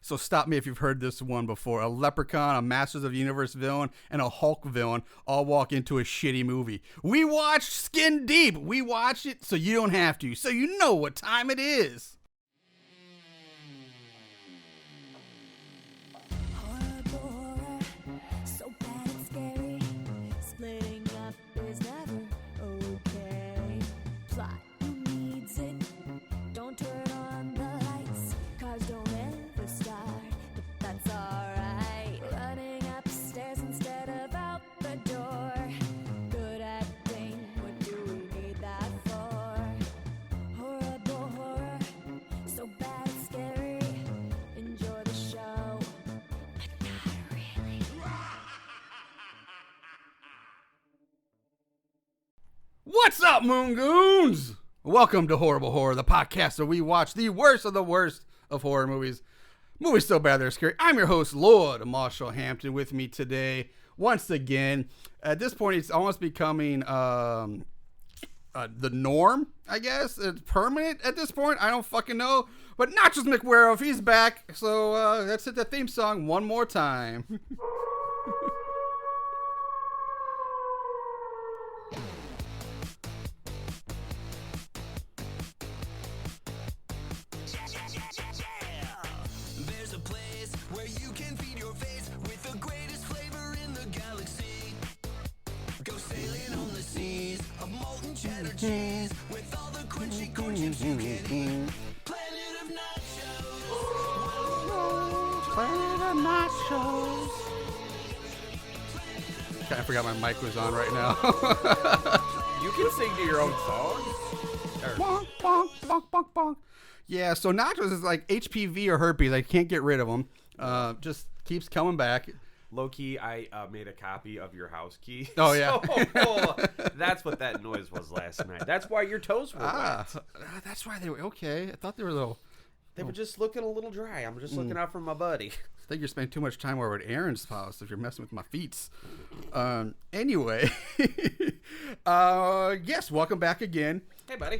So stop me if you've heard this one before. A Leprechaun, a Masters of the Universe villain, and a Hulk villain all walk into a shitty movie. We watched Skin Deep. We watched it so you don't have to. So you know what time it is. What's up, Moongoons? Welcome to Horrible Horror, the podcast where we watch the worst of horror movies. Movies so bad they're scary. I'm your host, Lord Marshall Hampton. With me today, once again, at this point, it's almost becoming the norm, I guess. It's permanent at this point. I don't fucking know. But Nachos McWarrow, he's back. So let's hit the theme song one more time. With all the crunchy chips you can eat. Planet of nachos. Planet of nachos. I forgot my mic was on right now. You can sing to your own songs. Bonk, bonk, bonk, bonk, bonk. Yeah, so nachos is like HPV or herpes. I can't get rid of them. Just keeps coming back. Low-key, I made a copy of your house key. Oh, yeah. So, that's what that noise was last night. That's why your toes were wet. That's why they were okay. I thought they were a little... They were just looking a little dry. I'm just looking out for my buddy. I think you're spending too much time over at Aaron's house if you're messing with my feet. Anyway. Yes, welcome back again. Hey, buddy.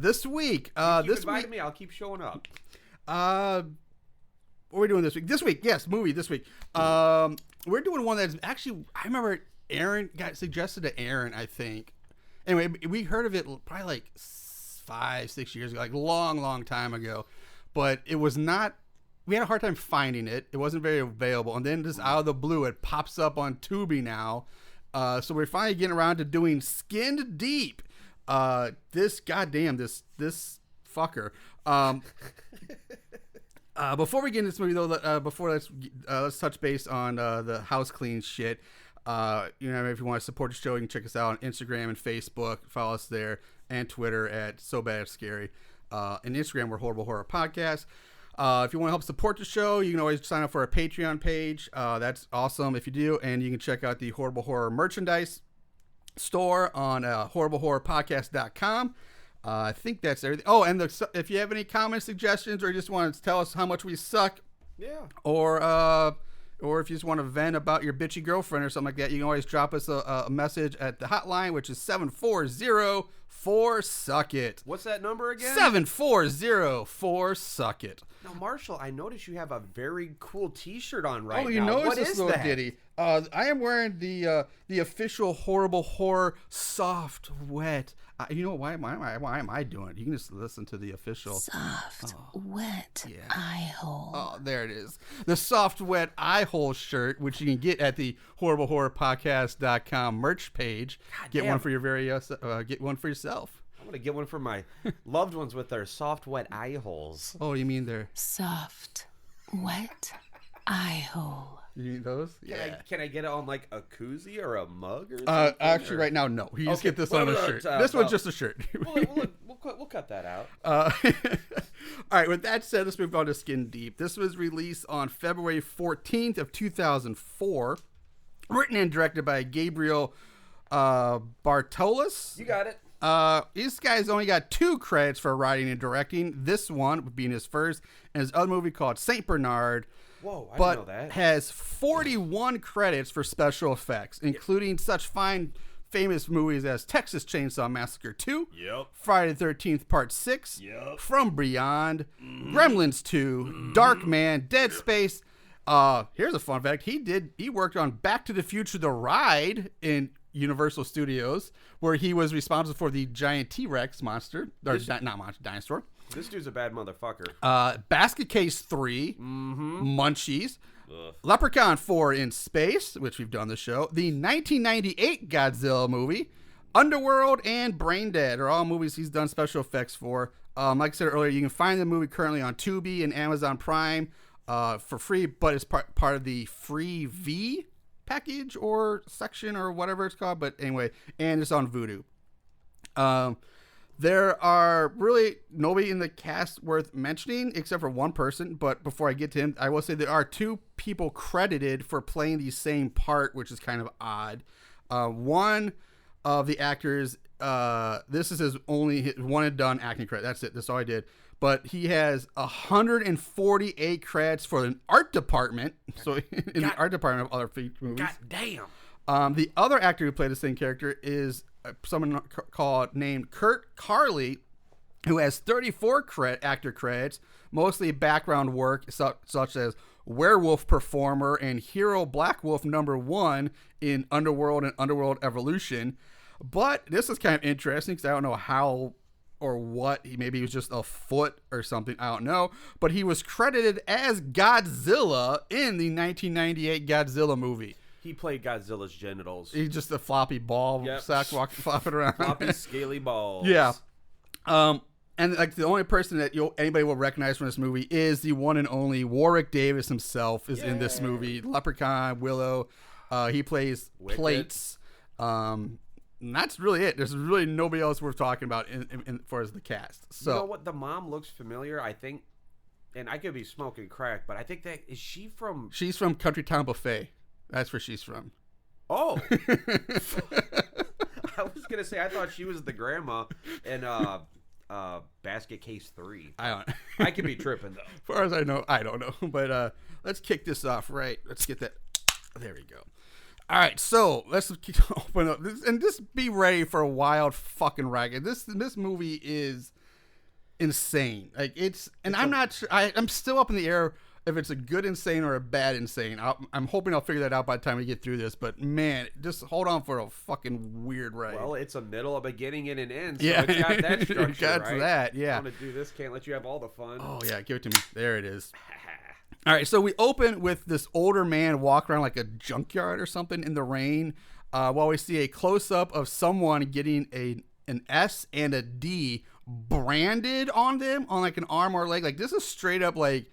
This week. Keep inviting me. I'll keep showing up. What are we doing this week? This week, yes, movie this week. We're doing one that's actually, I remember Aaron got suggested to Aaron, I think. Anyway, we heard of it probably like 5-6 years ago, like long time ago. But it was not, we had a hard time finding it. It wasn't very available. And then just out of the blue, it pops up on Tubi now. So we're finally getting around to doing Skinned Deep. This fucker. Before we get into this movie, though, let's touch base on the house clean shit. If you want to support the show, you can check us out on Instagram and Facebook. Follow us there, and Twitter at So Bad It's Scary. And Instagram, we're Horrible Horror Podcast. If you want to help support the show, you can always sign up for our Patreon page. That's awesome if you do. And you can check out the Horrible Horror merchandise store on horriblehorrorpodcast.com. I think that's everything. Oh, and if you have any comments, suggestions, or you just want to tell us how much we suck, Yeah. or if you just want to vent about your bitchy girlfriend or something like that, you can always drop us a message at the hotline, which is 740-4-SUCK-IT. What's that number again? 740-4-SUCK-IT. Now, Marshall, I noticed you have a very cool T-shirt on right now. Oh, you noticed What this is little that? ditty? I am wearing the official Horrible Horror Soft Wet. You know why am I doing it? You can just listen to the official Soft, wet eye hole. Oh, there it is. The Soft Wet Eye Hole shirt, which you can get at the horriblehorrorpodcast.com merch page. Get one for your get one for yourself. I'm going to get one for my loved ones with their soft, wet eye holes. Oh, you mean they're... Soft, wet eye hole. You need those? Yeah. Can I get it on like a koozie or a mug or something? Actually, right now, no. You just Okay, get this on a shirt. This one's just a shirt. We'll cut that out. All right, with that said, let's move on to Skin Deep. This was released on February 14th of 2004. Written and directed by Gabriel Bartalos. You got it. This guy's only got 2 credits for writing and directing. This one being his first, and his other movie called Saint Bernard. Whoa, I didn't know that. Has 41 credits for special effects, including such fine famous movies as Texas Chainsaw Massacre 2, Yep. Friday the 13th Part 6, Yep. From Beyond, Gremlins 2, Dark Man, Dead Space. Here's a fun fact. He worked on Back to the Future The Ride in Universal Studios, where he was responsible for the giant T-Rex monster, or not monster, dinosaur. This dude's a bad motherfucker. Basket Case 3, Munchies, Leprechaun 4 in Space, which we've done the show, the 1998 Godzilla movie, Underworld, and Brain Dead are all movies he's done special effects for. Like I said earlier, you can find the movie currently on Tubi and Amazon Prime for free, but it's part of the Free V package or section or whatever it's called. But anyway, and it's on Vudu. There are really nobody in the cast worth mentioning except for one person. But before I get to him, I will say there are two people credited for playing the same part, which is kind of odd. One of the actors, this is his one and done acting credit. That's it. That's all I did. But he has 148 credits for an art department. So in the art department of other movies. God damn. The other actor who played the same character is someone named Kurt Carley, who has 34 actor credits, mostly background work such as werewolf performer and hero Black Wolf #1 in Underworld and Underworld Evolution. But this is kind of interesting because I don't know how or what. Maybe he was just a foot or something. I don't know. But he was credited as Godzilla in the 1998 Godzilla movie. He played Godzilla's genitals. He's just a floppy ball sack flopping around. Floppy, scaly balls. Yeah. And like the only person that anybody will recognize from this movie is the one and only Warwick Davis himself is in this movie. Leprechaun, Willow. He plays Wicked. Plates. And that's really it. There's really nobody else worth talking about in far as the cast. So you know what? The mom looks familiar. I think, and I could be smoking crack, but I think is she from? She's from Country Town Buffet. That's where she's from. Oh. I was gonna say I thought she was the grandma in Basket Case 3. I could be tripping though. As far as I know, I don't know. But let's kick this off right. Let's get that. There we go. All right, so let's open up this and just be ready for a wild fucking ride. This movie is insane. Like I'm not sure. I'm still up in the air if it's a good insane or a bad insane. I'm hoping I'll figure that out by the time we get through this. But man, just hold on for a fucking weird ride. Well, it's a middle, a beginning, and an end. So yeah, it's got that structure, got right? that. Yeah. I want to do this. Can't let you have all the fun. Oh yeah, give it to me. There it is. All right, so we open with this older man walk around like a junkyard or something in the rain, while we see a close-up of someone getting an S and a D branded on them on like an arm or leg. Like this is straight up like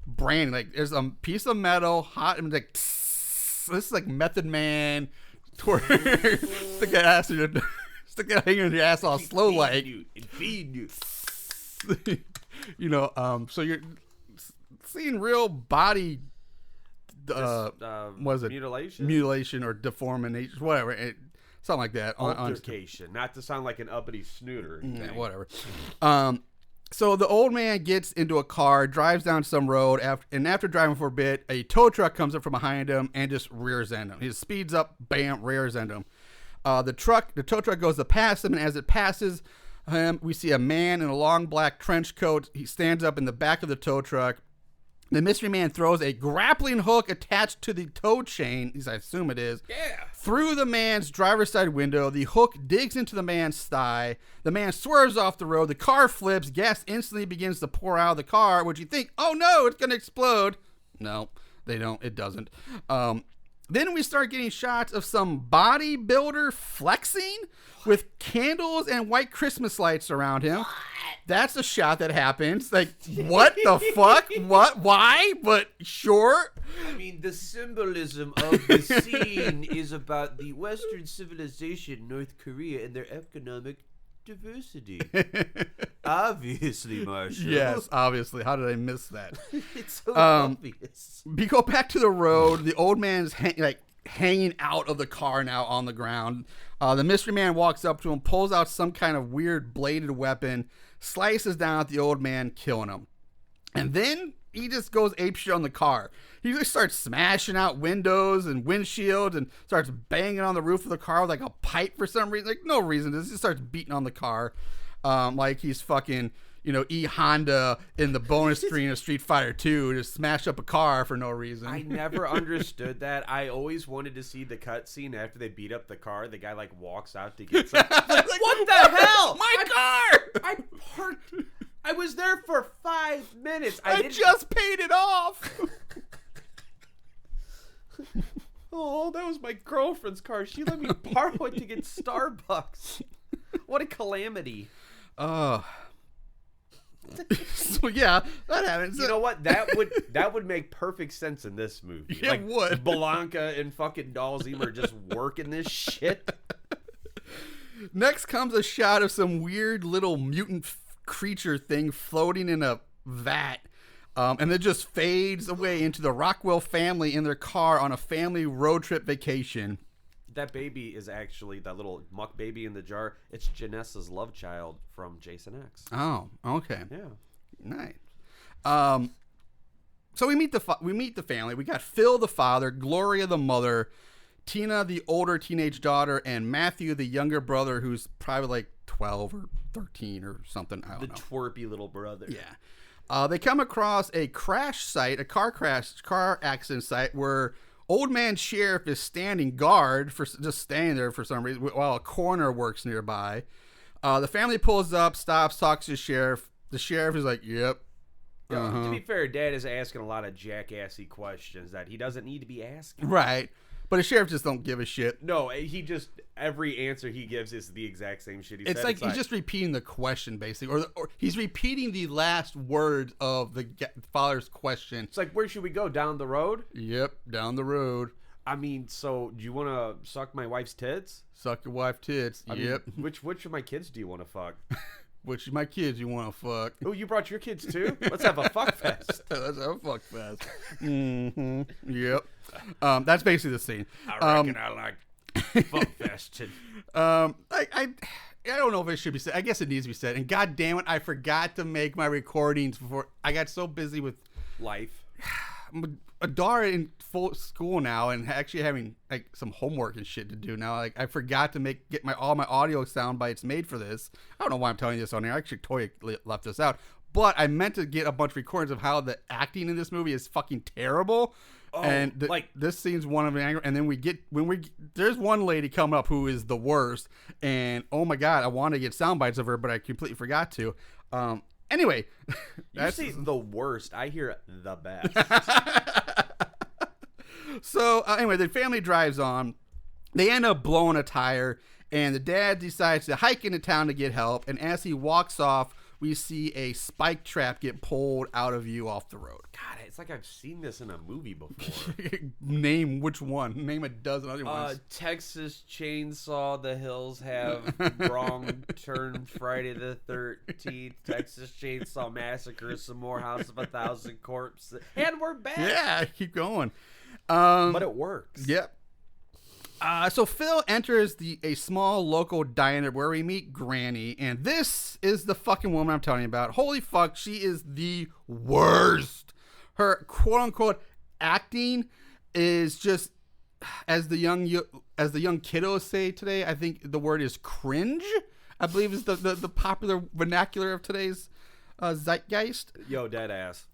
branding. Like there's a piece of metal, hot, and like this is like Method Man. Stick that hanging in your ass all slow like. Feed you. So you're seeing real body was it mutilation or deformation, whatever, something like that. Altercation, not to sound like an uppity snooter. Whatever. So the old man gets into a car, drives down some road, after driving for a bit, a tow truck comes up from behind him and just rears end him. He speeds up, bam, rears end him. The tow truck goes to pass him, and as it passes him, we see a man in a long black trench coat. He stands up in the back of the tow truck. The mystery man throws a grappling hook attached to the tow chain, as I assume it is, through the man's driver's side window. The hook digs into the man's thigh. The man swerves off the road. The car flips. Gas instantly begins to pour out of the car, which you think, oh no, it's going to explode. No, they don't. It doesn't. Then we start getting shots of some bodybuilder flexing with candles and white Christmas lights around him. What? That's a shot that happens. Like, what the fuck? What? Why? But sure. I mean, the symbolism of the scene is about the Western civilization, North Korea, and their economic diversity. Obviously, Marshall. Yes, obviously. How did I miss that? It's so obvious. We go back to the road. The old man's hanging out of the car now on the ground. The mystery man walks up to him, pulls out some kind of weird bladed weapon, slices down at the old man, killing him. And then he just goes apeshit on the car. He just starts smashing out windows and windshields and starts banging on the roof of the car with like a pipe for some reason. Like no reason. He just starts beating on the car, like he's fucking Honda in the bonus screen of Street Fighter 2 to smash up a car for no reason. I never understood that. I always wanted to see the cutscene after they beat up the car. The guy like walks out to get some. What the hell? My car! I parked. I was there for 5 minutes. I just paid it off. Oh, that was my girlfriend's car. She let me borrow it to get Starbucks. What a calamity. So yeah, that happens. You know what? That would make perfect sense in this movie. Yeah, it would. Blanca and fucking Dalzim are just working this shit. Next comes a shot of some weird little mutant creature thing floating in a vat. And then just fades away into the Rockwell family in their car on a family road trip vacation. That baby is actually that little muck baby in the jar. It's Janessa's love child from Jason X. Oh, okay. Yeah. Nice. So we meet the family. We got Phil, the father, Gloria, the mother, Tina, the older teenage daughter, and Matthew, the younger brother, who's probably like 12 or 13 or something. I don't know. The twerpy little brother. Yeah. They come across a crash site, a car accident site where old man sheriff is standing guard for just standing there for some reason while a coroner works nearby. The family pulls up, stops, talks to the sheriff. The sheriff is like, "Yep." To be fair, Dad is asking a lot of jackassy questions that he doesn't need to be asking. Right. But the sheriff just don't give a shit. No, he just every answer he gives is the exact same shit he said. It's like he's just repeating the question, basically, or he's repeating the last words of the father's question. It's like, where should we go? Down the road? Yep, down the road. I mean, so do you want to suck my wife's tits? Suck your wife's tits. I yep. mean, which of my kids do you want to fuck? Which of my kids you want to fuck? Oh, you brought your kids too? Let's have a fuck fest. Let's have a fuck fest. Mm-hmm. Yep. That's basically the scene. I reckon I like fuck festing. I don't know if it should be said. I guess it needs to be said. And god damn it, I forgot to make my recordings before. I got so busy with Life. a daughter in full school now and actually having like some homework and shit to do now. Like I forgot to get all my audio sound bites made for this. I don't know why I'm telling you this on here. I actually totally left this out. But I meant to get a bunch of recordings of how the acting in this movie is fucking terrible. Oh, and this scene's one of the anger. And then there's one lady coming up who is the worst. And oh my god, I want to get sound bites of her, but I completely forgot to. Anyway, you say the worst. I hear the best. So anyway, the family drives on. They end up blowing a tire, and the dad decides to hike into town to get help. And as he walks off, we see a spike trap get pulled out of view off the road. God, it's like I've seen this in a movie before. Name which one? Name a dozen other ones. Texas Chainsaw, The Hills Have Wrong Turn, Friday the 13th, Texas Chainsaw Massacre, some more House of a Thousand Corpses, and we're back. Yeah, keep going. But it works. Yep. So Phil enters a small local diner where we meet Granny, and this is the fucking woman I'm telling you about. Holy fuck, she is the worst. Her quote-unquote acting is just, as the young kiddos say today, I think the word is cringe, I believe is the popular vernacular of today's zeitgeist. Yo, dead ass.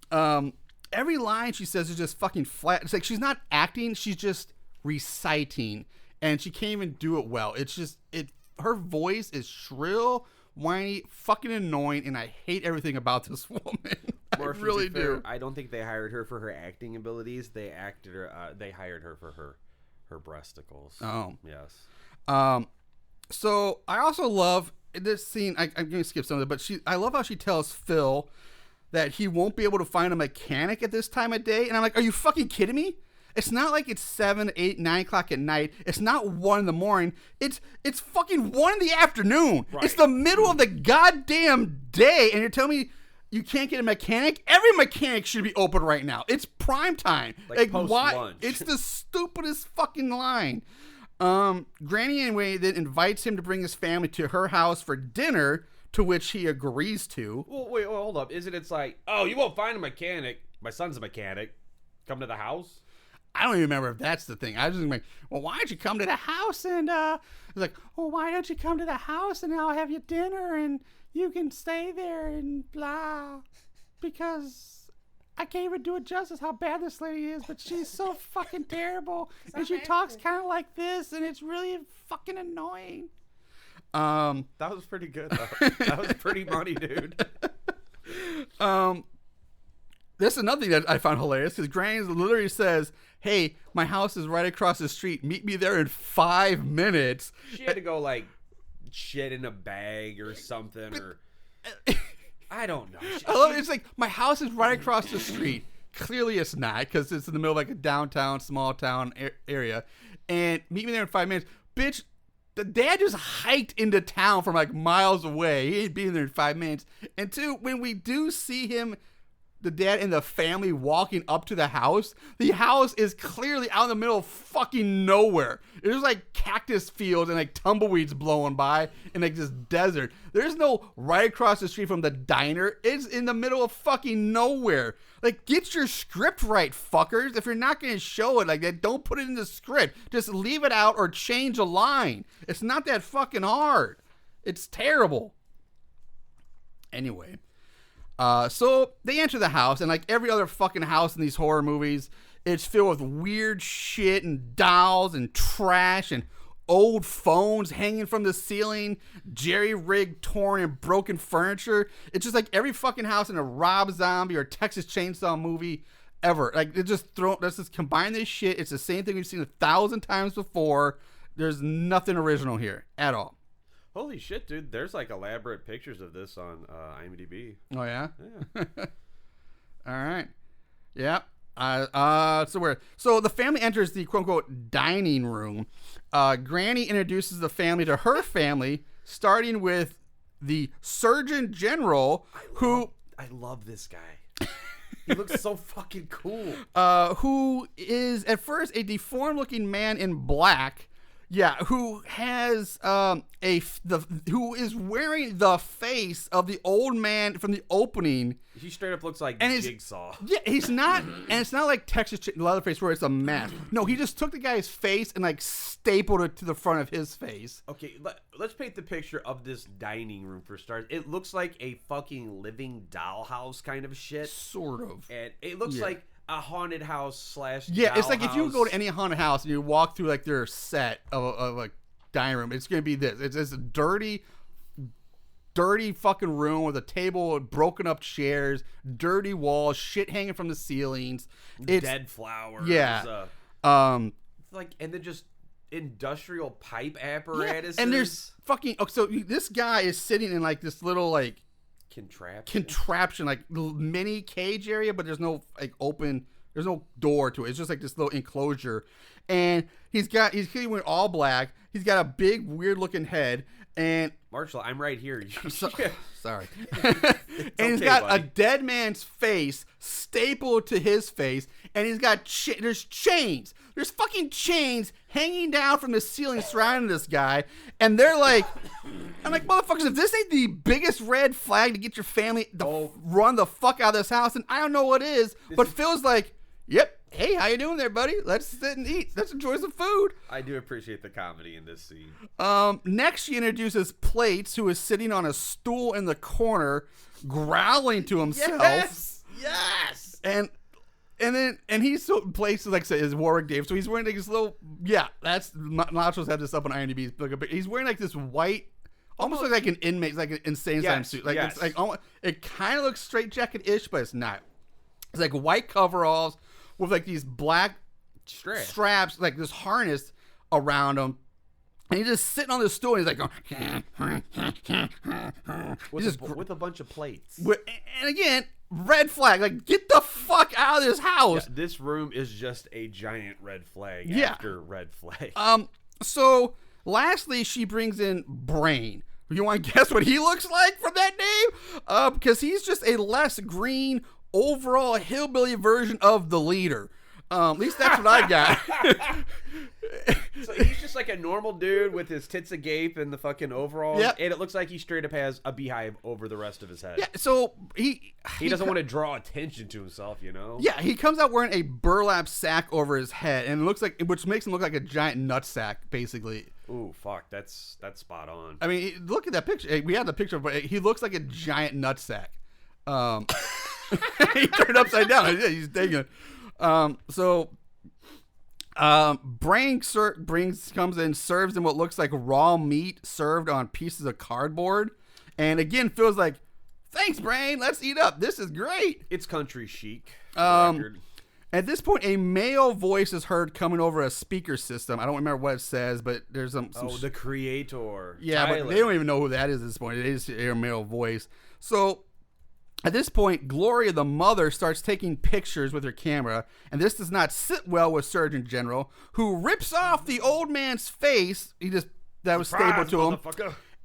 Every line she says is just fucking flat. It's like she's not acting, she's just reciting, and she can't even do it well. It's just her voice is shrill, whiny, fucking annoying, and I hate everything about this woman. I really do. I don't think they hired her for her acting abilities. They hired her for her breasticles. Oh yes. So I also love this scene. I'm going to skip some of it, but I love how she tells Phil that he won't be able to find a mechanic at this time of day, and I'm like, are you fucking kidding me? It's not like it's 7, 8, 9 o'clock at night. It's not 1 in the morning. It's fucking 1 in the afternoon. Right. It's the middle of the goddamn day, and you're telling me you can't get a mechanic? Every mechanic should be open right now. It's prime time. Like post-lunch. It's the stupidest fucking line. Granny anyway then invites him to bring his family to her house for dinner, to which he agrees to. Well, wait, hold up. It's like, oh, you won't find a mechanic. my son's a mechanic. Come to the house. I don't even remember if that's the thing. I was just like, well, why don't you come to the house? And it's like, oh, why don't you come to the house and I'll have you dinner and you can stay there and blah. Because I can't even do it justice how bad this lady is, but she's so fucking terrible. And she talks kind of like this and it's really fucking annoying. That was pretty good, though. That was pretty money, dude. This is another thing that I found hilarious because Granny literally says, hey, my house is right across the street. Meet me there in 5 minutes. She had to go, like, shit in a bag or something. Or I don't know. I love it. It's like, my house is right across the street. Clearly it's not because it's in the middle of like a downtown, small town area. And meet me there in 5 minutes. Bitch, the dad just hiked into town from like miles away. He ain't being there in 5 minutes. And two, when we do see him, the dad and the family walking up to the house is clearly out in the middle of fucking nowhere. There's like cactus fields and like tumbleweeds blowing by in like this desert. There's no right across the street from the diner. It's in the middle of fucking nowhere. Like, get your script right, fuckers. If you're not going to show it like that, don't put it in the script. Just leave it out or change a line. It's not that fucking hard. It's terrible. Anyway. So they enter the house, and like every other fucking house in these horror movies, it's filled with weird shit and dolls and trash and old phones hanging from the ceiling, jerry-rigged, torn, and broken furniture. It's just like every fucking house in a Rob Zombie or Texas Chainsaw movie ever. Like, let's just combine this shit. It's the same thing we've seen 1,000 times before. There's nothing original here at all. Holy shit, dude. There's like elaborate pictures of this on IMDb. Oh, yeah? Yeah. All right. Yep. So the family enters the quote-unquote dining room. Granny introduces the family to her family, starting with the Surgeon General, I love this guy. He looks so fucking cool. Who is at first a deformed-looking man in black. Yeah, who has who is wearing the face of the old man from the opening. He straight up looks like Jigsaw. Yeah, he's not, and it's not like Texas Leatherface where it's a mask. No, he just took the guy's face and like stapled it to the front of his face. Okay, let's paint the picture of this dining room for starters. It looks like a fucking living dollhouse kind of shit. Sort of. And it looks like a haunted house / yeah, it's like if you go to any haunted house and you walk through like their set of a dining room, it's gonna be this. It's a dirty fucking room with a table, broken up chairs, dirty walls, shit hanging from the ceilings, dead flowers. Yeah. Like, and then just industrial pipe apparatus. And there's fucking. Oh, so this guy is sitting in like this little like contraption, like mini cage area, but there's no like open, there's no door to it. It's just like this little enclosure, and he's wearing all black. He's got a big weird looking head, and Marshall, I'm right here. Sorry. And he's got a dead man's face stapled to his face, and he's got there's chains. There's fucking chains hanging down from the ceiling surrounding this guy, and they're like, I'm like, motherfuckers, if this ain't the biggest red flag to get your family to run the fuck out of this house, and I don't know what is. But Phil's like, yep, hey, how you doing there, buddy? Let's sit and eat. Let's enjoy some food. I do appreciate the comedy in this scene. Next, she introduces Plates, who is sitting on a stool in the corner, growling to himself. Yes. And he's so Plates, like I said, is Warwick Dave. So he's wearing like this little, that's Nachos have this up on IMDb. He's wearing like this white, almost like an inmate, like an insane asylum suit. Like it's like it kind of looks straitjacket-ish, but it's not. It's like white coveralls with like these black straps, like this harness around him. And he's just sitting on the stool and he's like going, with a bunch of plates. And again, red flag. Like, get the fuck out of this house. Yeah, this room is just a giant red flag after red flag. So lastly, she brings in Brain. You want to guess what he looks like from that name? Because he's just a less green, overall hillbilly version of the leader. At least that's what I got. So he's just like a normal dude with his tits agape and the fucking overalls. Yep. And it looks like he straight up has a beehive over the rest of his head. Yeah, so He doesn't want to draw attention to himself, you know? Yeah, he comes out wearing a burlap sack over his head, and it looks like, which makes him look like a giant nut sack, basically. Ooh, fuck, that's spot on. I mean, look at that picture. We have the picture, but he looks like a giant nut sack. He turned upside down. Yeah, he's digging. Brain comes in, serves him what looks like raw meat served on pieces of cardboard, and again feels like, thanks, Brain. Let's eat up. This is great. It's country chic. At this point, a male voice is heard coming over a speaker system. I don't remember what it says, but there's some the creator. Yeah, Tyler. but they don't even know who that is at this point. It is a male voice. So at this point, Gloria, the mother, starts taking pictures with her camera, and this does not sit well with Surgeon General, who rips off the old man's face. That was stable to him.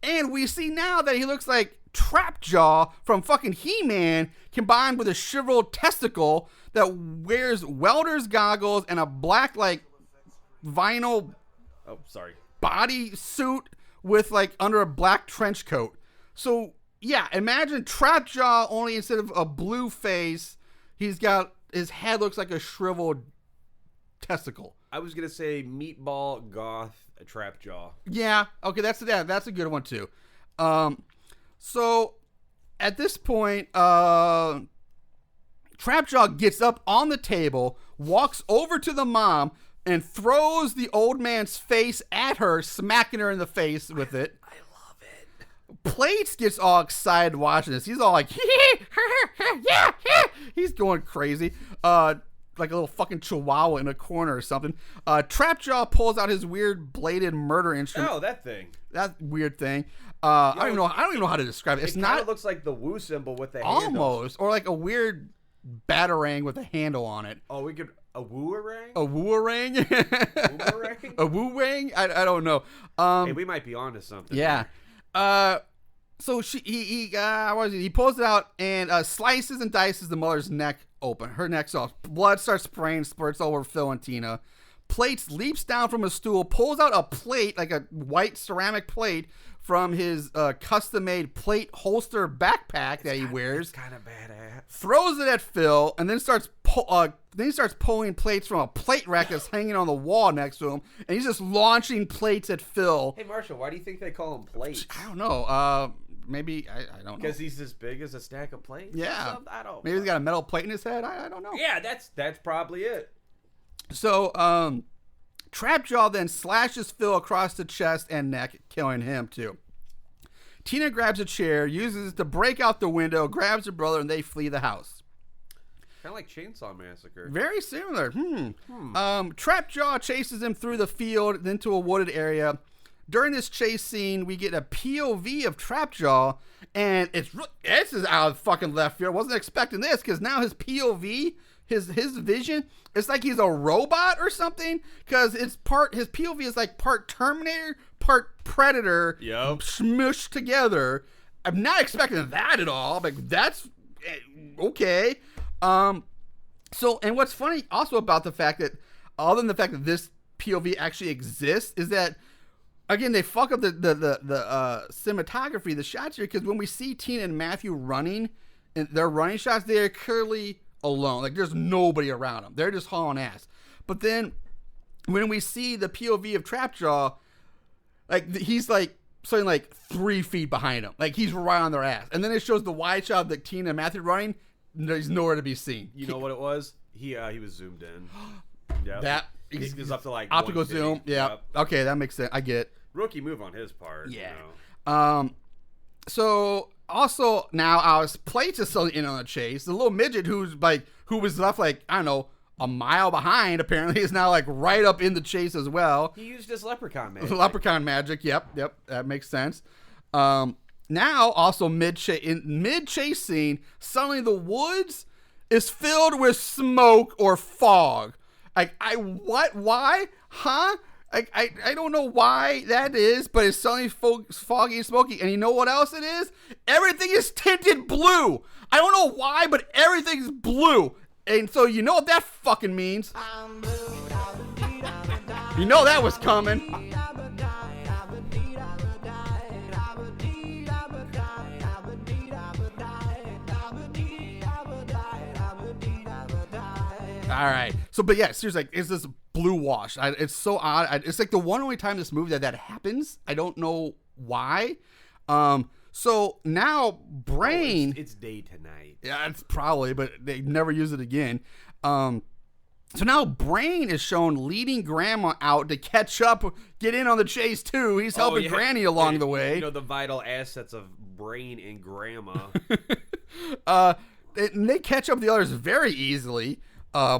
And we see now that he looks like Trapjaw from fucking He-Man combined with a shriveled testicle that wears welder's goggles and a black, like, vinyl body suit with, like, under a black trench coat. So, yeah, imagine Trapjaw, only instead of a blue face, his head looks like a shriveled testicle. I was going to say meatball goth Trapjaw. Yeah, okay, that's a good one, too. So, at this point, Trapjaw gets up on the table, walks over to the mom, and throws the old man's face at her, smacking her in the face with it. I love it. Plates gets all excited watching this. He's all like, yeah, he's going crazy. Like a little fucking chihuahua in a corner or something. Trapjaw pulls out his weird bladed murder instrument. Oh, that thing. That weird thing. I don't even know how to describe it. It's not. It looks like the Woo symbol with the almost, handle. or like a weird batarang with a handle on it. Oh, we could a wooerang? A wooerang? Wooerang? A woo-wang? I don't know. Hey, we might be onto something. Yeah. So he pulls it out and slices and dices the mother's neck open. Her neck's off. Blood starts spraying, spurts over Phil and Tina. Plates leaps down from a stool, pulls out a plate, like a white ceramic plate, from his custom-made plate holster backpack that he wears. It's kind of badass. Throws it at Phil, and then starts pulling plates from a plate rack that's hanging on the wall next to him, and he's just launching plates at Phil. Hey, Marshall, why do you think they call him plates? I don't know. Maybe I don't know. Because he's as big as a stack of plates? Yeah. I don't. Maybe he's got a metal plate in his head. I don't know. Yeah, that's probably it. So, Trapjaw then slashes Phil across the chest and neck, killing him too. Tina grabs a chair, uses it to break out the window, grabs her brother, and they flee the house. Kind of like Chainsaw Massacre. Very similar. Trapjaw chases him through the field, into a wooded area. During this chase scene, we get a POV of Trapjaw, and this is out of fucking left field. I wasn't expecting this, because now his POV, his vision, it's like he's a robot or something, because his POV is like part Terminator, part Predator, smushed together. I'm not expecting that at all. Like, that's okay. So, and what's funny also about the fact that, other than the fact that this POV actually exists, is that, again, they fuck up the cinematography, the shots here, because when we see Tina and Matthew running, and their running shots, they're clearly alone. Like, there's nobody around them. They're just hauling ass. But then, when we see the POV of Trapjaw, like, he's like something like 3 feet behind them. Like, he's right on their ass. And then it shows the wide shot of Tina and Matthew running. He's nowhere to be seen. You know what it was? He was zoomed in. Yeah. That he was up to like optical 1 feet. zoom. Yeah. Yep. Okay, that makes sense. I get it. Rookie move on his part. Yeah. You know? So also now our Plates is still in on the chase. The little midget who was left like, I don't know, a mile behind apparently is now like right up in the chase as well. He used his leprechaun magic. Leprechaun magic. Yep. That makes sense. Now also mid chase scene, suddenly the woods is filled with smoke or fog. Like, why? Huh? I don't know why that is, but it's suddenly foggy and smoky. And you know what else it is? Everything is tinted blue. I don't know why, but everything's blue. And so you know what that fucking means. You know that was coming. All right. So, but yeah, seriously, like, it's this blue wash. It's so odd. It's like the one only time in this movie that happens. I don't know why. So now Brain. It's day tonight. Yeah, it's probably, but they never use it again. So now Brain is shown leading Grandma out to catch up, get in on the chase too. He's helping Granny along the way. You know, the vital assets of Brain and Grandma. And they catch up with the others very easily.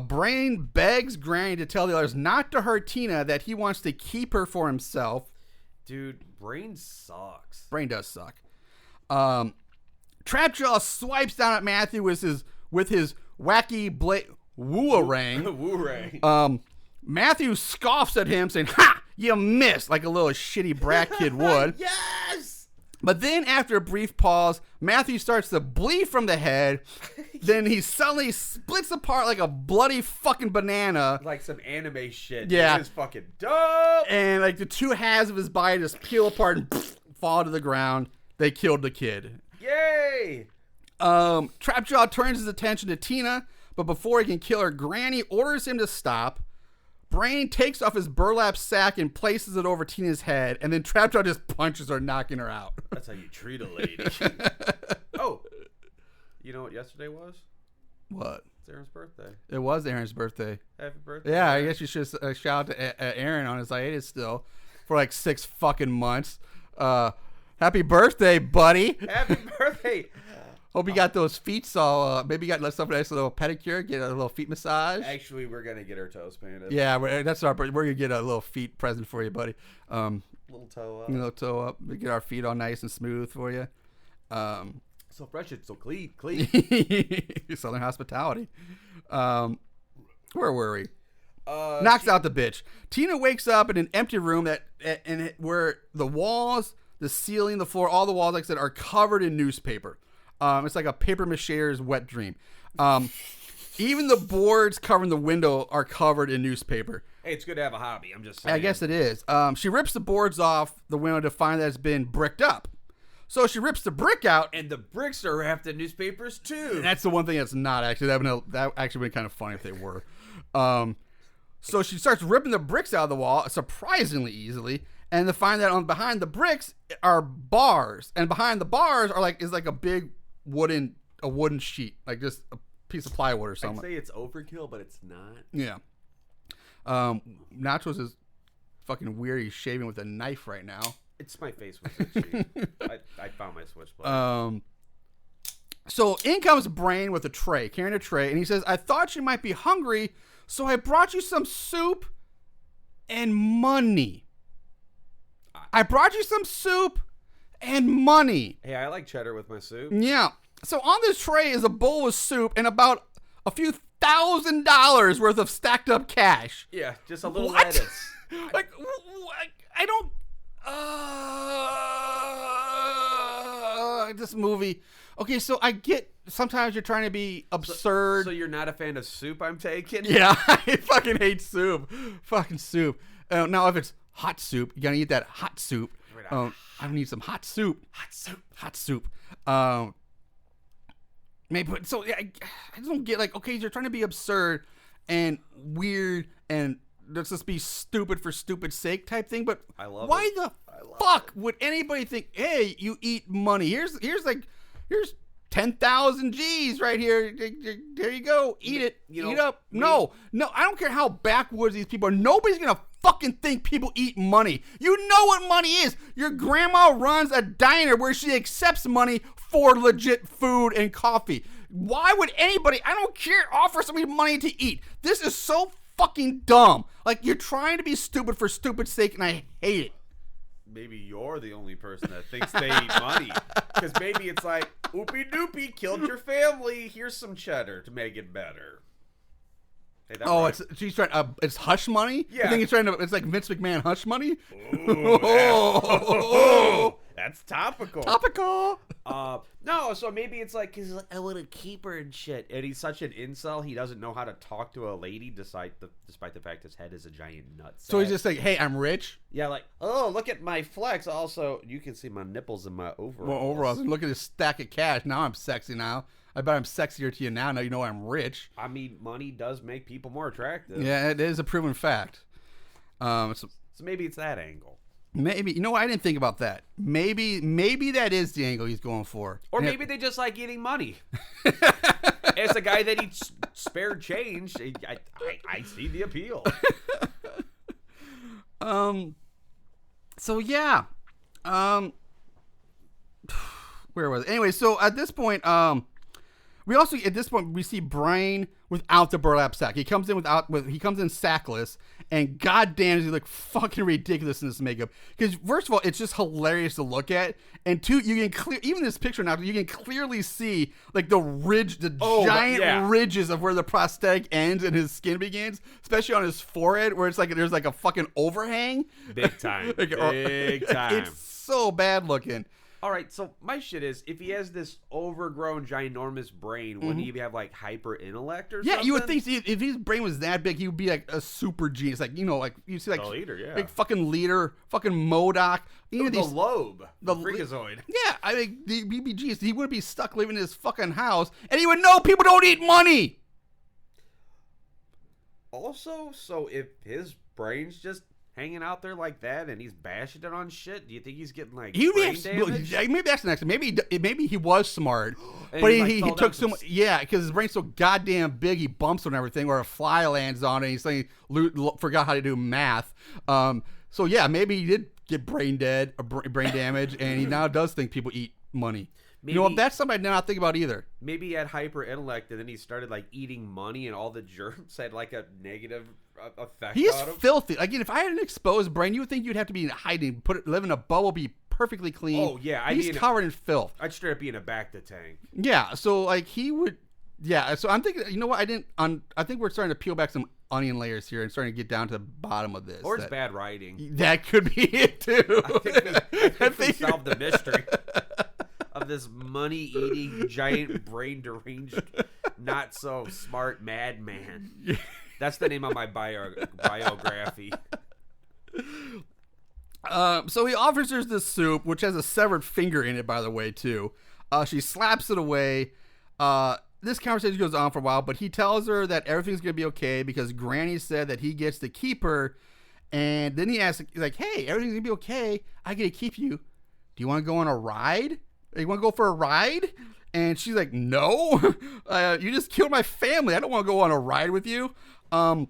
Brain begs Granny to tell the others not to hurt Tina, that he wants to keep her for himself. Dude, Brain sucks. Brain does suck. Trapjaw swipes down at Matthew with his wacky woo-a-rang. Woo-rang. Matthew scoffs at him, saying, "Ha! You missed," like a little shitty brat kid would. Yes! But then, after a brief pause, Matthew starts to bleed from the head. Then he suddenly splits apart like a bloody fucking banana. Like some anime shit. Yeah. This is fucking dope. And like the two halves of his body just peel apart and fall to the ground. They killed the kid. Yay! Trapjaw turns his attention to Tina, but before he can kill her, Granny orders him to stop. Brain takes off his burlap sack and places it over Tina's head, and then Trapjaw just punches her, knocking her out. That's how you treat a lady. Oh, you know what yesterday was? What? It's Aaron's birthday. It was Aaron's birthday. Happy birthday. Yeah, I Aaron. guess you should shout out to Aaron on his hiatus still for like 6 fucking months. Happy birthday, buddy. Happy birthday. Hope you got those feet all, maybe you got something nice, a little pedicure, get a little feet massage. Actually, we're going to get our toes painted. Yeah, we're going to get a little feet present for you, buddy. Little toe up. Little toe up. We get our feet all nice and smooth for you. So fresh, it's so clean. Southern hospitality. Where were we? Knocks out the bitch. Tina wakes up in an empty room where the walls, the ceiling, the floor, all the walls, like I said, are covered in newspaper. It's like a paper mache's wet dream. Even the boards covering the window are covered in newspaper. Hey, it's good to have a hobby. I'm just saying. I guess it is. She rips the boards off the window to find that it's been bricked up. So she rips the brick out. And the bricks are wrapped in newspapers, too. And that's the one thing that's not actually. That actually would be kind of funny if they were. So she starts ripping the bricks out of the wall surprisingly easily. And to find that behind the bricks are bars. And behind the bars is like a big wooden sheet. Like just a piece of plywood or something. I'd say it's overkill, but it's not. Yeah. Nachos is fucking weird. He's shaving with a knife right now. It's my face was itchy. I found my switchblade. So in comes Brain with carrying a tray, and he says, "I thought you might be hungry, so I brought you some soup and money. I brought you some soup and money." Hey, I like cheddar with my soup. Yeah. So on this tray is a bowl of soup and about a few $1,000 worth of stacked up cash. Yeah, just a little What? lettuce. Like, I don't. This movie. Okay, so I get sometimes you're trying to be absurd. So you're not a fan of soup, I'm taking? Yeah, I fucking hate soup. Fucking soup. Now, if it's hot soup, you gotta eat that hot soup. I need some hot soup. Hot soup. Maybe. So I just don't get okay, you're trying to be absurd and weird and let's just be stupid for stupid's sake type thing. But why the fuck would anybody think, hey, you eat money? Here's 10,000 G's right here. There you go. Eat it. Eat up. No, I don't care how backwoods these people are. Nobody's going to fucking think people eat money. You know what money is. Your grandma runs a diner where she accepts money for legit food and coffee. Why would anybody, I don't care, offer somebody money to eat? This is so fucking dumb. You're trying to be stupid for stupid's sake, and I hate it. Maybe you're the only person that thinks they eat money. Because maybe it's like, oopie doopie, killed your family. Here's some cheddar to make it better. Hey, she's trying. It's hush money. Yeah. I think it's like Vince McMahon hush money. Ooh, That's topical. Topical. No, so maybe it's like, cause I want to keep her and shit. And he's such an incel, he doesn't know how to talk to a lady despite the fact his head is a giant nutsack. So he's just like, hey, I'm rich. Yeah, like, oh, look at my flex. Also, you can see my nipples and my overalls. Well, overalls. And look at this stack of cash. Now I'm sexy now. I bet I'm sexier to you now. Now you know I'm rich. I mean, money does make people more attractive. Yeah, it is a proven fact. So maybe it's that angle. maybe, you know what? I didn't think about that. Maybe that is the angle he's going for. Or Yeah. maybe they just like eating money. As a guy that eats spare change, I see the appeal. So yeah. Where was it? Anyway, so at this point, we see Brain without the burlap sack. He comes in sackless, and goddamn, does he look fucking ridiculous in this makeup. Because first of all, it's just hilarious to look at, and two, you can even this picture now, you can clearly see like the giant ridges of where the prosthetic ends and his skin begins, especially on his forehead, where it's like there's like a fucking overhang. Big time. Big time. It's so bad looking. All right, so my shit is, if he has this overgrown, ginormous brain, wouldn't he have like hyper intellect or something? Yeah, you would think if his brain was that big, he would be like a super genius. Like, you know, like you see like The leader, yeah. like fucking leader, fucking MODOK. The lobe, the freakazoid. Yeah, I mean, the BBGs, he wouldn't be stuck living in his fucking house, and he would know people don't eat money. Also, so if his brain's just hanging out there like that and he's bashing it on shit, do you think he's getting like brain damage? Maybe that's the next one. Maybe he was smart, And but he, he like, took so much. Yeah, because his brain's so goddamn big, he bumps on everything, or a fly lands on it. And he's saying forgot how to do math. So yeah, maybe he did get brain dead or brain damage, and he now does think people eat money. Maybe, you know, that's something I did not think about either. Maybe he had hyper intellect, and then he started like eating money, and all the germs had like a negative effect He's on him. filthy. Again, if I had an exposed brain, you would think you'd have to be in hiding, live in a bubble, be perfectly clean. Oh yeah, he's covered in filth. I'd straight up be in a Bacta tank. Yeah, so like he would. Yeah, so I'm thinking. You know what? I think we're starting to peel back some onion layers here and starting to get down to the bottom of this. Or it's bad writing. That could be it too. I think we solved the mystery of this money-eating, giant brain deranged, not so smart madman. That's the name of my biography. So he offers her this soup, which has a severed finger in it, by the way, too. She slaps it away. This conversation goes on for a while, but he tells her that everything's going to be okay because Granny said that he gets to keep her. And then he asks, he's like, hey, everything's going to be okay. I get to keep you. Do you want to go on a ride? You want to go for a ride? And she's like, no. You just killed my family. I don't want to go on a ride with you. And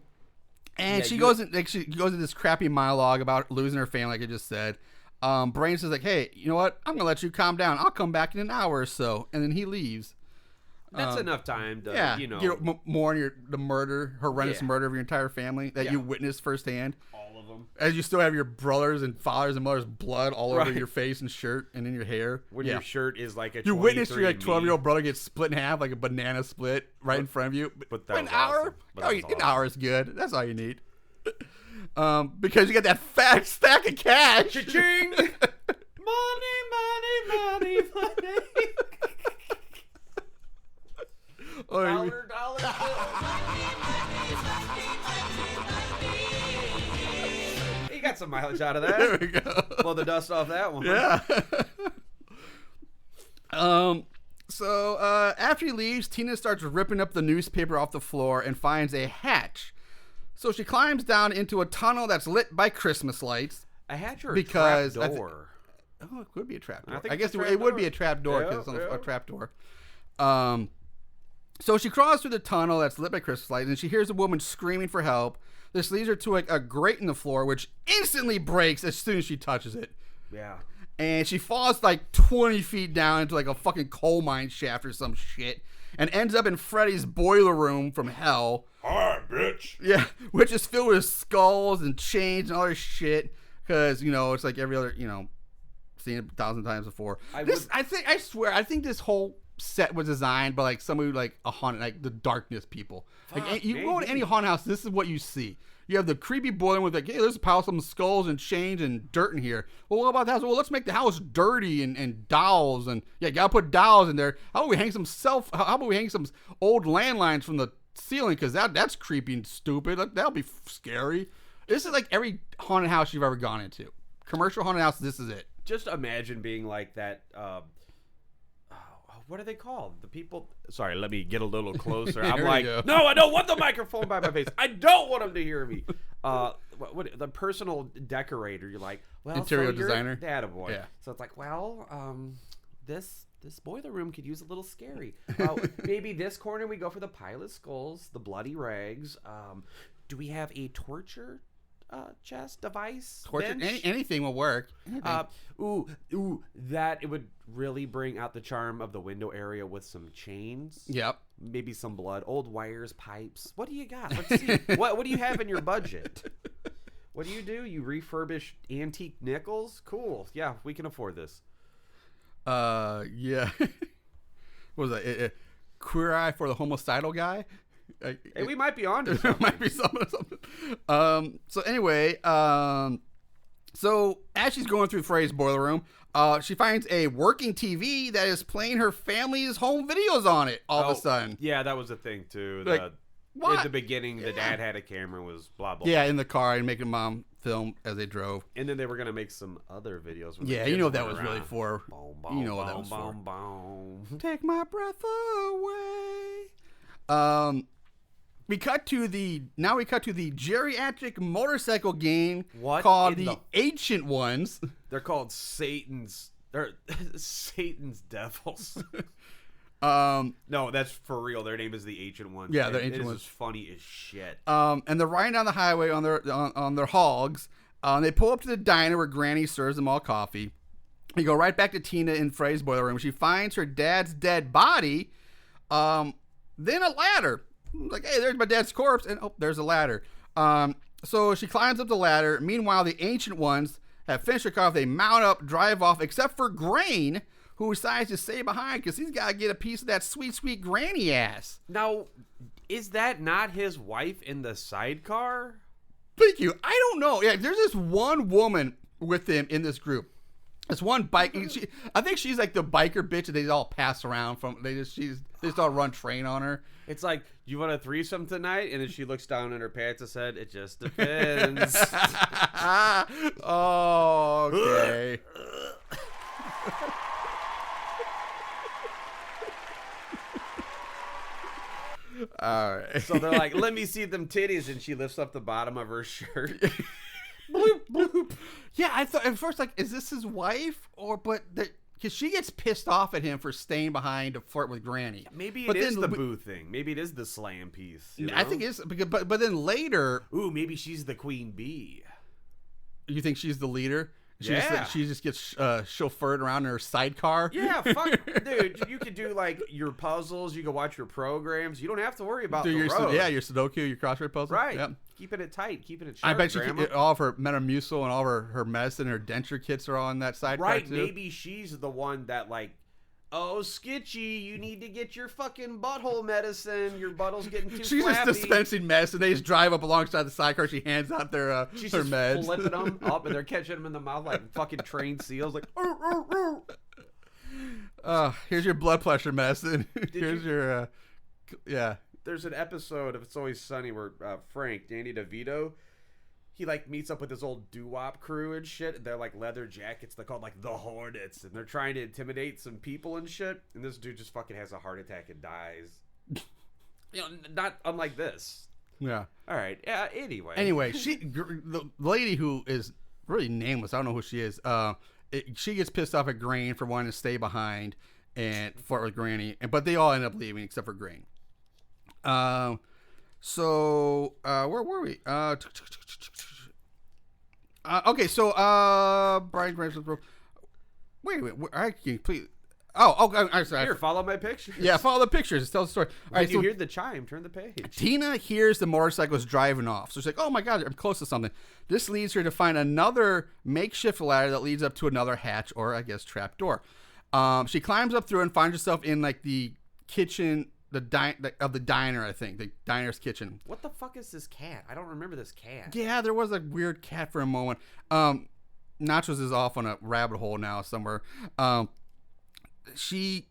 Yeah, she goes into this crappy monologue about losing her family, like I just said. Brain says like, hey, you know what? I'm going to let you calm down. I'll come back in an hour or so. And then he leaves. That's enough time to, you know. More on the horrendous murder of your entire family that you witnessed firsthand. All of them. As you still have your brothers and fathers and mothers' blood all over your face and shirt and in your hair. When your shirt is like a You witnessed your like 12-year-old brother get split in half like a banana split right in front of you. But that an was hour? awesome. But Oh, that was an hour is good. That's all you need. Because you got that fat stack of cash. Cha-ching! money, money, money, money. Dollar. He got some mileage out of that. There we go. Blow the dust off that one. Yeah. So after he leaves, Tina starts ripping up the newspaper off the floor and finds a hatch. So she climbs down into a tunnel that's lit by Christmas lights. A hatch or Because a trap door? Oh, it could be a trap door. I think I guess it's a it would trap be a trap door because Yeah, it's yeah. a trap door. So she crawls through the tunnel that's lit by Christmas lights, and she hears a woman screaming for help. This leads her to like a grate in the floor, which instantly breaks as soon as she touches it. Yeah. And she falls like 20 feet down into like a fucking coal mine shaft or some shit, and ends up in Freddy's boiler room from hell. Hi, bitch. Yeah, which is filled with skulls and chains and other shit. Because, you know, it's like every other, you know, seen it 1,000 times before. I think this whole set was designed by like somebody like a haunted, like the darkness people. Like you go to any haunted house, this is what you see. You have the creepy boiler with like, hey, there's a pile of some skulls and chains and dirt in here. Well, what about the house? Well, let's make the house dirty and dolls and gotta put dolls in there. How about we hang some old landlines from the ceiling because that's creepy and stupid. That'll be scary. This is like every haunted house you've ever gone into. Commercial haunted house. This is it. Just imagine being like that. What are they called? The people. Sorry, let me get a little closer. I'm like, no, I don't want the microphone by my face. I don't want them to hear me. What the personal decorator? You're like, well, interior so designer. Attaboy. Yeah. So it's like, well, this boiler room could use a little scary. Maybe this corner we go for the pile of skulls, the bloody rags. Do we have a torture chest device? Torture, anything will work. That it would really bring out the charm of the window area with some chains. Yep. Maybe some blood, old wires, pipes. What do you got? Let's see. What do you have in your budget? What do? You refurbish antique nickels? Cool. Yeah, we can afford this. Yeah. What was that? Queer Eye for the homicidal guy? Hey, we might be on to something. Might be something. So anyway, so as she's going through Frey's boiler room, she finds a working TV that is playing her family's home videos on it all of a sudden. Yeah, that was a thing too. Like, at the beginning, the dad had a camera, was blah, blah, yeah, blah. in the car and making mom film as they drove. And then they were going to make some other videos. Yeah, you know what that was really for. You know what that was for. Take my breath away. We cut to the geriatric motorcycle gang called the Ancient Ones. They're called Satan's devils. No, that's for real. Their name is the Ancient Ones. Yeah, the Ancient Ones. It is funny as shit. And they're riding down the highway on their hogs. They pull up to the diner where Granny serves them all coffee. They go right back to Tina in Frey's boiler room. She finds her dad's dead body. Then a ladder. Like, hey, there's my dad's corpse, and there's a ladder. So she climbs up the ladder. Meanwhile, the Ancient Ones have finished their coffee. They mount up, drive off, except for Grain, who decides to stay behind because he's got to get a piece of that sweet, sweet granny ass. Now, is that not his wife in the sidecar? Thank you. I don't know. Yeah, there's this one woman with him in this group. This one bike. I think she's like the biker bitch that they all pass around from. They just all run train on her. It's like, do you want a threesome tonight? And then she looks down at her pants and said, it just depends. Oh, okay. All right. So they're like, let me see them titties. And she lifts up the bottom of her shirt. Bloop, bloop. Yeah, I thought at first, like, is this his wife? Because she gets pissed off at him for staying behind to flirt with Granny. Maybe it is the boo thing. Maybe it is the slam piece. You know? I think it is. But then later... Ooh, maybe she's the queen bee. You think she's the leader? Yeah. She just gets chauffeured around in her sidecar. Yeah, fuck, dude. You could do like your puzzles. You can watch your programs. You don't have to worry about your road. Your Sudoku, your crossword puzzle. Right. Yep. Keeping it tight. Keeping it sharp. I bet all of her Metamucil and all of her medicine, her denture kits are on that sidecar right. too. Maybe she's the one that like, oh, Skitchy, you need to get your fucking butthole medicine. Your butthole's getting too She's flappy. just dispensing medicine. They just drive up alongside the sidecar. She hands out their She's her just meds. flipping them up, and they're catching them in the mouth like fucking trained seals. Like, here's your blood pressure medicine. Here's your, yeah. There's an episode of It's Always Sunny where Frank, Danny DeVito, he like meets up with his old doo-wop crew and shit. They're like leather jackets. They're called like the Hornets, and they're trying to intimidate some people and shit. And this dude just fucking has a heart attack and dies. You know, not unlike this. Yeah. All right. Yeah. Anyway. Anyway, the lady who is really nameless. I don't know who she is. She gets pissed off at Grain for wanting to stay behind and flirt with Granny, but they all end up leaving except for Grain. So where were we? Okay, so Brian Graham's wait, I can please. I'm sorry. Here, follow my pictures. Yeah, follow the pictures. Tell the story. All right, you hear the chime, turn the page. Tina hears the motorcycles driving off, so she's like, "Oh my god, I'm close to something." This leads her to find another makeshift ladder that leads up to another hatch, or I guess trap door. She climbs up through and finds herself in like the kitchen, of the diner. I think the diner's kitchen. What the fuck is this cat? I don't remember this cat. Yeah, there was a weird cat for a moment. Nachos is off on a rabbit hole now somewhere. She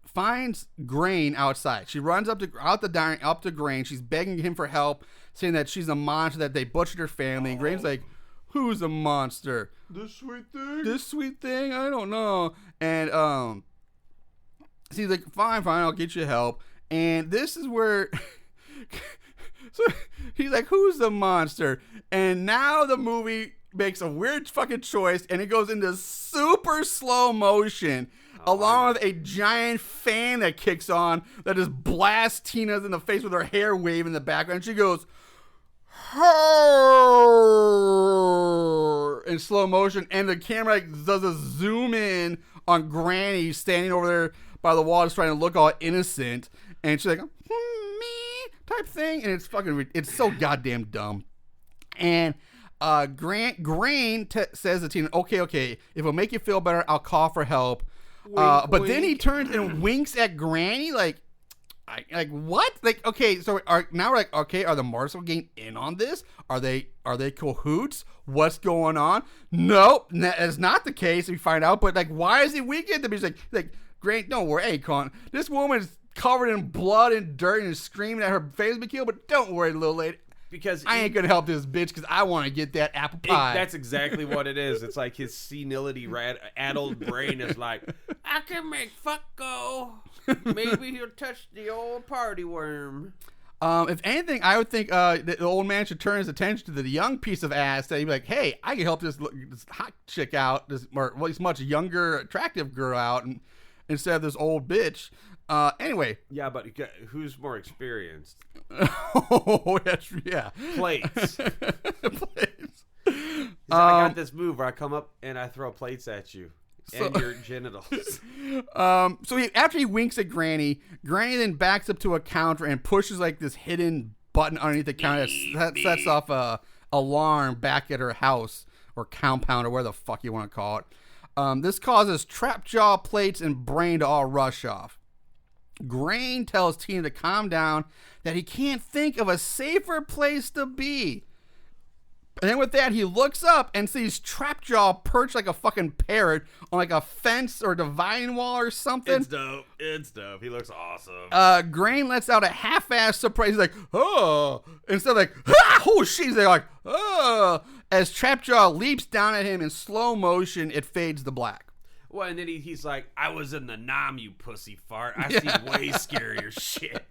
finds Grain outside. She runs out the diner, up to Grain. She's begging him for help, saying that she's a monster, that they butchered her family. And Grain's like, "Who's a monster? This sweet thing? This sweet thing? I don't know." And she's like, fine, I'll get you help. And this is where so he's like, "Who's the monster?" And now the movie makes a weird fucking choice, and it goes into super slow motion, along with a giant fan that kicks on that just blasts Tina's in the face with her hair wave in the background. And she goes, "Her," in slow motion, and the camera like, does a zoom in on Granny standing over there by the wall, just trying to look all innocent, and she's like, "Me," type thing, and it's so goddamn dumb. And Grain says to Tina, okay, if it'll make you feel better, I'll call for help. But then he turns and winks at Granny, like what? Like, okay, so now we're like, okay, are the Marshall gang in on this? Are they cahoots? What's going on? Nope, that's not the case. We find out, but like, why is he winking at them? He's like, Grain, don't worry, hey, Con, this woman's covered in blood and dirt and screaming at her face be killed, but don't worry, little lady. Because I ain't gonna help this bitch because I want to get that apple pie. That's exactly what it is. It's like his senility addled brain is like, I can make fuck go. Maybe he'll touch the old party worm. If anything, I would think the old man should turn his attention to the young piece of ass that he'd be like, hey, I can help this hot chick out, this much younger, attractive girl out, and instead of this old bitch. Anyway. Yeah, but who's more experienced? Oh, yeah. Plates. Plates. I got this move where I come up and I throw plates at you and your genitals. After he winks at Granny then backs up to a counter and pushes like this hidden button underneath the counter that sets off a alarm back at her house or compound or where the fuck you want to call it. This causes Trapjaw, Plates, and Brain to all rush off. Grain tells Tina to calm down, that he can't think of a safer place to be. And then with that, he looks up and sees Trapjaw perched like a fucking parrot on like a fence or dividing wall or something. It's dope. He looks awesome. Grain lets out a half-assed surprise. He's like, "Oh!" Instead of like, "Ah!" Oh, shit. They're like, "Oh!" As Trapjaw leaps down at him in slow motion, it fades to black. Well, and then he's like, "I was in the Nam, you pussy fart. I see way scarier shit."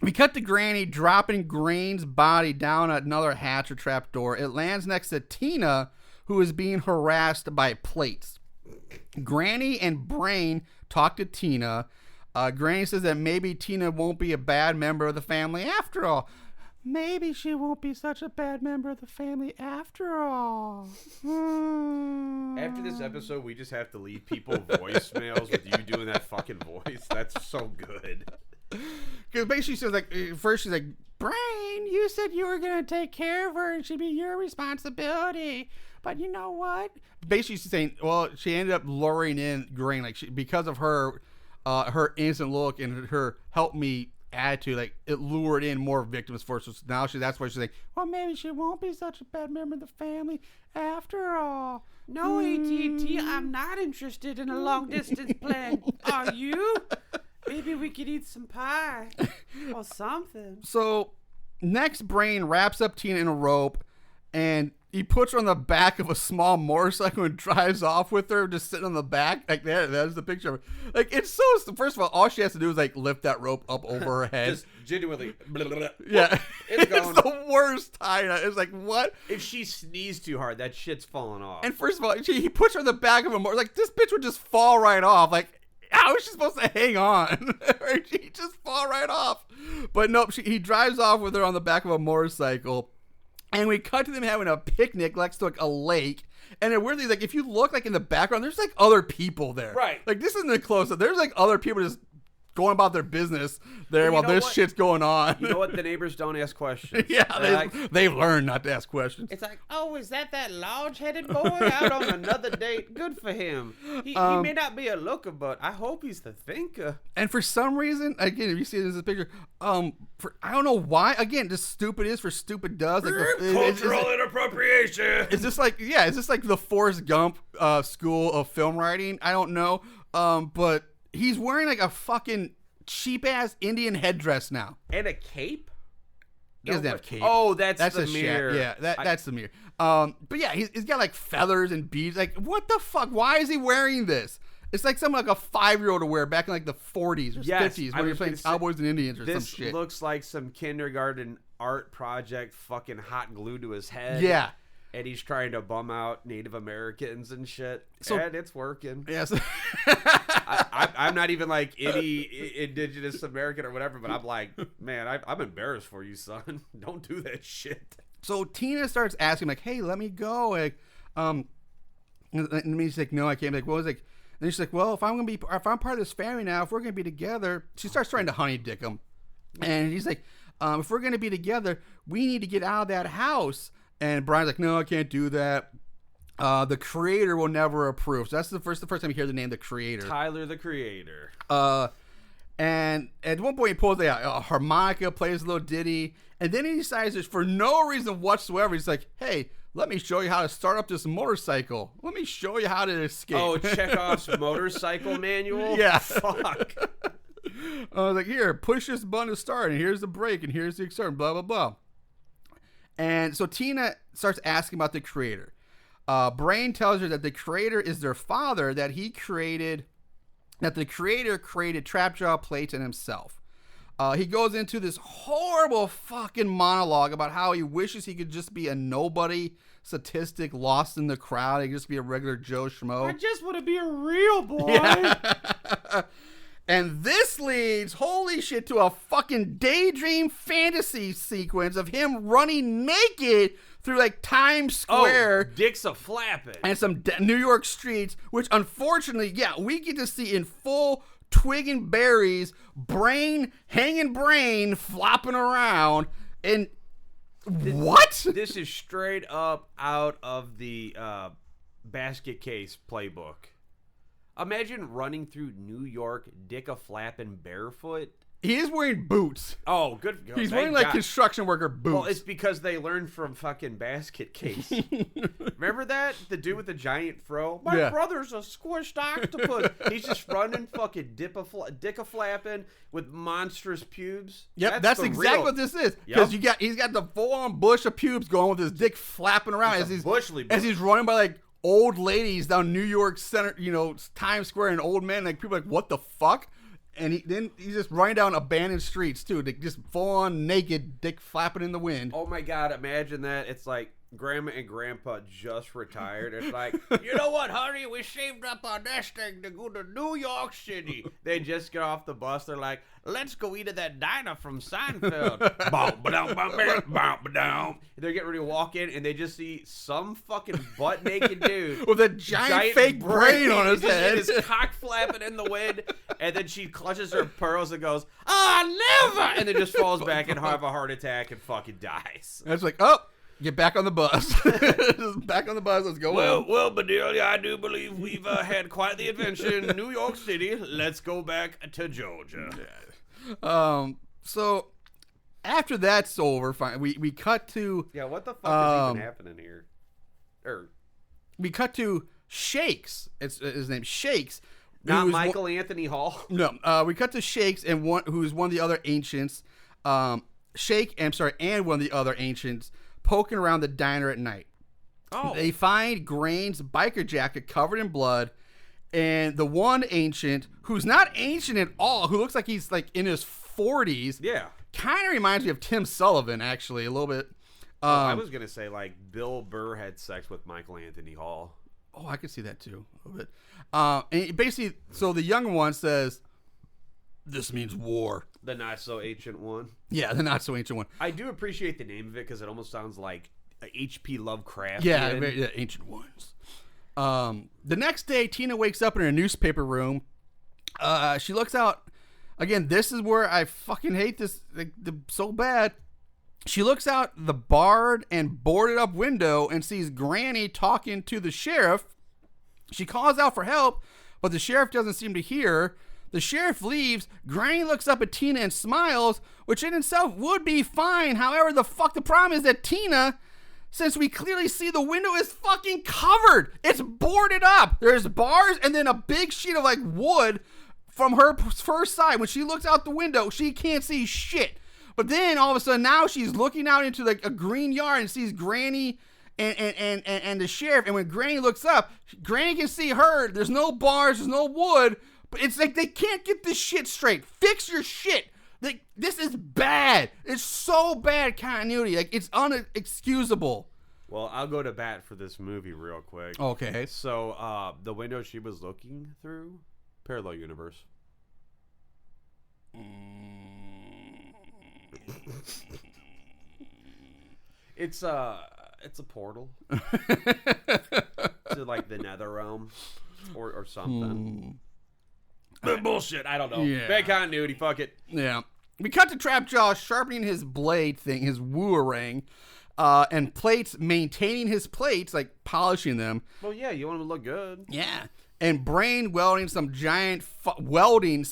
We cut to Granny dropping Grain's body down another hatch or trap door. It lands next to Tina, who is being harassed by Plates. Granny and Brain talk to Tina. Granny says that maybe Tina won't be a bad member of the family after all. Maybe she won't be such a bad member of the family after all. After this episode, we just have to leave people voicemails with you doing that fucking voice. That's so good. Because basically she's like, first she's like, Brain, you said you were going to take care of her and she'd be your responsibility. But you know what? Basically she's saying, well, she ended up luring in Grain, like because of her innocent look and her help me attitude, like it lured in more victims for us. So now that's why she's like, well, maybe she won't be such a bad member of the family after all. No, AT&T, I'm not interested in a long distance plan. Are you? Maybe we could eat some pie or something. So next, Brain wraps up Tina in a rope and he puts her on the back of a small motorcycle and drives off with her, just sitting on the back. Like that's the picture of her. Like, it's so, first of all she has to do is like lift that rope up over her head. Just genuinely. Yeah. It's the worst, Tina. It's like, what? If she sneezed too hard, that shit's falling off. And first of all, he puts her on the back of a motorcycle. Like, this bitch would just fall right off. Like, how is she supposed to hang on? She'd just fall right off. But nope, he drives off with her on the back of a motorcycle. And we cut to them having a picnic next to like a lake. And it weirdly, like, if you look like in the background, there's like other people there. Right. Like, this isn't a close up. There's like other people just going about their business there while this shit's going on. You know what? The neighbors don't ask questions. Yeah, they've learned not to ask questions. It's like, oh, is that large-headed boy out on another date? Good for him. He may not be a looker, but I hope he's the thinker. And for some reason, again, if you see this in this picture, I don't know why. Again, just stupid is for stupid does. Like Cultural inappropriation. Is this like the Forrest Gump school of film writing? I don't know. But he's wearing like a fucking cheap ass Indian headdress now. And a cape? He doesn't have a cape. Oh, that's the mirror. Yeah, that's the mirror. But yeah, he's got like feathers and beads. Like, what the fuck? Why is he wearing this? It's like something like a 5-year-old would wear back in like the 40s or 50s when you're playing Cowboys and Indians or some shit. This looks like some kindergarten art project fucking hot glued to his head. Yeah. And he's trying to bum out Native Americans and shit. So, and it's working. Yes. I'm not even like any indigenous American or whatever, but I'm like, man, I'm embarrassed for you, son. Don't do that shit. So Tina starts asking, like, hey, let me go. Like, and he's like, no, I can't. Like, what was like? Then she's like, well, if I'm part of this family now, if we're gonna be together, she starts trying to honey dick him, and he's like, if we're gonna be together, we need to get out of that house. And Brian's like, no, I can't do that. The creator will never approve. So that's the first time you hear the name, the creator. Tyler, the creator. And at one point he pulls a harmonica, plays a little ditty, and then he decides that for no reason whatsoever, he's like, hey, let me show you how to start up this motorcycle. Let me show you how to escape. Oh, Chekhov's motorcycle manual? Yeah. Fuck. I was like, here, push this button to start, and here's the brake, and here's the accelerator, blah, blah, blah. And so Tina starts asking about the creator. Brain tells her that the creator is their father, that the creator created Trapjaw plates and himself. He goes into this horrible fucking monologue about how he wishes he could just be a nobody statistic lost in the crowd. He could just be a regular Joe Schmo. I just want to be a real boy. Yeah. And this leads, holy shit, to a fucking daydream fantasy sequence of him running naked through like Times Square. Oh, dicks a flapping. And some New York streets, which unfortunately, yeah, we get to see in full twig and berries, hanging brain flopping around. And what? This is straight up out of the basket case playbook. Imagine running through New York, dick a flapping barefoot. He is wearing boots. Oh, good. He's wearing like construction worker boots. Well, it's because they learned from fucking Basket Case. Remember that? The dude with the giant fro? My brother's a squished octopus. He's just running fucking dick a flapping with monstrous pubes. Yep, that's exactly what this is. Because he's got the full on bush of pubes going with his dick flapping around as he's running by like old ladies down New York Center, Times Square, and old men, like people are like, what the fuck? And he's just running down abandoned streets too, just full on naked, dick flapping in the wind. Oh my god, imagine that. It's like Grandma and Grandpa just retired. It's like, you know what, honey? We saved up our nest egg to go to New York City. They just get off the bus. They're like, let's go eat at that diner from Seinfeld. They're getting ready to walk in, and they just see some fucking butt naked dude with a giant fake brain on his head, his cock flapping in the wind. And then she clutches her pearls and goes, never! And then just falls back and have a heart attack and fucking dies. And it's like, oh. Get back on the bus. Just back on the bus. Let's go. Well, Bedelia, I do believe we've had quite the adventure in New York City. Let's go back to Georgia. Yeah. So after that's over, fine. We cut to what the fuck is even happening here? We cut to Shakes. It's his name, Shakes. Not Michael Anthony Hall. No. We cut to Shakes and who's one of the other ancients. And one of the other ancients. Poking around the diner at night. Oh. They find Grain's biker jacket covered in blood, and the one ancient, who's not ancient at all, who looks like he's like in his 40s. Yeah. Kind of reminds me of Tim Sullivan, actually, a little bit. I was going to say, like, Bill Burr had sex with Michael Anthony Hall. Oh, I could see that, too, a little bit. And basically, so the young one says, this means war. The not-so-ancient one? Yeah, the not-so-ancient one. I do appreciate the name of it because it almost sounds like H.P. Lovecraft. Yeah, ancient ones. The next day, Tina wakes up in her newspaper room. She looks out Again, this is where I fucking hate this so bad. She looks out the barred and boarded up window and sees Granny talking to the sheriff. She calls out for help, but the sheriff doesn't seem to hear her. The sheriff leaves. Granny looks up at Tina and smiles, which in itself would be fine. However, the problem is that Tina, since we clearly see the window is fucking covered. It's boarded up. There's bars and then a big sheet of like wood from her first side. When she looks out the window, she can't see shit. But then all of a sudden now she's looking out into like a green yard and sees Granny and the sheriff. And when Granny looks up, Granny can see her. There's no bars, there's no wood. But it's like they can't get this shit straight. Fix your shit. Like, this is bad. It's so bad continuity. Like, it's unexcusable. Well, I'll go to bat for this movie real quick. Okay. So, the window she was looking through, parallel universe. It's a portal to like the nether realm or something. Bullshit, I don't know. Yeah. Bad continuity, fuck it. Yeah. We cut to Trapjaw sharpening his blade thing, his wooerang, and Plates maintaining his plates, like polishing them. Well, yeah, you want them to look good. Yeah. And Brain welding some giant fucking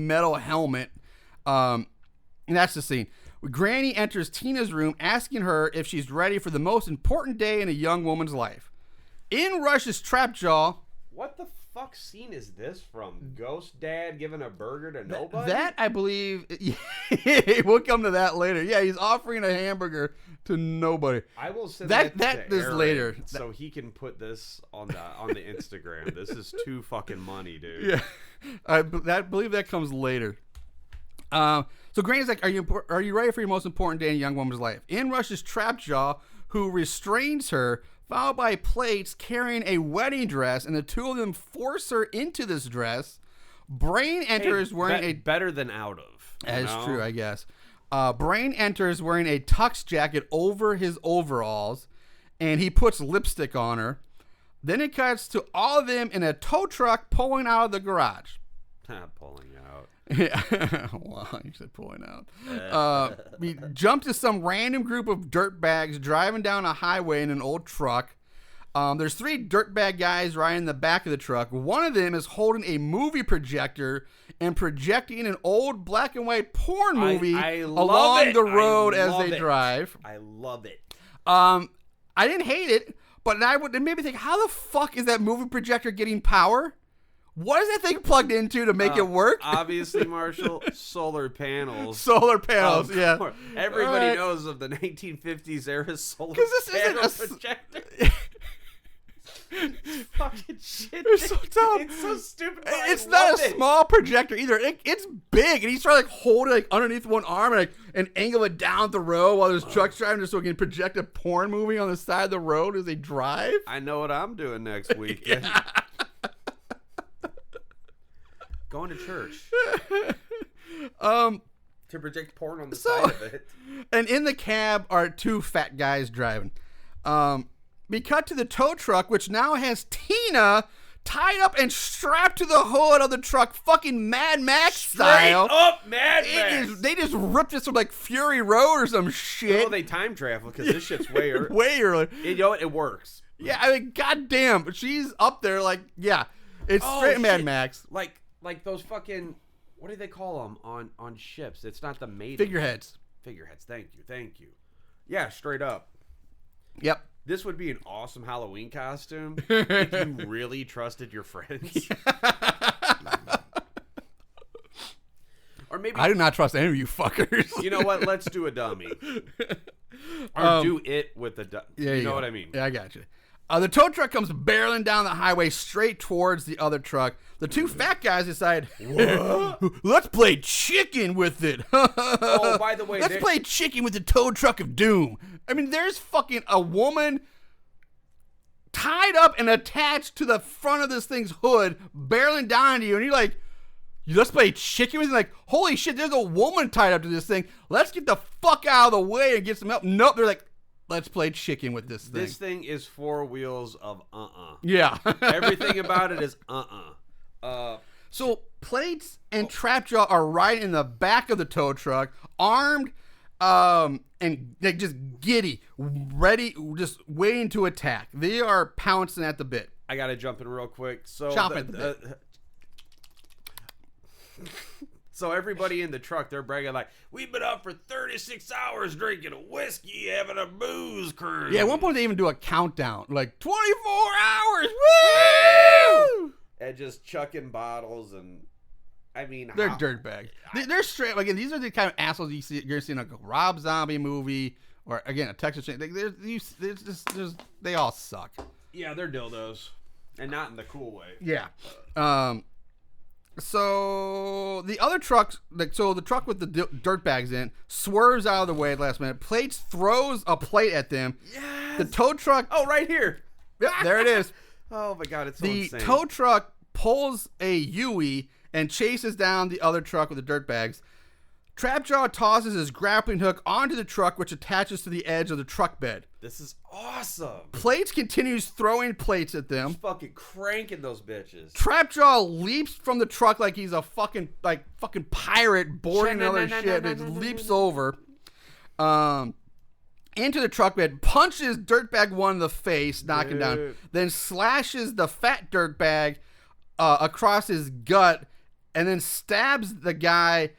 metal helmet. And that's the scene. Granny enters Tina's room, asking her if she's ready for the most important day in a young woman's life. In rushes Trapjaw. What the fuck scene is this from? Ghost Dad giving a burger to nobody? That, I believe, we'll come to that later. Yeah, he's offering a hamburger to nobody. I will send that to is Aaron later, so he can put this on the Instagram. This is too fucking money, dude. Yeah, I believe that comes later. So Granny's like, are you ready for your most important day in a young woman's life? In rushes Trapjaw, who restrains her, followed by Plates carrying a wedding dress, and the two of them force her into this dress. Brain enters wearing a better than out of. That's true, I guess. Brain enters wearing a tux jacket over his overalls, and he puts lipstick on her. Then it cuts to all of them in a tow truck pulling out of the garage. Pulling out. Yeah, wow, you said pulling out. We jump to some random group of dirtbags driving down a highway in an old truck. There's three dirtbag guys riding in the back of the truck. One of them is holding a movie projector and projecting an old black and white porn movie along the road as they drive. I love it. I didn't hate it, but it made me think, how the fuck is that movie projector getting power? What is that thing plugged into to make it work? Obviously, Marshall, solar panels. Solar panels, yeah. Everybody knows of the 1950s era solar panel projector. Fucking shit. They're so dumb. It's so stupid. It's not a small projector either. It's big, and he's trying to like hold it like underneath one arm and angle it down the road while there's trucks driving, just so he can project a porn movie on the side of the road as they drive. I know what I'm doing next weekend. Going to church. To project porn on the side of it. And in the cab are two fat guys driving. We cut to the tow truck, which now has Tina tied up and strapped to the hood of the truck, fucking Mad Max style. Straight up Mad Max. They just ripped this from like Fury Road or some shit. Oh, they time travel because this shit's way early. Way early. You know what? It works. Yeah, I mean, goddamn. But she's up there like, yeah. It's straight Mad Max. Like those fucking, what do they call them on ships? It's not the maiden. Figureheads. Thank you. Yeah, straight up. Yep. This would be an awesome Halloween costume if you really trusted your friends. Or maybe I do not trust any of you fuckers. You know what? Let's do a dummy. Or do it with a dummy. Yeah, you know what I mean? Yeah, I got you. The tow truck comes barreling down the highway straight towards the other truck. The two fat guys decide, let's play chicken with it. Oh, by the way, let's play chicken with the tow truck of doom. I mean, there's fucking a woman tied up and attached to the front of this thing's hood, barreling down to you, and you're like, let's play chicken with it? Like, holy shit, there's a woman tied up to this thing. Let's get the fuck out of the way and get some help. Nope, they're like, let's play chicken with this thing. This thing is 4 wheels of Yeah. Everything about it is So Plates and Trapjaw are right in the back of the tow truck, armed, and they just giddy, ready, just waiting to attack. They are pouncing at the bit. I gotta jump in real quick. So Chop at the bit. So everybody in the truck, they're bragging like, we've been up for 36 hours drinking whiskey, having a booze cruise. Yeah, at one point they even do a countdown, like 24 hours. Woo! And just chucking bottles and, I mean, They're dirtbags. They're straight. Again, these are the kind of assholes you're going to see in a Rob Zombie movie or, again, a Texas Chain. They all suck. Yeah, they're dildos. And not in the cool way. Yeah. So the other trucks, the truck with the dirt bags in, swerves out of the way at the last minute. Plates throws a plate at them. Yes. The tow truck. Oh, right here. Yep, there it is. Oh my God, it's so The insane. tow truck pulls a Yui and chases down the other truck with the dirt bags. Trapjaw tosses his grappling hook onto the truck, which attaches to the edge of the truck bed. This is awesome. Plates continues throwing plates at them. He's fucking cranking those bitches. Trapjaw leaps from the truck like he's a fucking pirate boarding another ship. It leaps over into the truck bed, punches Dirtbag 1 in the face, knocking him down, then slashes the fat Dirtbag across his gut, and then stabs the guy,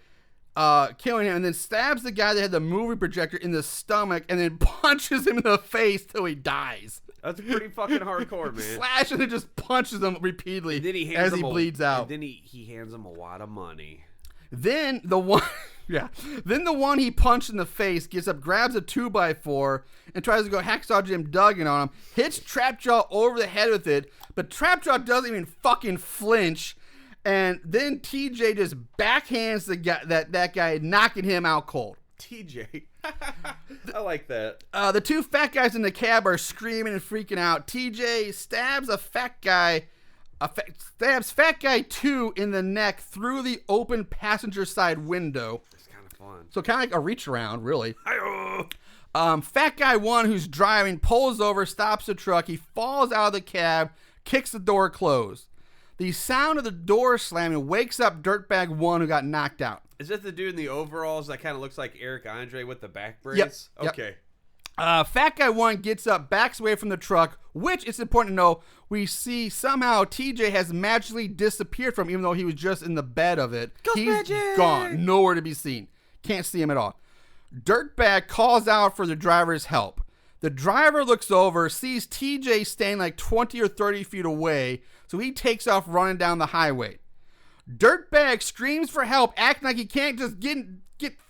killing him, and then stabs the guy that had the movie projector in the stomach, and then punches him in the face till he dies. That's pretty fucking hardcore, man. Slash and then just punches him repeatedly And then he as he bleeds out. And then he hands him a wad of money. Then the one, Then the one he punched in the face gets up, grabs a 2x4, and tries to go hacksaw Jim Duggan on him. Hits Trapjaw over the head with it, but Trapjaw doesn't even fucking flinch. And then TJ just backhands the guy, that guy, knocking him out cold. TJ. I like that. The two fat guys in the cab are screaming and freaking out. TJ stabs fat guy 2 in the neck through the open passenger side window. It's kind of fun. So kind of like a reach around, really. Fat guy 1 who's driving pulls over, stops the truck. He falls out of the cab, kicks the door closed. The sound of the door slamming wakes up Dirtbag 1 who got knocked out. Is that the dude in the overalls that kind of looks like Eric Andre with the back brace? Yep. Okay. Fat guy 1 gets up, backs away from the truck, which it's important to know we see somehow TJ has magically disappeared from, even though he was just in the bed of it. Ghost He's magic! Gone, nowhere to be seen. Can't see him at all. Dirtbag calls out for the driver's help. The driver looks over, sees TJ standing like 20 or 30 feet away, so he takes off running down the highway. Dirtbag screams for help, acting like he can't just get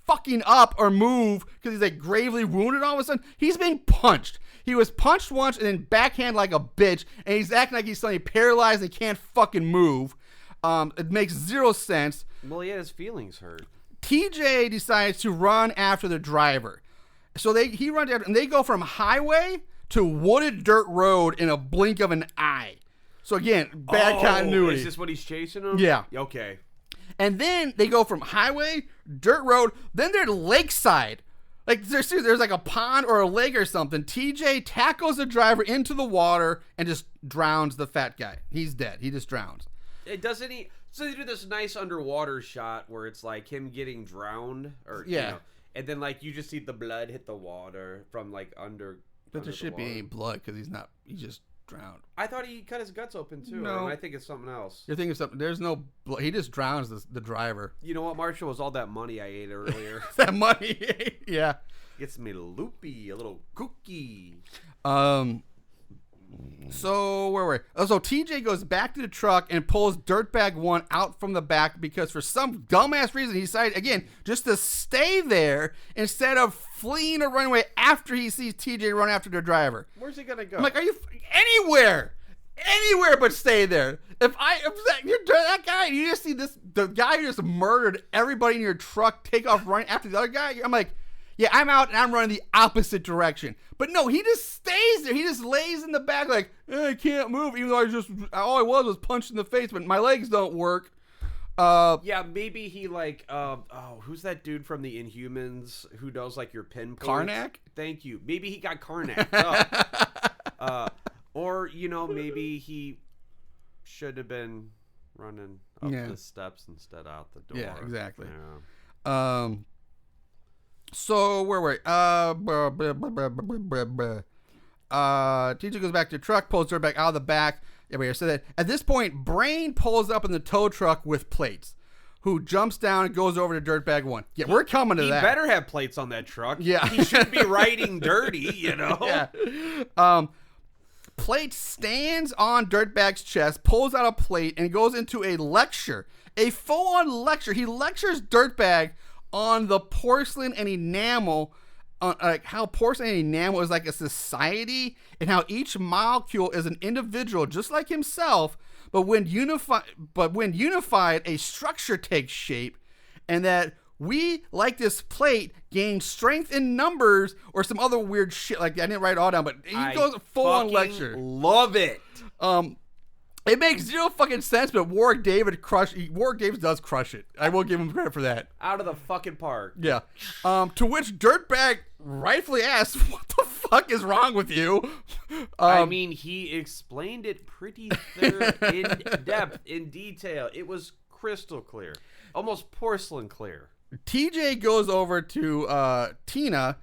fucking up or move because he's like gravely wounded all of a sudden. He's being punched. He was punched once and then backhand like a bitch, and he's acting like he's suddenly paralyzed and can't fucking move. It makes zero sense. Well, yeah, his feelings hurt. TJ decides to run after the driver. So he runs after, and they go from highway to wooded dirt road in a blink of an eye. So again, bad continuity. Is this what he's chasing him? Yeah. Okay. And then they go from highway, dirt road, then they're lakeside. Like there's like a pond or a lake or something. TJ tackles the driver into the water and just drowns the fat guy. He's dead. He just drowns. Doesn't he? So they do this nice underwater shot where it's like him getting drowned, or Yeah. you know, and then like you just see the blood hit the water from like under. But under there the should be water. any blood because he just drowned. I thought he cut his guts open too. No. And I think it's something else. You're thinking of something. There's no blood. He just drowns the driver. You know what, Marshall? Was all that money I ate earlier. That money. Yeah. Gets me loopy, a little kooky. So where were we? Oh, so TJ goes back to the truck and pulls Dirtbag 1 out from the back because for some dumbass reason he decided again just to stay there instead of fleeing or running away after he sees TJ run after the driver. Where's he gonna go? I'm like, are you anywhere but stay there? If you're that guy, and you just see the guy who just murdered everybody in your truck take off running after the other guy. I'm like, yeah, I'm out and I'm running the opposite direction. But no, he just stays there. He just lays in the back like, I can't move, even though all I was punched in the face, but my legs don't work. Yeah, maybe he like, who's that dude from the Inhumans who does like your pinpoints? Karnak? Thank you. Maybe he got Karnak up. Or, maybe he should have been running up Yeah. the steps instead out the door. Yeah, exactly. Yeah. So where were we? TJ goes back to the truck, pulls her back out of the back. Yeah, we said that. At this point, Brain pulls up in the tow truck with plates, who jumps down and goes over to Dirtbag 1. Yeah, we're coming to He that. better have plates on that truck. Yeah. He should be riding dirty, you know? Yeah. Plate stands on Dirtbag's chest, pulls out a plate, and goes into a lecture. A full-on lecture. He lectures Dirtbag on the porcelain and enamel, like how porcelain and enamel is like a society, and how each molecule is an individual just like himself, but when unified, a structure takes shape, and that we, like this plate, gain strength in numbers or some other weird shit like that. I didn't write it all down, but he goes full-on lecture. Love it. It makes zero fucking sense, but Warwick Davis does crush it. I will give him credit for that. Out of the fucking park. Yeah. To which Dirtbag rightfully asks, "What the fuck is wrong with you?" I mean, he explained it pretty in depth, in detail. It was crystal clear, almost porcelain clear. TJ goes over to Tina,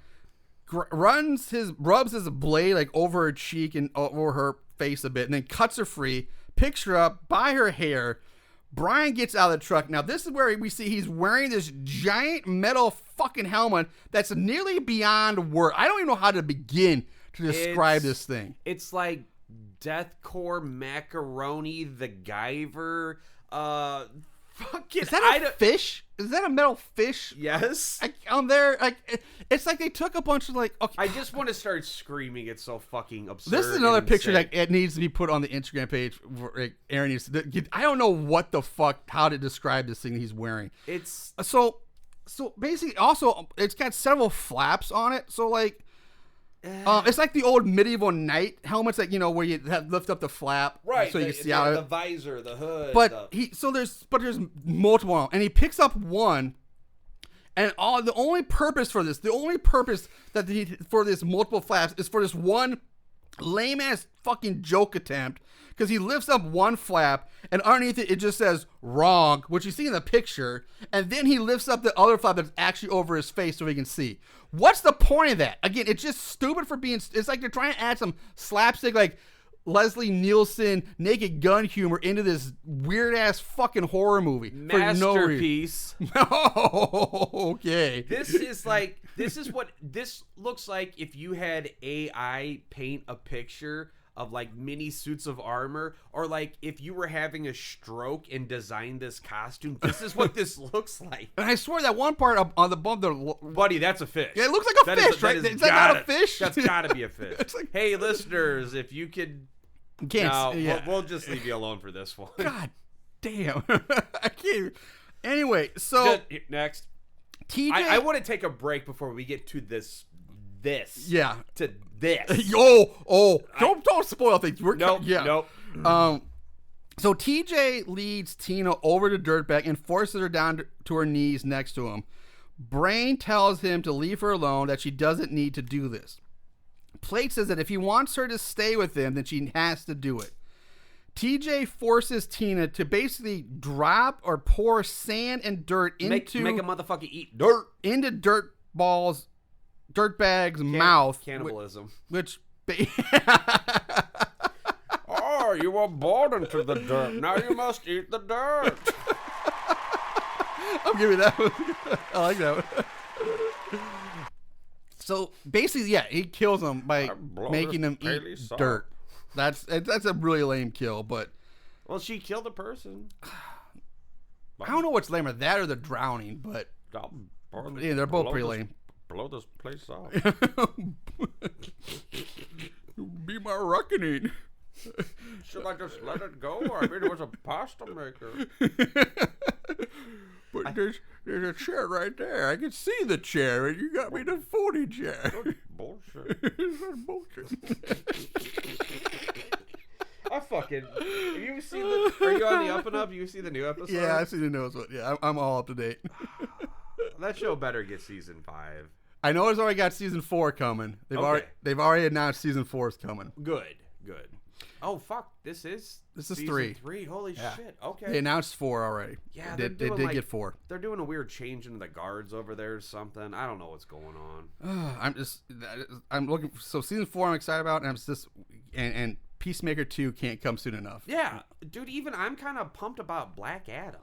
rubs his blade like over her cheek and over her face a bit, and then cuts her free, picks her up by her hair. Brian gets out of the truck. Now, this is where we see he's wearing this giant metal fucking helmet that's nearly beyond word. I don't even know how to begin to describe this thing. It's like Deathcore Macaroni, the Guyver. Fucking. Is that a fish? Is that a metal fish? Yes. On there, like it's like they took a bunch of like. Okay. I just want to start screaming. It's so fucking absurd. This is another and picture insane. that it needs to be put on the Instagram page. Like, Aaron needs to, I don't know what the fuck, how to describe this thing he's wearing. It's So basically, also it's got several flaps on it. So like, it's like the old medieval knight helmets, like where you lift up the flap, right. So you can see out the visor, the hood. But there's multiple, and he picks up one, and the only purpose for this multiple flaps is for this one lame ass fucking joke attempt, because he lifts up one flap and underneath it just says "wrong," which you see in the picture, and then he lifts up the other flap that's actually over his face so he can see. What's the point of that? Again, it's just stupid for being. It's like they're trying to add some slapstick, like Leslie Nielsen Naked Gun humor into this weird ass fucking horror movie. Masterpiece. Okay. This is what this looks like if you had AI paint a picture of like mini suits of armor, or like if you were having a stroke and designed this costume. This is what this looks like. And I swear that one part up on the bump there, buddy, that's a fish. Yeah, it looks like a fish, right? Is that not a fish? That's gotta be a fish. It's like, hey, listeners, if you could, we'll just leave you alone for this one. God damn, I can't. Anyway, so next, TJ, I want to take a break before we get to this. Yeah. To this. Don't spoil things. Nope. So TJ leads Tina over to Dirtbag and forces her down to her knees next to him. Brain tells him to leave her alone, that she doesn't need to do this. Plate says that if he wants her to stay with him, then she has to do it. TJ forces Tina to basically drop or pour sand and dirt into make a motherfucker eat dirt into Dirtbag's mouth. Cannibalism. Which oh, you were born into the dirt. Now you must eat the dirt. I'll give you that one. I like that one. So basically, yeah, he kills him by making him eat dirt. That's a really lame kill, but well, she killed a person. I don't know what's lamer, that or the drowning, but yeah, they're both pretty lame. Blow this place off. Be my reckoning. Should I just let it go? I mean, it was a pasta maker. But there's a chair right there. I can see the chair, and you got me the folding chair. Bullshit. Bullshit. I fucking. Have you seen the? Are you on the up and up? You see the new episode? Yeah, I see the newest one. Yeah, I'm all up to date. That show better get season 5. I know it's already got season 4 coming. They've already announced season 4 is coming. Good. Oh fuck! This is season 3. Holy shit! Okay. They announced 4 already. Yeah, they did get 4. They're doing a weird change in the guards over there or something. I don't know what's going on. I'm looking. So season 4, I'm excited about, and I'm just and Peacemaker 2 can't come soon enough. Yeah, dude. Even I'm kind of pumped about Black Adam.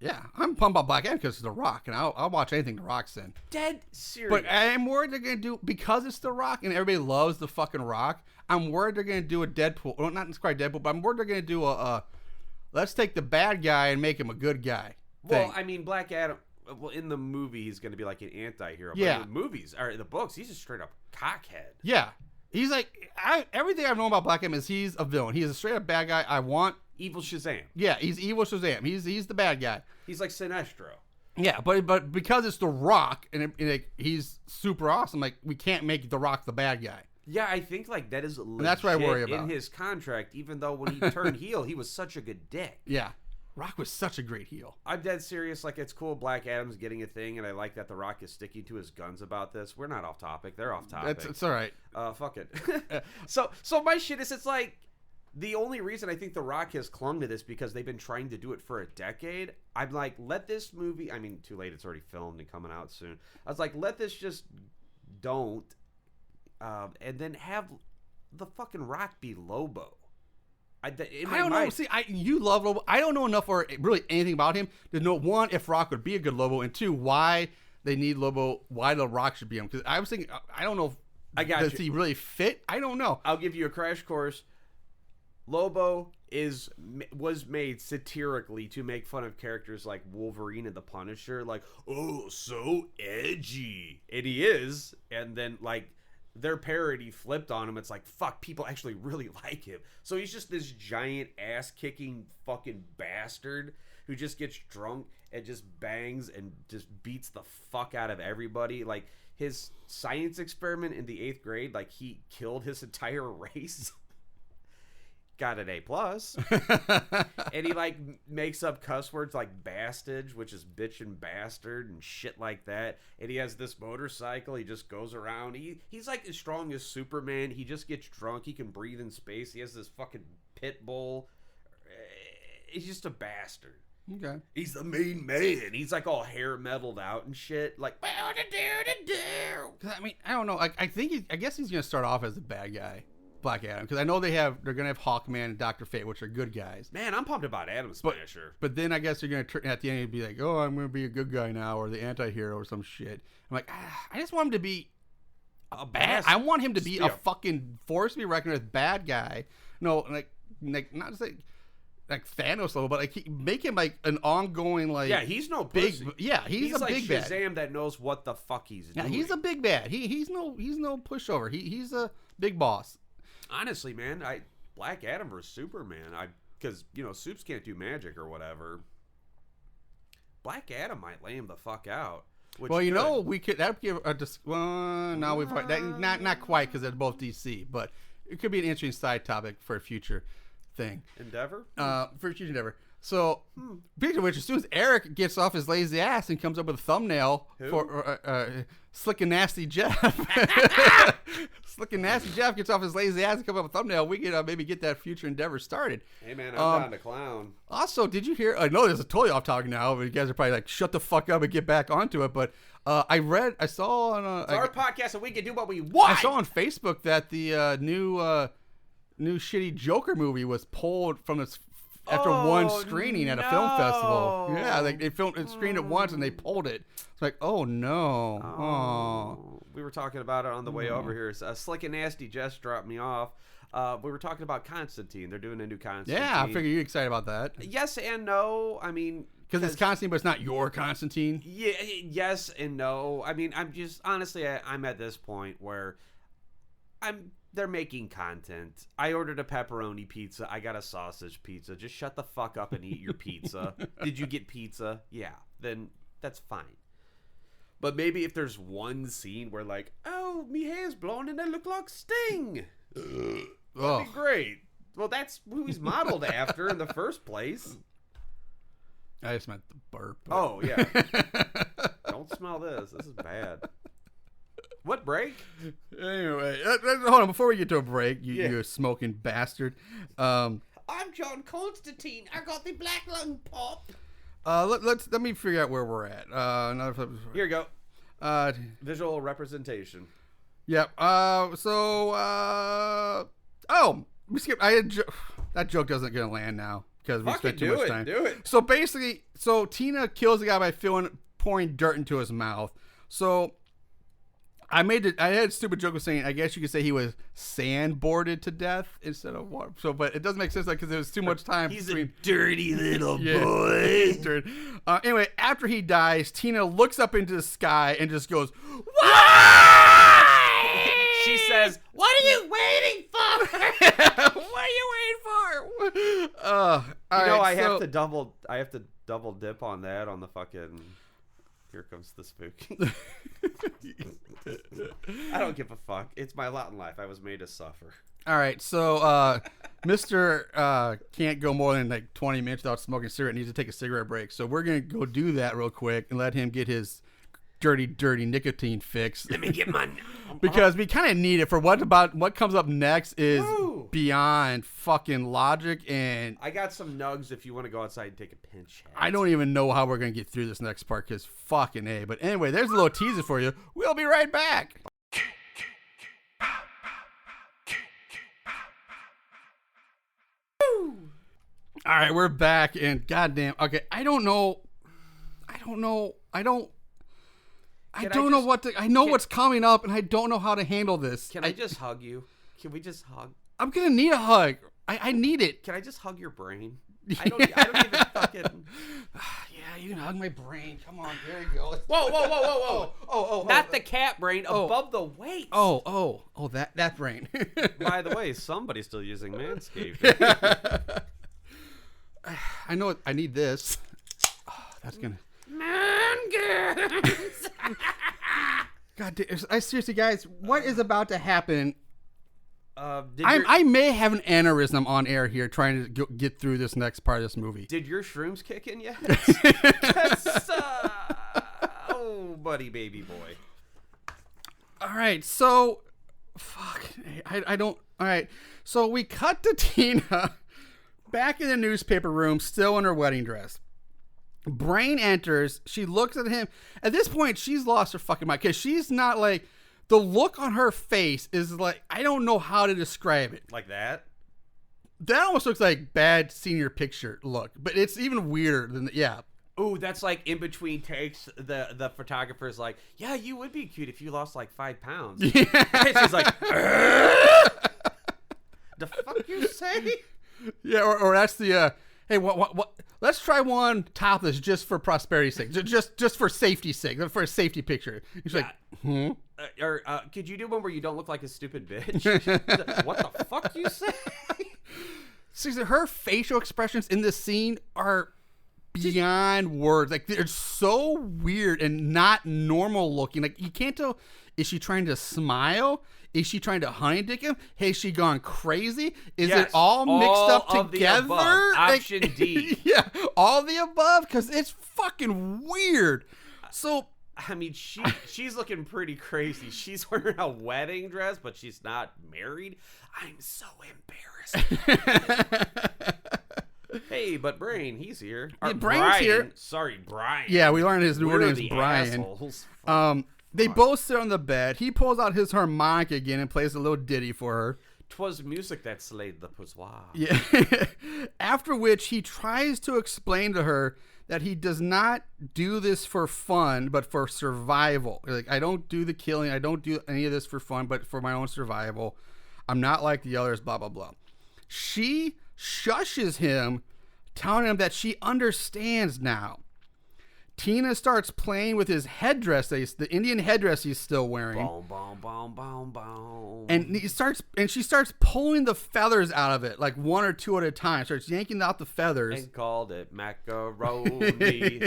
Yeah, I'm pumped about Black Adam because it's The Rock, and I'll watch anything The Rock's in. Dead serious. But I'm worried they're gonna do, because it's The Rock and everybody loves the fucking Rock. I'm worried they're gonna do a Deadpool. Well, not quite Deadpool, but I'm worried they're gonna do a let's take the bad guy and make him a good guy. Well, I mean, Black Adam. Well, in the movie, he's gonna be like an anti-hero. Yeah. But in the movies or the books, he's a straight up cockhead. Yeah, he's like everything I've known about Black Adam is he's a villain. He is a straight up bad guy. I want. Evil Shazam. Yeah, he's evil Shazam. He's the bad guy. He's like Sinestro. Yeah, but because it's The Rock and he's super awesome, like we can't make The Rock the bad guy. Yeah, I think like that is legit and that's what I worry about in his contract. Even though when he turned heel, he was such a good dick. Yeah, Rock was such a great heel. I'm dead serious. Like it's cool. Black Adam's getting a thing, and I like that The Rock is sticking to his guns about this. We're not off topic. They're off topic. It's all right. Fuck it. So my shit is it's like. The only reason I think The Rock has clung to this because they've been trying to do it for a decade. I'm like, let this movie... I mean, too late. It's already filmed and coming out soon. I was like, let this just don't. And then have the fucking Rock be Lobo. I don't know. See, you love Lobo. I don't know enough or really anything about him to know, one, if Rock would be a good Lobo, and two, why they need Lobo, why The Rock should be him. Because I was thinking, I don't know if does he really fit? I don't know. I'll give you a crash course. Lobo was made satirically to make fun of characters like Wolverine and the Punisher, like, oh, so edgy. And he is. And then, like, their parody flipped on him. It's like, fuck, people actually really like him. So he's just this giant ass-kicking fucking bastard who just gets drunk and just bangs and just beats the fuck out of everybody. Like, his science experiment in the 8th grade, like, he killed his entire race. Got an A+. And he like makes up cuss words like bastard, which is bitch and bastard and shit like that. And he has this motorcycle. He just goes around. He's like as strong as Superman. He just gets drunk. He can breathe in space. He has this fucking pit bull. He's just a bastard. Okay. He's the main man. He's like all hair metaled out and shit. Like, I mean, I don't know. I think I guess he's gonna start off as a bad guy. Black Adam, because I know they're gonna have Hawkman and Dr. Fate, which are good guys. Man, I'm pumped about Adam Smasher. But then I guess you're gonna turn at the end and be like, oh, I'm gonna be a good guy now, or the anti-hero or some shit. I'm like, I just want him to be a bad. I want him to be a fucking force to be reckoned with bad guy. No, like not just like Thanos level, but like make him like an ongoing like. Yeah, he's no big. pussy. Yeah, he's a like big Shazam bad. that knows what the fuck he's doing. Yeah, he's a big bad. He's no pushover. He's a big boss. Honestly, man, Black Adam versus Superman, because Supes can't do magic or whatever. Black Adam might lay him the fuck out. Well, we could that would give a no, we've not quite because they're both DC, but it could be an interesting side topic for a future thing. Endeavor. For a future endeavor. So, speaking of which, as soon as Eric gets off his lazy ass and comes up with a thumbnail for Slick and Nasty Jeff, Slick and Nasty Jeff gets off his lazy ass and comes up with a thumbnail, we can maybe get that future endeavor started. Hey man, I'm down to clown. Also, did you hear? I know this is totally off topic now, but you guys are probably like, shut the fuck up and get back onto it. But I saw on our podcast, and we can do what we want. I saw on Facebook that the new shitty Joker movie was pulled from its. After one screening at a film festival. Yeah, they screened it once and they pulled it. It's like, oh no. Oh. We were talking about it on the way over here. Slick and Nasty just dropped me off. We were talking about Constantine. They're doing a new Constantine. Yeah, I figure you're excited about that. Yes and no. I mean... Because it's Constantine, but it's not your Constantine. Yeah, yes and no. I mean, I'm just... Honestly, I'm at this point where they're making content. I ordered a pepperoni pizza. I got a sausage pizza. Just shut the fuck up and eat your pizza. Did you get pizza? Yeah. Then that's fine. But maybe if there's one scene where like, oh, me hair's blown and I look like Sting. That'd be great. Well, that's who he's modeled after in the first place. I just meant the burp. Oh, yeah. Don't smell this. This is bad. What break? Anyway, hold on. Before we get to a break, you smoking bastard. I'm John Constantine. I got the black lung pop. Let me figure out where we're at. Here you go. Visual representation. Yep. We skipped. That joke doesn't gonna land now because we spent too much time. Do it. So basically, Tina kills the guy by pouring dirt into his mouth. So I had a stupid joke of saying, I guess you could say he was sandboarded to death instead of water. So, but it doesn't make sense because there was too much time. He's a dirty little boy. Anyway, after he dies, Tina looks up into the sky and just goes, Why? She says, "What are you waiting for? What are you waiting for?" I have to double dip on that on the fucking. Here comes the spooky. I don't give a fuck. It's my lot in life. I was made to suffer. All right, so Mr. Can't go more than like 20 minutes without smoking a cigarette. Needs to take a cigarette break. So we're gonna go do that real quick and let him get his dirty nicotine fix. Let me get my. Because we kind of need it for what comes up next is beyond fucking logic, and I got some nugs if you want to go outside and take a pinch hit. I don't even know how we're gonna get through this next part because fucking A. But anyway, there's a little teaser for you. We'll be right back. All right, we're back, and goddamn, okay, I don't know what's coming up, and I don't know how to handle this. Can I just hug you? Can we just hug? I'm gonna need a hug. I need it. Can I just hug your brain? I don't even fucking. Yeah, you can hug my brain. Come on, there you go. Whoa! Oh, not the cat brain, above the waist. Oh, that brain. By the way, somebody's still using Manscaped. I know. I need this. Oh, that's gonna. God damn! I seriously, guys, what is about to happen? I may have an aneurysm on air here trying to get through this next part of this movie. Did your shrooms kick in yet? Oh, buddy, baby boy. All right, so fuck. I don't. All right, so we cut to Tina back in the newspaper room, still in her wedding dress. Brain enters. She looks at him. At this point, she's lost her fucking mind because she's not like. The look on her face is like, I don't know how to describe it. Like that? That almost looks like bad senior picture look, but it's even weirder than, yeah. Ooh, that's like in between takes, the photographer's like, yeah, you would be cute if you lost like 5 pounds. Yeah. And she's like, the fuck you say? Yeah, or that's the, hey, what? Let's try one topless just for prosperity's sake, just for safety's sake, for a safety picture. He's like, Or could you do one where you don't look like a stupid bitch? What the fuck you say? See, her facial expressions in this scene are beyond words. Like, they're so weird and not normal looking. Like, you can't tell, is she trying to smile? Is she trying to honey dick him? Has she gone crazy? Is it all mixed up together? Option D. Yeah, all the above, because it's fucking weird. So, I mean, she's looking pretty crazy. She's wearing a wedding dress, but she's not married. I'm so embarrassed. Hey, but Brain, he's here. Yeah, Brain's here. Sorry, Brian. Yeah, we learned his new name is Brian. Assholes. They both sit on the bed. He pulls out his harmonica again and plays a little ditty for her. 'Twas music that slayed the poissoir. Yeah. After which he tries to explain to her that he does not do this for fun, but for survival. Like, I don't do the killing. I don't do any of this for fun, but for my own survival. I'm not like the others, blah, blah, blah. She shushes him, telling him that she understands now. Tina starts playing with his headdress, the Indian headdress he's still wearing. Boom, boom, boom, boom, boom. And she starts pulling the feathers out of it, like one or two at a time. Starts yanking out the feathers. And called it macaroni.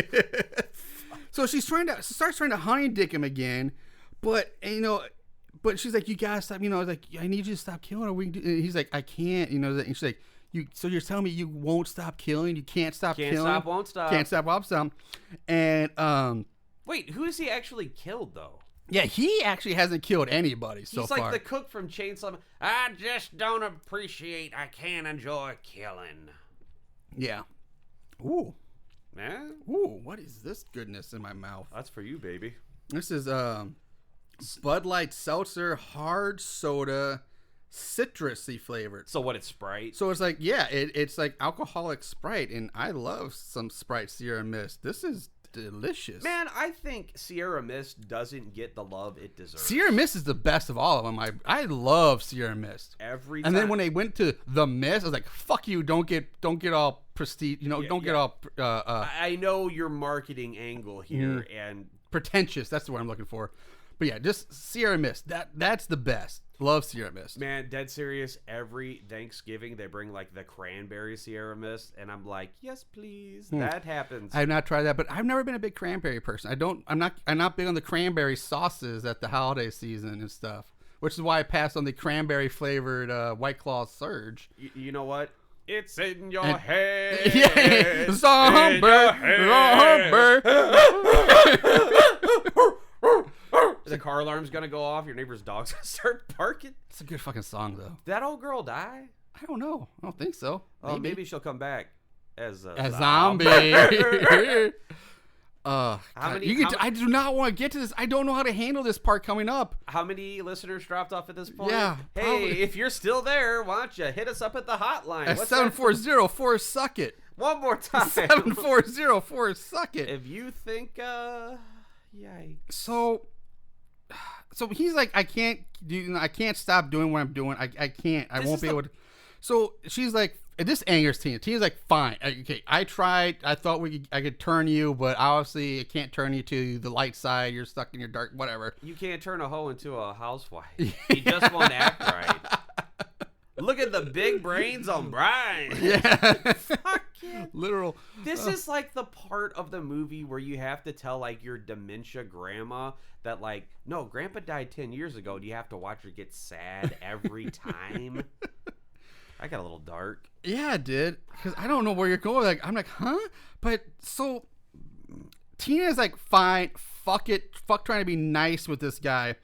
So she starts trying to honey dick him again, but she's like, you gotta stop. Like, I need you to stop killing her. And he's like, I can't. And she's like, so you're telling me you won't stop killing? You can't stop killing? Can't stop, won't stop. Can't stop, won't stop. And wait, who is he actually killed though? Yeah, he actually hasn't killed anybody so He's far. like the cook from Chainsaw. I just don't appreciate. I can't enjoy killing. Yeah. Ooh. Yeah, Ooh, what is this goodness in my mouth? that's for you, baby. This is Bud Light Seltzer hard soda, citrusy flavored. So what? It's Sprite. So it's like, yeah, it's like alcoholic Sprite, and I love some Sprite Sierra Mist. This is delicious. Man, I think Sierra Mist doesn't get the love it deserves. Sierra Mist is the best of all of them. I love Sierra Mist. Every And time. then when they went to the Mist, I was like, "Fuck you! Don't get all prestige. Don't get all I know your marketing angle here, and pretentious." That's the word I'm looking for. But yeah, just Sierra Mist. That's the best. Love Sierra Mist. man, dead serious. Every Thanksgiving they bring like the cranberry Sierra Mist, and I'm like, yes, please. That happens. I have not tried that, but I've never been a big cranberry person. I'm not big on the cranberry sauces at the holiday season and stuff, which is why I passed on the cranberry flavored White Claw Surge. You know what? It's in your And- head. Yeah, zombie. The car alarm's gonna go off. Your neighbor's dog's gonna start barking. It's a good fucking song though. Did that old girl die? I don't know. I don't think so. Oh, maybe she'll come back as a zombie. God, many- I do not want to get to this. I don't know how to handle this part coming up. How many listeners dropped off at this point? Yeah, Hey, probably. if you're still there, why don't you hit us up at the hotline? At What's that? 740-4 suck it. One more time. 740-4 suck it. If you think, yikes. So he's like, I can't stop doing what I'm doing. I can't. I This won't is be the- able to. So she's like, this angers Tina. Tina's like, fine. Okay, I tried. I thought I could turn you, but obviously I can't turn you to the light side. You're stuck in your dark, whatever. You can't turn a hoe into a housewife. He just won't act right. Look at the big brains on Brian. Yeah. Fuck yeah. Literal. This is like the part of the movie where you have to tell like your dementia grandma that like, no, grandpa died 10 years ago. Do you have to watch her get sad every time? I got a little dark. Yeah, I did. Because I don't know where you're going. Like, I'm like, huh? But so Tina's like, fine, fuck it. Fuck trying to be nice with this guy.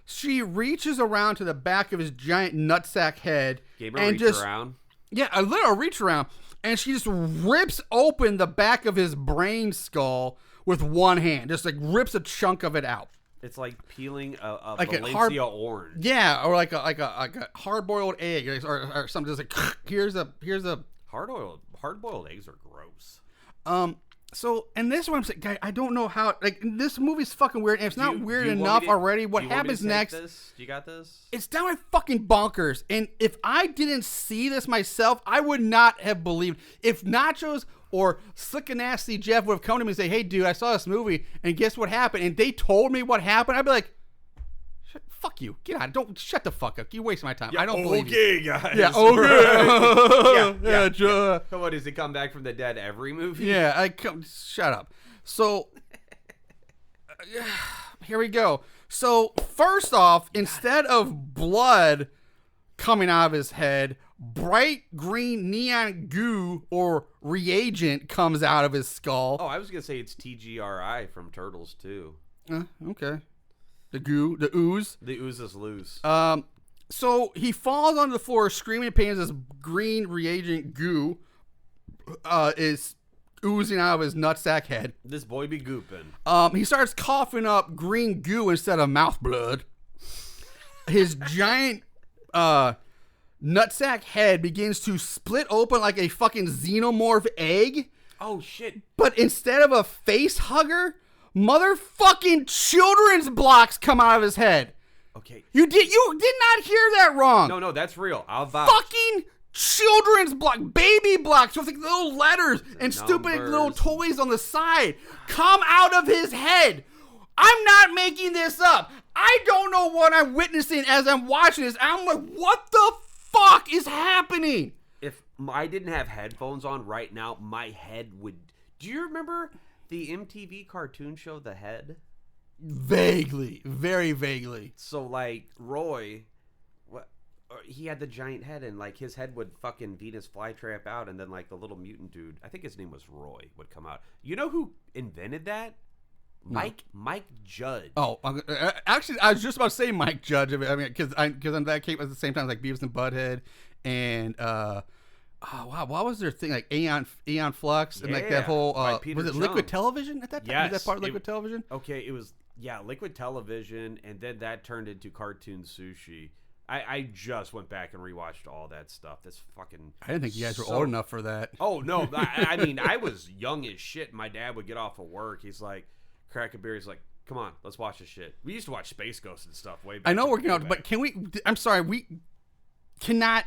She reaches around to the back of his giant nutsack head. Gabriel and reach around. Yeah, a little reach around. And she just rips open the back of his brain skull with one hand. Just like rips a chunk of it out. It's like peeling a Like a Valencia hard- orange. Yeah, or like a hard boiled egg, or something. Just like here's a Hard-boiled eggs are gross. So, and this is what I'm saying, guy. I don't know how. Like, this movie's fucking weird. And it's not weird Do you want enough me to- already. What do you want me to happens take next? This? Do you got this? It's downright fucking bonkers. And if I didn't see this myself, I would not have believed. If Nachos or Slick and Nasty Jeff would have come to me and say, "Hey, dude, I saw this movie, and guess what happened?" And they told me what happened, I'd be like, "Fuck you, get out! Don't shut the fuck up. You waste my time. I don't believe you." Okay, guys. Yeah. Okay. yeah. Come on, does he come back from the dead every movie? Yeah, shut up. So, here we go. So, first off, instead of blood coming out of his head, bright green neon goo or reagent comes out of his skull. Oh, I was gonna say it's TGRI from Turtles too. Okay. The goo, the ooze. The ooze is loose. So he falls onto the floor screaming in pain as this green reagent goo is oozing out of his nutsack head. This boy be gooping. He starts coughing up green goo instead of mouth blood. His giant nutsack head begins to split open like a fucking xenomorph egg. Oh shit. But instead of a face hugger, motherfucking children's blocks come out of his head. Okay. You did not hear that wrong. No, that's real. I'll vouch. Fucking children's block, baby blocks with like little letters and stupid numbers. little toys on the side come out of his head. I'm not making this up. I don't know what I'm witnessing as I'm watching this. I'm like, what the fuck is happening? If I didn't have headphones on right now, my head would. Do you remember the MTV cartoon show The Head? Vaguely, very vaguely. So like Roy, he had the giant head, and like his head would fucking Venus flytrap out, and then like the little mutant dude, I think his name was Roy, would come out. You know who invented that? Mike Judge. Oh, actually, I was just about to say Mike Judge. I mean, because that came at the same time like Beavis and Butthead, and wow, what was their thing like Aeon Flux and like that whole was it Liquid Television at that time? Yes, was that part of Liquid Television? Okay, it was Liquid Television, and then that turned into Cartoon Sushi. I just went back and rewatched all that stuff. That's fucking. I didn't think you guys were old enough for that. Oh no, I mean I was young as shit. My dad would get off of work. He's like, crack a beer. He's like, come on, let's watch this shit. We used to watch Space Ghost and stuff way back. I know we're going, but can we? I'm sorry, we cannot.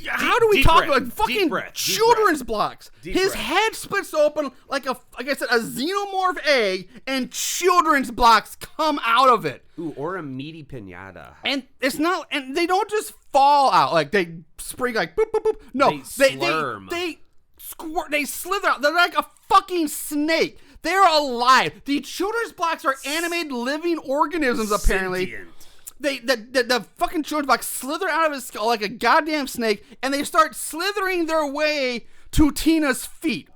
How do we talk about fucking children's blocks? His head splits open like I said, a xenomorph egg, and children's blocks come out of it. Ooh, or a meaty pinata. And it's not, and they don't just fall out like they spring like boop boop boop. No, they squirt, they slither out. They're like a fucking snake. They're alive. The children's blocks are animated living organisms. Apparently. Sentient. The fucking children's blocks slither out of his skull like a goddamn snake, and they start slithering their way to Tina's feet.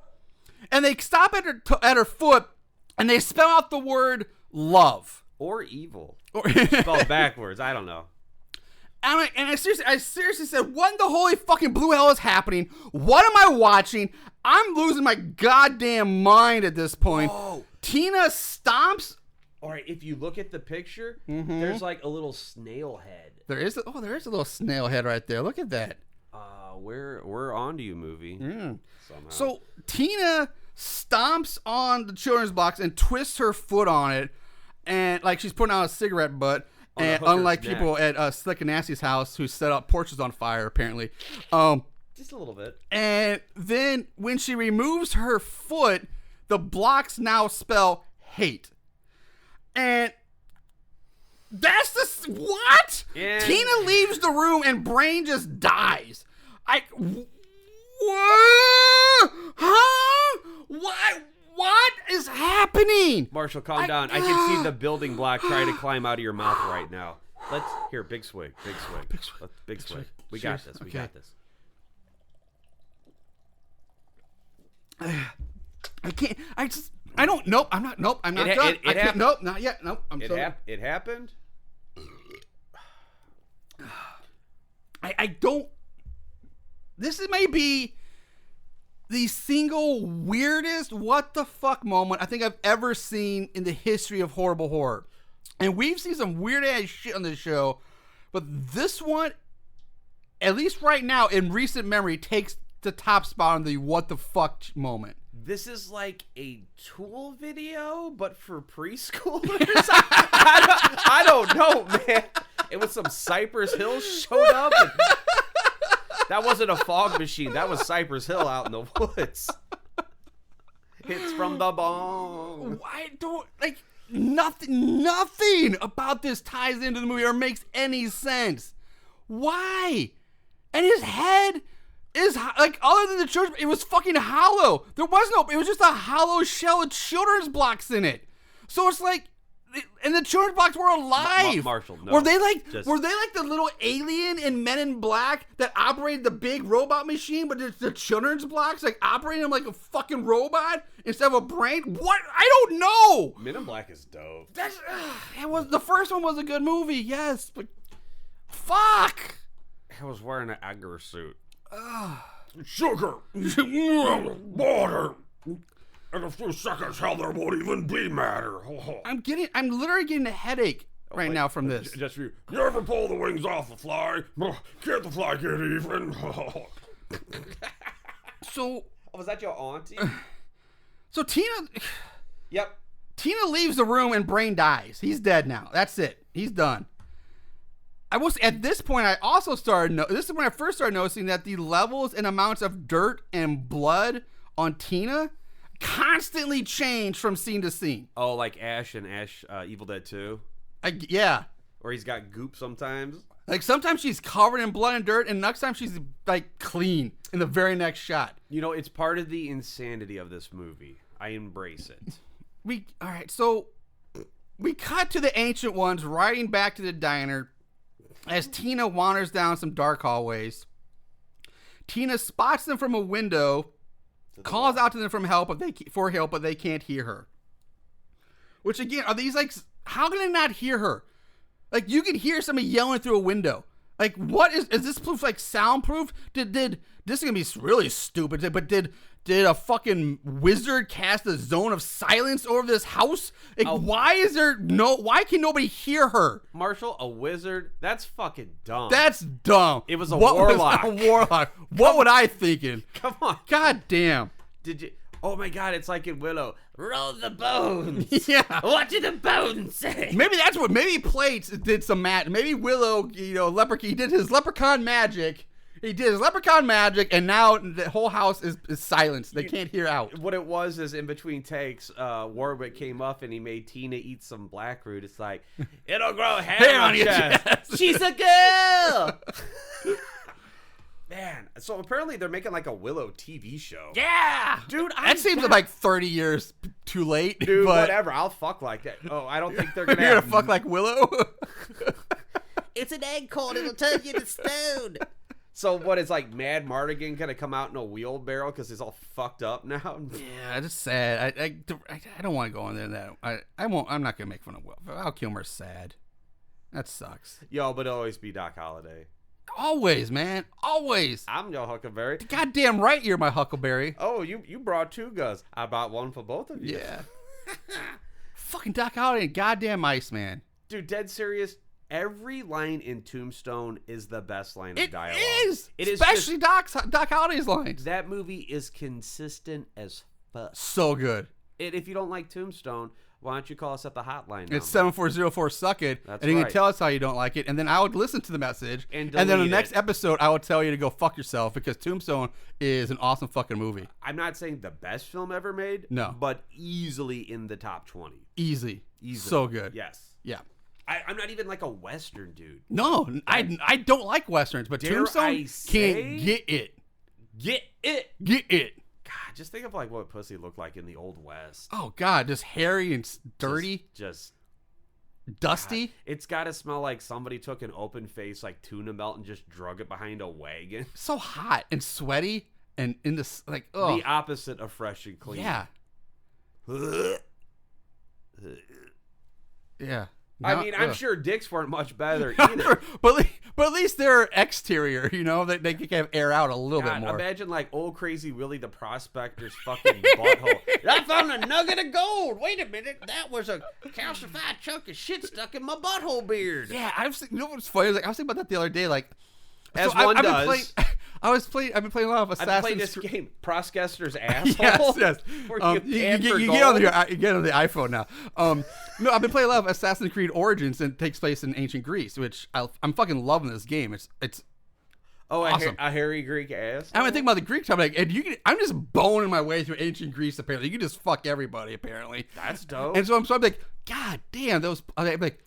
And they stop at her foot, and they spell out the word love. Or evil. Or spelled backwards. I don't know. And I seriously said, what in the holy fucking blue hell is happening? What am I watching? I'm losing my goddamn mind at this point. Oh. Tina stomps. All right, if you look at the picture, there's like a little snail head. There is a little snail head right there. Look at that. We're on to you, movie. Mm. Somehow. So Tina stomps on the children's box and twists her foot on it, and like she's putting out a cigarette butt. And unlike people at Slick and Nasty's house who set up porches on fire, apparently, just a little bit. And then when she removes her foot, the blocks now spell hate. And that's the what? Yeah. Tina leaves the room and Brain just dies. What? Huh? What is happening? Marshall, calm down. I can see the building block trying to climb out of your mouth right now. Big swig. Big swig. We got this. We got this. I can't. I don't. Nope. I'm not. Nope. I'm not done. I can't. Nope. Not yet. Nope. It happened. I don't. This may be the single weirdest what the fuck moment I think I've ever seen in the history of horrible horror. And we've seen some weird ass shit on this show, but this one, at least right now in recent memory, takes the top spot on the what the fuck moment. This is like a Tool video, but for preschoolers? I don't know, man. It was some Cypress Hill showed up. And that wasn't a fog machine. That was Cypress Hill out in the woods. Hits from the bong. I don't, like, nothing about this ties into the movie or makes any sense. Why? And his head is like, other than the church, it was fucking hollow. It was just a hollow shell with children's blocks in it. So it's like, and the children's blocks were alive. Marshall, no. Were they like the little alien in Men in Black that operated the big robot machine, but the children's blocks like operating them like a fucking robot instead of a brain? What? I don't know. Men in Black is dope. The first one was a good movie, yes, but fuck. I was wearing an Agar suit. Sugar, water. In a few seconds, hell, there won't even be matter. I'm literally getting a headache right now from this. Just for you. You ever pull the wings off a fly? Can't the fly get even? So, was that your auntie? So Tina. Yep. Tina leaves the room and Brain dies. He's dead now. That's it. He's done. At this point, I also this is when I first started noticing that the levels and amounts of dirt and blood on Tina constantly change from scene to scene. Oh, like Ash and Evil Dead 2? Yeah. Or he's got goop sometimes. Like sometimes she's covered in blood and dirt, and next time she's like clean in the very next shot. You know, it's part of the insanity of this movie. I embrace it. All right, so we cut to the Ancient Ones riding back to the diner as Tina wanders down some dark hallways. Tina spots them from a window calls out to them for help, but they can't hear her. Which again, are these like? How can they not hear her? Like you can hear somebody yelling through a window. Like what is this proof like soundproof? Did this is gonna be really stupid? But did a fucking wizard cast a zone of silence over this house? Like why can nobody hear her? Marshall, a wizard? That's fucking dumb. That's dumb. It was a warlock. Was a warlock. What would I thinking? Come on. God damn. Did you? Oh my God! It's like in Willow. Roll the bones. Yeah. What do the bones say? Maybe that's what. Maybe Plates did some Maybe Willow, Leprechaun. He did his leprechaun magic. And now the whole house is silenced. They can't hear out. What it was is in between takes, Warwick came up and he made Tina eat some blackroot. It's like, it'll grow hair on your chest. She's a girl. Man, so apparently they're making like a Willow TV show. Yeah, dude, that seems like 30 years too late. Dude, but whatever. I'll fuck like that. Oh, I don't think they're gonna. You're gonna fuck like Willow. It's an egg cold. It'll turn you to stone. So what is like Mad Mardigan gonna come out in a wheelbarrow because he's all fucked up now? Yeah, just sad. I don't want to go in there. I won't. I'm not gonna make fun of Will. Val Kilmer's sad. That sucks. Yo, but it'll always be Doc Holliday. Always, man. Always. I'm your Huckleberry. Goddamn right you're my Huckleberry. Oh, you brought two guns. I bought one for both of you. Yeah. Fucking Doc Holliday and goddamn Iceman. Dude, dead serious. Every line in Tombstone is the best line of dialogue. It is. Especially Doc Holliday's lines. That movie is consistent as fuck. So good. If you don't like Tombstone, why don't you call us at the hotline? It's 7404-SUCK-IT. That's and you right. can tell us how you don't like it. And then I would listen to the message. And then the delete next it. episode, I would tell you to go fuck yourself because Tombstone is an awesome fucking movie. I'm not saying the best film ever made. No. But easily in the top 20. Easy. So good. Yes. Yeah. I'm not even like a Western dude. No, I don't like Westerns, but Dare Tombstone I say? can't get it. Get it. Get it. God, just think of like what pussy looked like in the Old West. Oh, God. Just hairy and dirty. Just dusty. God, it's got to smell like somebody took an open face like tuna melt and just drug it behind a wagon. So hot and sweaty and in this, like, oh. The opposite of fresh and clean. Yeah. Yeah. I mean, I'm sure dicks weren't much better either. but at least they're exterior, they can have air out a little bit more. Imagine like old crazy Willie the Prospector's fucking butthole. I found a nugget of gold. Wait a minute, that was a calcified chunk of shit stuck in my butthole beard. Yeah, what's funny? I was thinking about that the other day. Like, as one does. I've been playing a lot of Assassin's Creed. I've been playing this game, Proskester's asshole. Yes. You get on the iPhone now. No, I've been playing a lot of Assassin's Creed Origins, and it takes place in ancient Greece, which I'm fucking loving this game. It's awesome. A hairy Greek ass. I'm thinking about the Greek time, I'm just boning my way through ancient Greece. Apparently, you can just fuck everybody. Apparently, that's dope. And so I'm like, God damn, those. I'm like,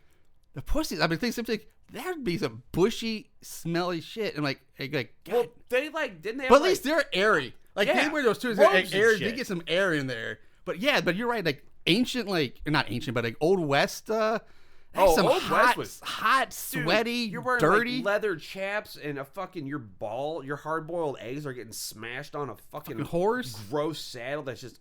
the pussies. I've been thinking something like, that would be some bushy, smelly shit. And like, God. Well, they didn't they? Have, but at least they're airy. Like they wear those too. Like, air, they get some air in there. But yeah, but you're right. Like ancient, not ancient, but like Old West. Old West was hot, sweaty, dude, you're wearing dirty like leather chaps and a fucking your hard-boiled eggs are getting smashed on a fucking horse. Gross saddle. That's just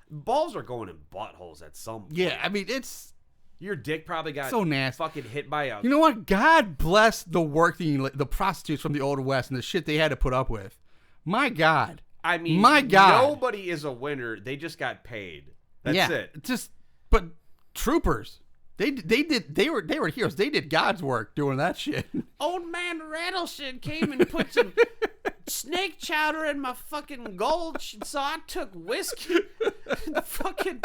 balls are going in buttholes at some point. Yeah, I mean it's. Your dick probably got so nasty. Fucking hit by a. You know what? God bless the prostitutes from the Old West and the shit they had to put up with. My God. I mean, my God. Nobody is a winner. They just got paid. That's it. But troopers. They were heroes. They did God's work doing that shit. Old man Rattlesnake came and put some snake chowder in my fucking gold, so I took whiskey. The fucking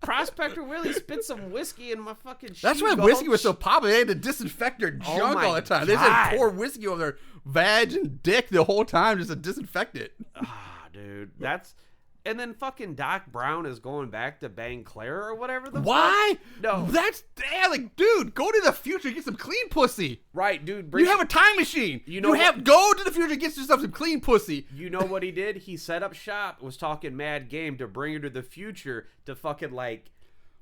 Prospector Willie spit some whiskey in my fucking shit. That's why whiskey was so popular. They had to disinfect their junk all the time. They had to pour whiskey over their vag and dick the whole time just to disinfect it. Dude, and then fucking Doc Brown is going back to bang Claire or whatever the Why? fuck. No. That's dude, go to the future and get some clean pussy. Right, dude. You have a time machine. Go to the future and get yourself some clean pussy. You know what he did? He set up shop, was talking mad game to bring her to the future to fucking like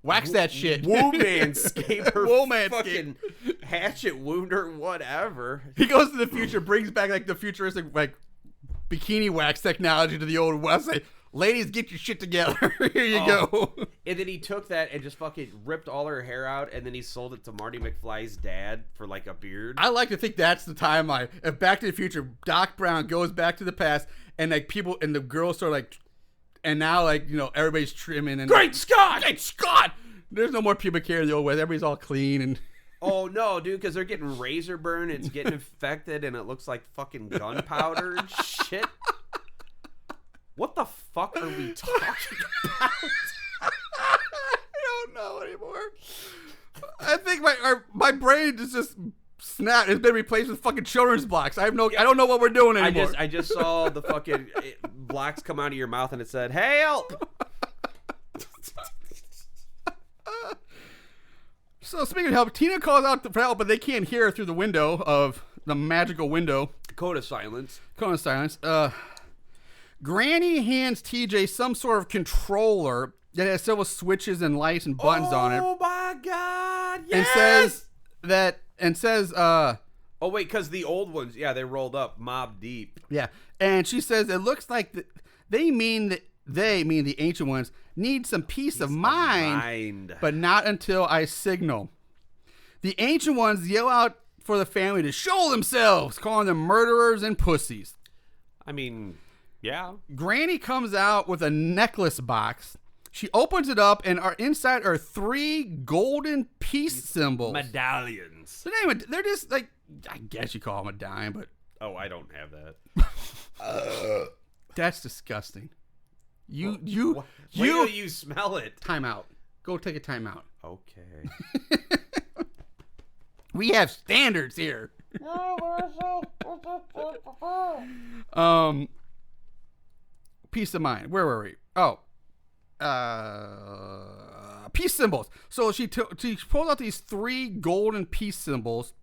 wax that shit. Womanscape her fucking hatchet wound or whatever. He goes to the future, brings back like the futuristic like bikini wax technology to the Old West. Like, ladies, get your shit together. Here you go. And then he took that and just fucking ripped all her hair out, and then he sold it to Marty McFly's dad for like a beard. I like to think that's the timeline. If Back to the Future, Doc Brown goes back to the past, and like people and the girls are like, and now like everybody's trimming and Great Scott! Great Scott! There's no more pubic hair in the old West. Everybody's all clean and. Oh no, dude! Because they're getting razor burn, it's getting infected, and it looks like fucking gunpowder and shit. What the fuck are we talking about? I don't know anymore. I think my brain is just snapped. It's been replaced with fucking children's blocks. I don't know what we're doing anymore. I just saw the fucking blocks come out of your mouth, and it said, "Help!" So speaking of help, Tina calls out for help, but they can't hear her through the window of the magical window. Code of silence. Code of silence. Granny hands TJ some sort of controller that has several switches and lights and buttons on it. Oh my god! And Yes. says, Oh wait, because the old ones, yeah, they rolled up mob deep. yeah, and she says it looks like they mean the ancient ones need some peace of mind, but not until I signal. The ancient ones yell out for the family to show themselves, calling them murderers and pussies. I mean, yeah. Granny comes out with a necklace box. She opens it up, and inside are 3 golden peace symbols. Medallions. They're just like, I guess you call them a dime, but Oh, I don't have that. that's disgusting. Wait till you smell it. Time out. Go take a time out. Okay. We have standards here. Peace of mind. Where were we? Oh. Peace symbols. So she pulls out these 3 golden peace symbols,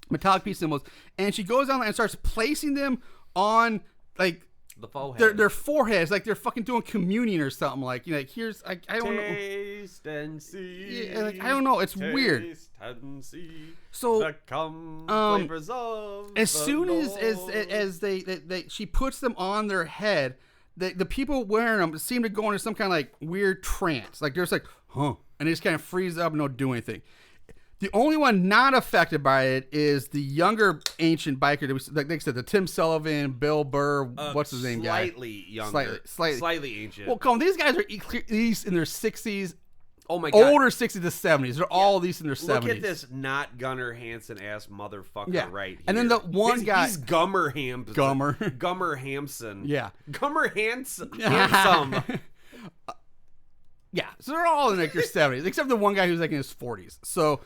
metallic peace symbols, and she goes down and starts placing them on like The forehead. their foreheads, like they're fucking doing communion or something. Like here's I don't know. Taste and see. Yeah, like, I don't know. It's weird. Taste and see. So the flavors of as the soon Lord. as they she puts them on their head, the people wearing them seem to go into some kind of like weird trance. Like they're just like, huh, and they just kind of freeze up and don't do anything. The only one not affected by it is the younger ancient biker. Like they said, the Tim Sullivan, Bill Burr, what's his name guy? Slightly younger. Slightly ancient. Well, come on, these guys are at least in their 60s. Oh my god. Older 60s to 70s. They're all at least in their 70s. Look at this not Gunnar Hansen ass motherfucker right here. And then the one guy. He's Gummer Hampson. Gummer Hampson. Yeah. Gummer Handsome. Yeah. So they're all in like their 70s, except the one guy who's like in his 40s. So,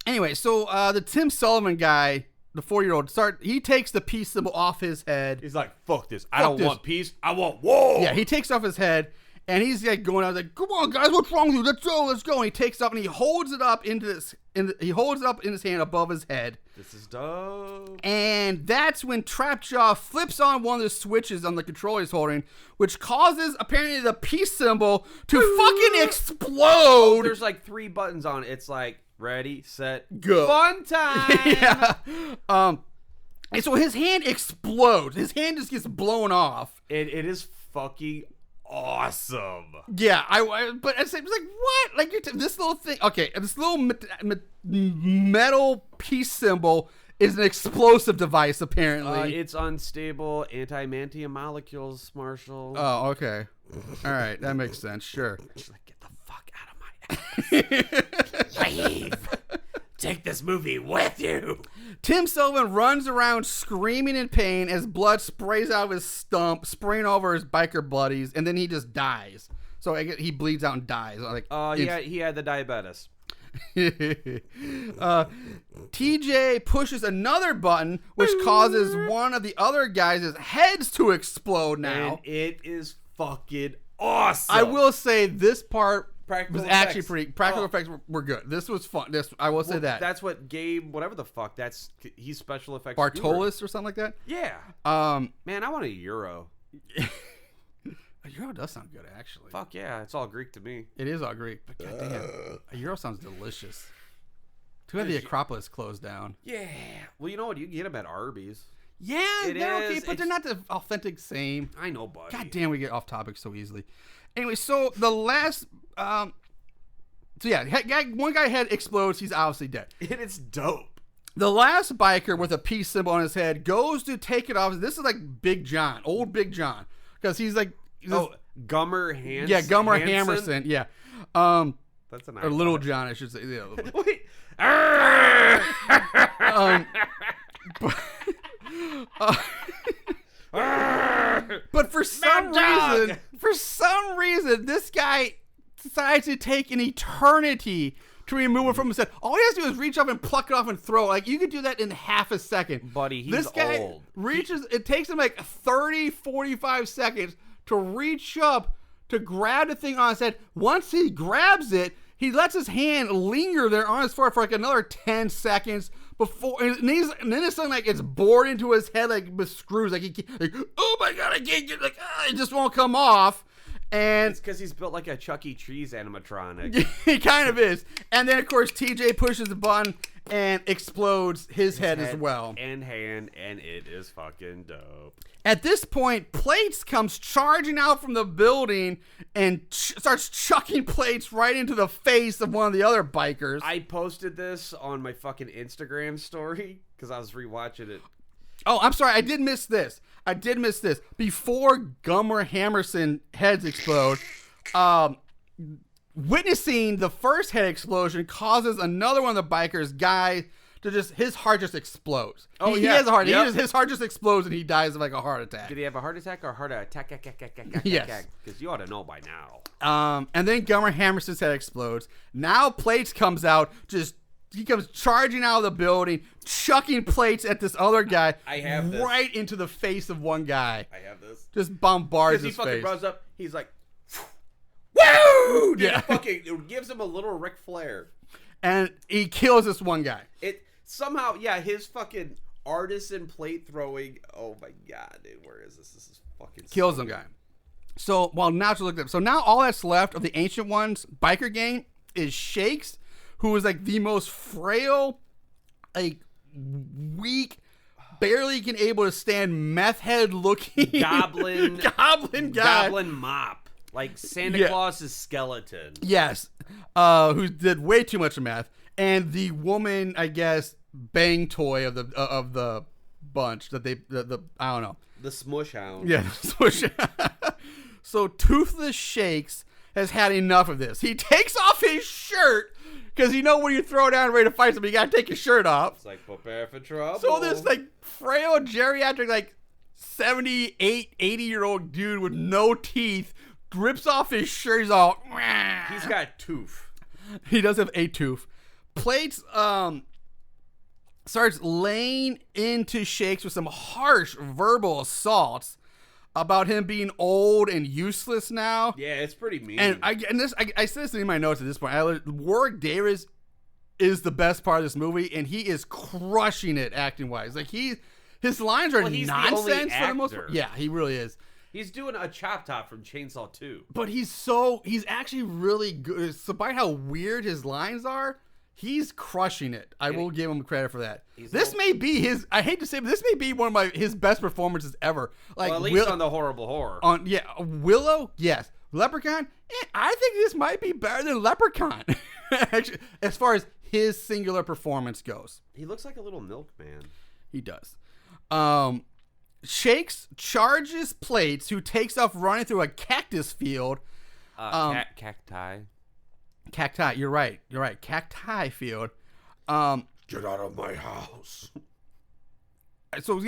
anyway, so the Tim Sullivan guy, the 4-year-old, he takes the peace symbol off his head. He's like, fuck this. I don't want peace. I want war. Yeah, he takes off his head. And he's like going out like, come on, guys, what's wrong with you? Let's go. And he takes up and he holds it up into this. He holds it up in his hand above his head. This is dope. And that's when Trapjaw flips on one of the switches on the controller he's holding, which causes apparently the peace symbol to fucking explode. There's like 3 buttons on it. It's like ready, set, go. Fun time. Yeah. And so his hand explodes. His hand just gets blown off. It is fucking awesome. Yeah, but I was like, what? Like this little thing. Okay, this little metal peace symbol is an explosive device. Apparently, it's unstable antimantium molecules, Marshall. Oh, okay. All right, that makes sense. Sure. She's like, get the fuck out of my ass. Leave. Take this movie with you. Tim Sullivan runs around screaming in pain as blood sprays out of his stump, spraying over his biker buddies, and then he just dies. So he bleeds out and dies. Like, he had the diabetes. TJ pushes another button, which causes one of the other guys' heads to explode now. And it is fucking awesome. I will say this part Practical was effects. actually pretty. Practical effects were good. This was fun. I will say that. That's what Gabe, whatever the fuck, he's special effects. Bartalos or something like that. Yeah. Man, I want a euro. A euro does sound good, actually. Fuck yeah, it's all Greek to me. It is all Greek, but goddamn, a euro sounds delicious. Too bad the Acropolis closed down. Yeah. Well, you know what? You can get them at Arby's. Yeah, they're okay, but they're not the authentic same. I know, buddy. God damn, we get off topic so easily. Anyway, so the last, one guy head explodes. He's obviously dead. And it's dope. The last biker with a peace symbol on his head goes to take it off. This is like Big John, old Big John, because he's like, Gummer Hansen. Yeah, Gummer Hammerson. Yeah, that's an or Little John, I should say. Yeah. Wait. But for some reason, this guy decides to take an eternity to remove it from his head. All he has to do is reach up and pluck it off and throw it. Like, you could do that in half a second. Buddy, he's this guy old. It takes him like 30, 45 seconds to reach up to grab the thing on his head. Once he grabs it, he lets his hand linger there on his forehead for like another 10 seconds before, and then it's something like it's bored into his head like with screws. Like, oh my God, I can't get, like, it just won't come off. And it's because he's built like a Chuck E. Cheese animatronic. He kind of is. And then, of course, TJ pushes the button and explodes his head as well. And hand, and it is fucking dope. At this point, Plates comes charging out from the building and starts chucking plates right into the face of one of the other bikers. I posted this on my fucking Instagram story because I was rewatching it. Oh, I'm sorry. I did miss this. Before Gummer Hammerson heads explode, witnessing the first head explosion causes another one of the bikers, guy, to his heart just explodes. He has a heart. Yep. His heart just explodes and he dies of like a heart attack. Did he have a heart attack or a heart attack? Yes. Because you ought to know by now. And then Gummer Hammerson's head explodes. Now Plates comes out, he comes charging out of the building, chucking plates at this other guy. I have this. Right into the face of one guy. I have this. Just bombards his face. Because he fucking runs up, he's like, woo! Yeah. It gives him a little Ric Flair. And he kills this one guy. Somehow, his fucking artisan plate throwing. Oh my God, dude, where is this? This is fucking kills some guy. So, now all that's left of the Ancient Ones biker gang is Shakes, who is like the most frail, like weak, barely can able to stand meth head looking goblin guy. Goblin mop. Like Santa Claus's skeleton. Yes. Who did way too much meth. And the woman, I guess, bang toy of the bunch that I don't know. The Smush Hound. Yeah, the Smush Hound. So Toothless Shakes has had enough of this. He takes off his shirt because when you throw down ready to fight somebody, you gotta take your shirt off. It's like prepare for trouble. So this like frail geriatric like 78, 80-year-old dude with no teeth rips off his shirt. He's all. He's got tooth. He does have a tooth. Plates starts laying into Shakes with some harsh verbal assaults about him being old and useless now. Yeah, it's pretty mean. And I said this in my notes at this point. Warwick Davis is the best part of this movie, and he is crushing it acting wise. Like his lines are nonsense for the most part. Yeah, he really is. He's doing a Chop Top from Chainsaw 2. But he's actually really good. Despite how weird his lines are, he's crushing it. I will give him credit for that. This may be his, I hate to say, but this may be one of his best performances ever. Like, at least on the Horrible Horror. Willow, yes. Leprechaun, I think this might be better than Leprechaun. Actually, as far as his singular performance goes. He looks like a little milkman. He does. Shakes charges Plates, who takes off running through a cactus field. Cacti. Cacti, you're right. Cacti field. Get out of my house. So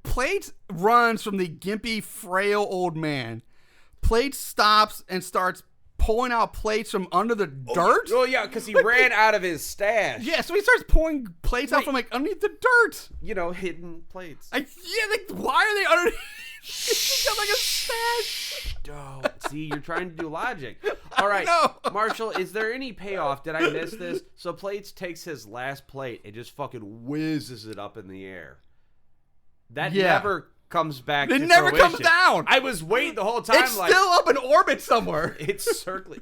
Plates runs from the gimpy, frail old man. Plates stops and starts pulling out plates from under the dirt. Oh yeah, because he ran out of his stash. Yeah, so he starts pulling plates out from like underneath the dirt. Hidden plates. Why are they underneath? He's got like a stash. Don't. See, you're trying to do logic. All right, Marshall, is there any payoff? Did I miss this? So Plates takes his last plate and just fucking whizzes it up in the air. That never comes back. It never fruition. comes down. I was waiting the whole time. It's still up in orbit somewhere. It's circling.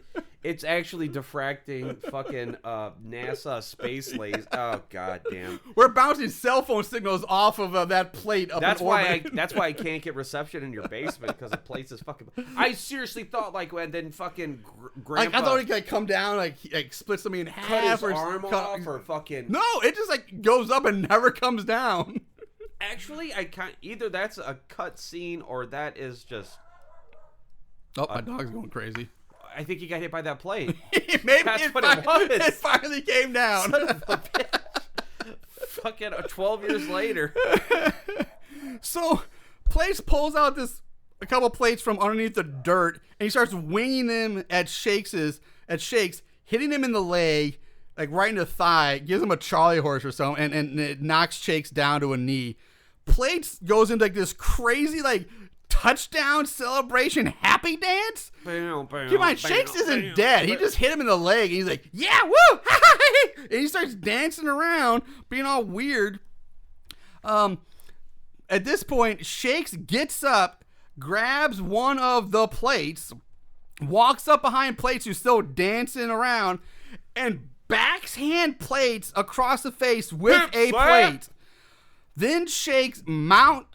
It's actually diffracting fucking NASA space laser. Oh god damn! We're bouncing cell phone signals off of that plate up That's in why orbit. that's why I can't get reception in your basement because the place is fucking. I seriously thought like when then fucking grandpa I thought he could come down like split something in half cut his or arm off or fucking. No, it just like goes up and never comes down. Actually, I can't. Either that's a cut scene or that is just. Oh, my dog's going crazy. I think he got hit by that plate. Maybe That's it what it was. It finally came down. Son of a bitch. Fucking 12 years later. So, Place pulls out a couple plates from underneath the dirt, and he starts winging them at Shakes, hitting him in the leg, like right in the thigh, gives him a Charlie horse or something, and it knocks Shakes down to a knee. Plates goes into like this crazy like touchdown celebration happy dance. Keep in mind, Shakes isn't dead. He just hit him in the leg, and he's like, yeah, woo! And he starts dancing around, being all weird. At this point, Shakes gets up, grabs one of the plates, walks up behind Plates, who's still dancing around, and backhand Plates across the face with a plate. Then Shakes mounts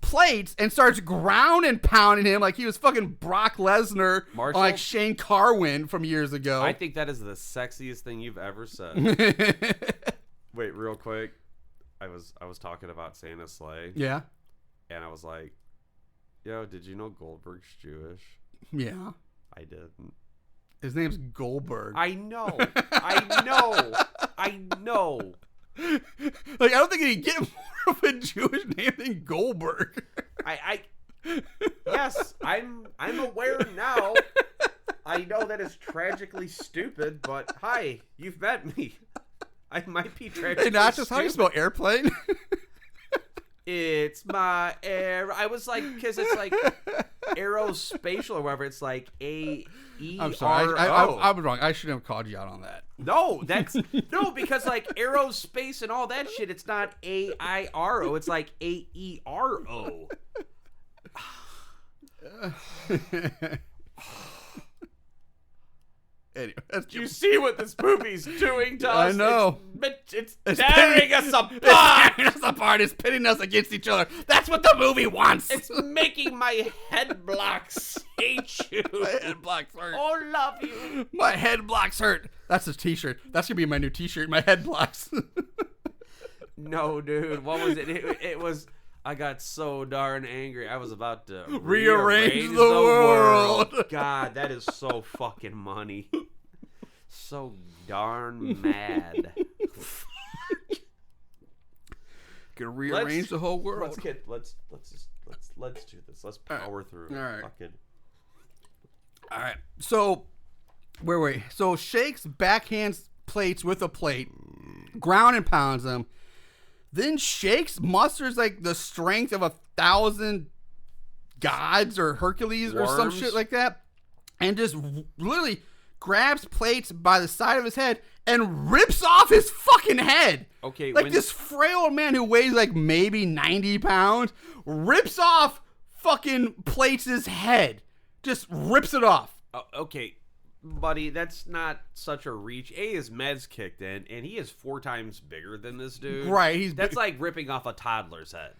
Plates and starts ground and pounding him like he was fucking Brock Lesnar or like Shane Carwin from years ago. I think that is the sexiest thing you've ever said. Wait, real quick. I was talking about Santa's sleigh. Yeah. And I was like, yo, did you know Goldberg's Jewish? Yeah. I didn't. His name's Goldberg. I know. Like, I don't think he'd get more of a Jewish name than Goldberg. Yes, I'm aware now. I know that is tragically stupid, but hi, you've met me. I might be tragically Hey, Nachos, how do you spell airplane? It's my air. I was like, because it's like aerospatial or whatever. It's like A-E-R-O. I'm sorry. I was wrong. I shouldn't have called you out on that. No, no, because like aerospace and all that shit, it's not A-I-R-O. It's like A-E-R-O. Anyway, Do you see what this movie's doing to us? I know. It's tearing us apart. It's tearing us apart. It's pitting us against each other. That's what the movie wants. It's making my head blocks hate you. My head blocks hurt. Oh, love you. My head blocks hurt. That's a t-shirt. That's going to be my new t-shirt. My head blocks. No, dude. What was it? It was... I got so darn angry. I was about to rearrange the world. God, that is so fucking money. So darn mad. Gonna rearrange the whole world. Let's do this. Let's power through. All right. Fucking. All right. So where were we? So Shakes backhands Plates with a plate, ground and pounds them. Then Shakes musters like the strength of 1,000 gods or Hercules or some shit like that, and just literally grabs Plates by the side of his head and rips off his fucking head. Okay, like this frail man who weighs like maybe 90 pounds rips off fucking Plates' head. Just rips it off. Okay, buddy, that's not such a reach. His meds kicked in, and he is 4 times bigger than this dude. Right, that's like ripping off a toddler's head.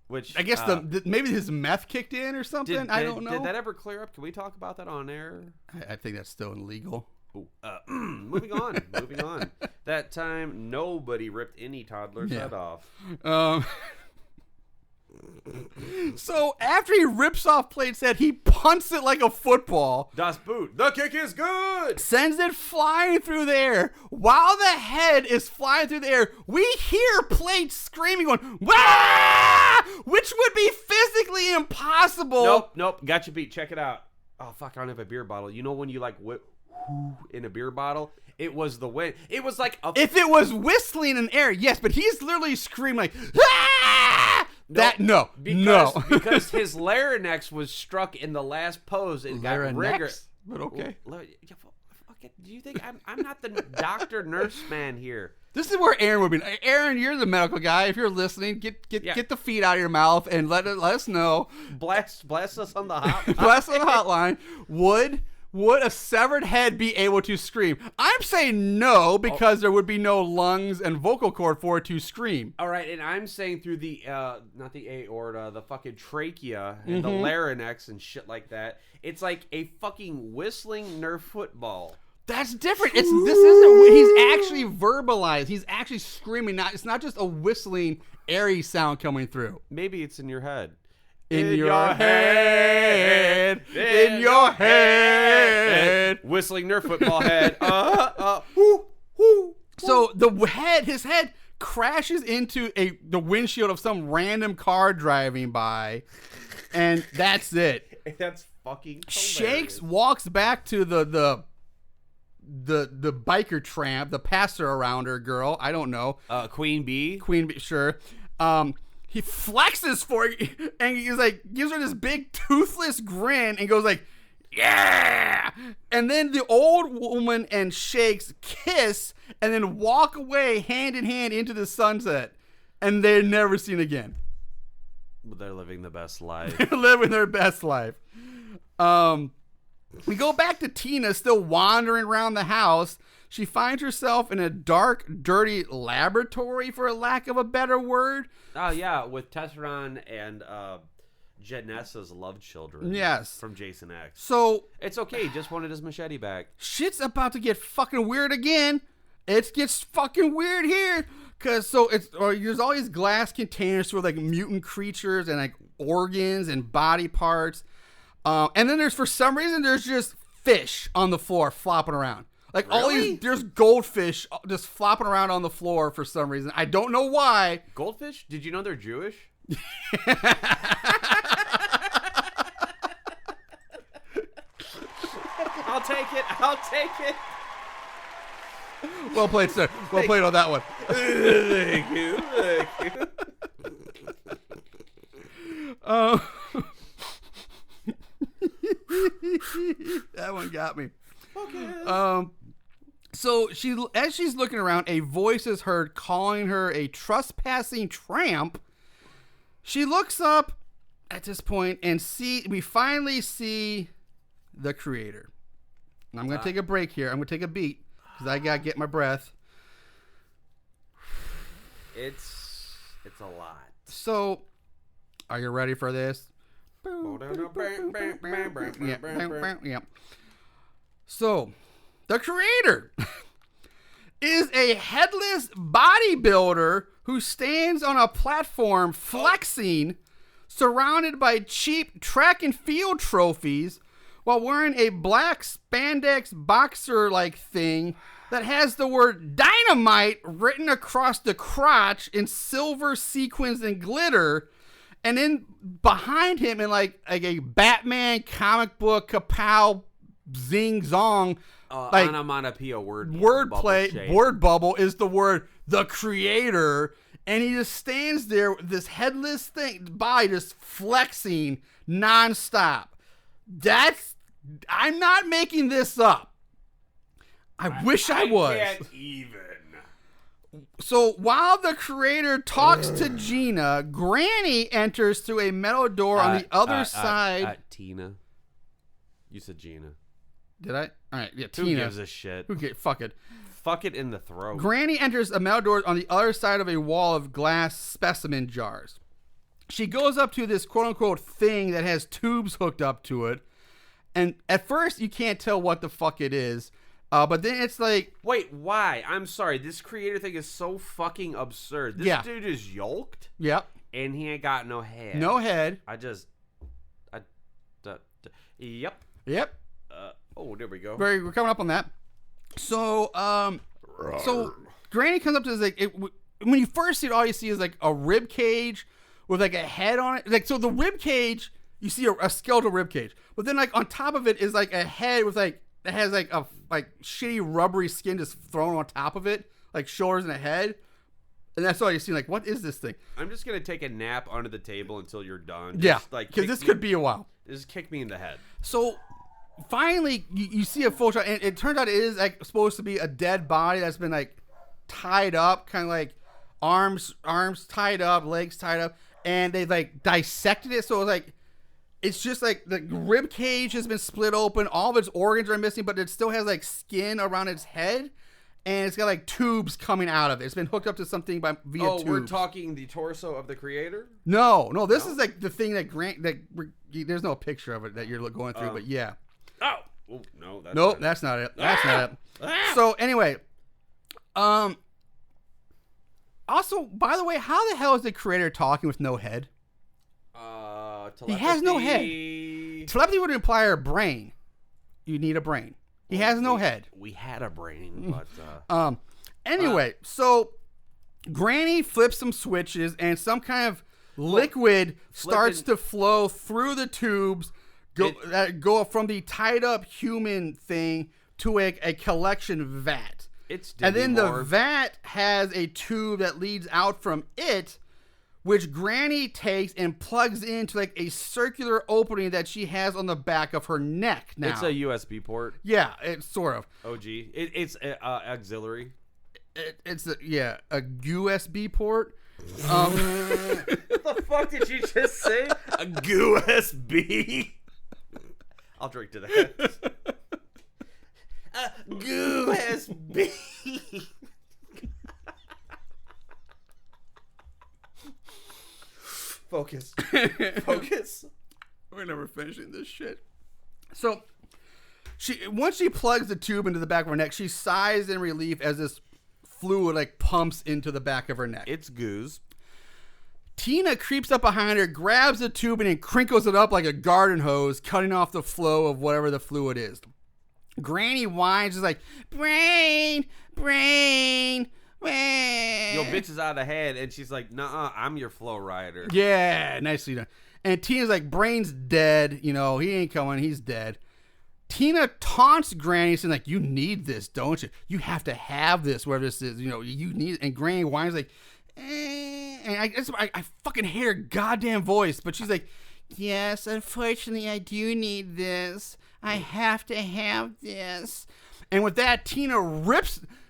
Which I guess maybe his meth kicked in or something. I don't know. Did that ever clear up? Can we talk about that on air? I think that's still illegal. Moving on. That time, nobody ripped any toddler's head off. So after he rips off Plate's head, he punts it like a football. Das Boot. The kick is good. Sends it flying through the air. While the head is flying through the air, we hear Plate screaming, going, "Wah!" Which would be physically impossible. Nope. Got you beat. Check it out. Oh, fuck, I don't have a beer bottle. You know when you like whip in a beer bottle? It was the wind. It was like a... If it was whistling in air, yes, but he's literally screaming like, "Ah!" Because his larynx was struck in the last pose and got rigor. But okay. Do you think I'm not the doctor nurse man here? This is where Aaron would be. Aaron, you're the medical guy. If you're listening, get the feet out of your mouth and let us know. Blast us on the hotline. Blast on the hotline. Would a severed head be able to scream? I'm saying no, because there would be no lungs and vocal cord for it to scream. All right, and I'm saying through the not the aorta, the fucking trachea and the larynx and shit like that. It's like a fucking whistling Nerf football. That's different. This isn't. He's actually verbalized. He's actually screaming. It's not just a whistling, airy sound coming through. Maybe it's in your head. In your head. In your head. Whistling Nerf football head. So his head crashes into the windshield of some random car driving by, and that's it. That's fucking hilarious. Shakes, walks back to the biker tramp, the passer around her girl. I don't know. Queen Bee, sure. He flexes for it, and he's like, gives her this big toothless grin and goes like, yeah! And then the old woman and Shakes kiss and then walk away hand in hand into the sunset, and they're never seen again. They're living the best life. They're living their best life. We go back to Tina still wandering around the house. She finds herself in a dark, dirty laboratory, for lack of a better word. Oh, yeah, with Tesseron and Janessa's love children. Yes. From Jason X. So it's okay, he just wanted his machete back. Shit's about to get fucking weird again. It gets fucking weird here. There's all these glass containers for like mutant creatures and like organs and body parts. And then for some reason, there's just fish on the floor flopping around. Like really? There's goldfish just flopping around on the floor for some reason. I don't know why. Goldfish? Did you know they're Jewish? I'll take it. Well played, sir. Well played on that one. Thank you. That one got me. Okay. So as she's looking around, a voice is heard calling her a trespassing tramp. She looks up at this point and we finally see the creator. And I'm going to take a break here. I'm going to take a beat because I got to get my breath. It's a lot. So, are you ready for this? Yeah. So, the creator is a headless bodybuilder who stands on a platform flexing, surrounded by cheap track and field trophies, while wearing a black spandex boxer-like thing that has the word dynamite written across the crotch in silver sequins and glitter. And then behind him in like a Batman comic book kapow zing zong onomatopoeia word bubble is the word the creator, and he just stands there with this headless body just flexing nonstop. I'm not making this up. I wish I was. I can't even. So while the creator talks to Gina, Granny enters through a metal door on the other side. Tina. You said Gina. Did I? All right, yeah, Who Tina. Who gives a shit? Fuck it. Fuck it in the throat. Granny enters a metal door on the other side of a wall of glass specimen jars. She goes up to this quote-unquote thing that has tubes hooked up to it. And at first, you can't tell what the fuck it is. But then it's like... Wait, why? I'm sorry. This creator thing is so fucking absurd. This dude is yoked. Yep. And he ain't got no head. No head. Yep. Yep. There we go. We're coming up on that. So, Granny comes up to this, when you first see it, all you see is like a rib cage with like a head on it. Like, so the rib cage, you see a skeletal rib cage, but then like on top of it is like a head with like, that has like a shitty rubbery skin just thrown on top of it, like shoulders and a head. And that's all you see. Like, what is this thing? I'm just going to take a nap under the table until you're done. Because this could be a while. Just kick me in the head. So, finally, you see a full shot, and it turns out it is like supposed to be a dead body that's been like tied up, kind of like arms tied up, legs tied up, and they like dissected it. So it was like, it's just like the rib cage has been split open. All of its organs are missing, but it still has like skin around its head. And it's got like tubes coming out of it. It's been hooked up to something via tubes. We're talking the torso of the creator? No. This is like the thing that there's no picture of it that you're going through, but yeah. Oh, no. That's not it. That's not it. So anyway, also, by the way, how the hell is the creator talking with no head? Telepathy. He has no head. Telepathy would imply a brain. You need a brain. He has no head. We had a brain, but anyway, so Granny flips some switches and some kind of liquid starts to flow through the tubes, that go from the tied up human thing to a collection vat. And then the vat has a tube that leads out from it, which Granny takes and plugs into like a circular opening that she has on the back of her neck now. It's a USB port. Yeah, it's sort of. OG. It's auxiliary. It's a USB port. What the fuck did you just say? A USB? I'll drink to that. A USB. Focus. We're never finishing this shit. So, once she plugs the tube into the back of her neck, she sighs in relief as this fluid like pumps into the back of her neck. It's goose. Tina creeps up behind her, grabs the tube, and then crinkles it up like a garden hose, cutting off the flow of whatever the fluid is. Granny whines, is like, brain. Yo, bitch is out of head, and she's like, "Nuh-uh, I'm your flow rider." Yeah, nicely done. And Tina's like, brain's dead. You know, he ain't coming. He's dead. Tina taunts Granny, saying like, "You need this, don't you? You have to have this, whatever this is. You know, you need it." And Granny whines like, and I fucking hear her goddamn voice, but she's like, "Yes, unfortunately, I do need this. I have to have this." And with that, Tina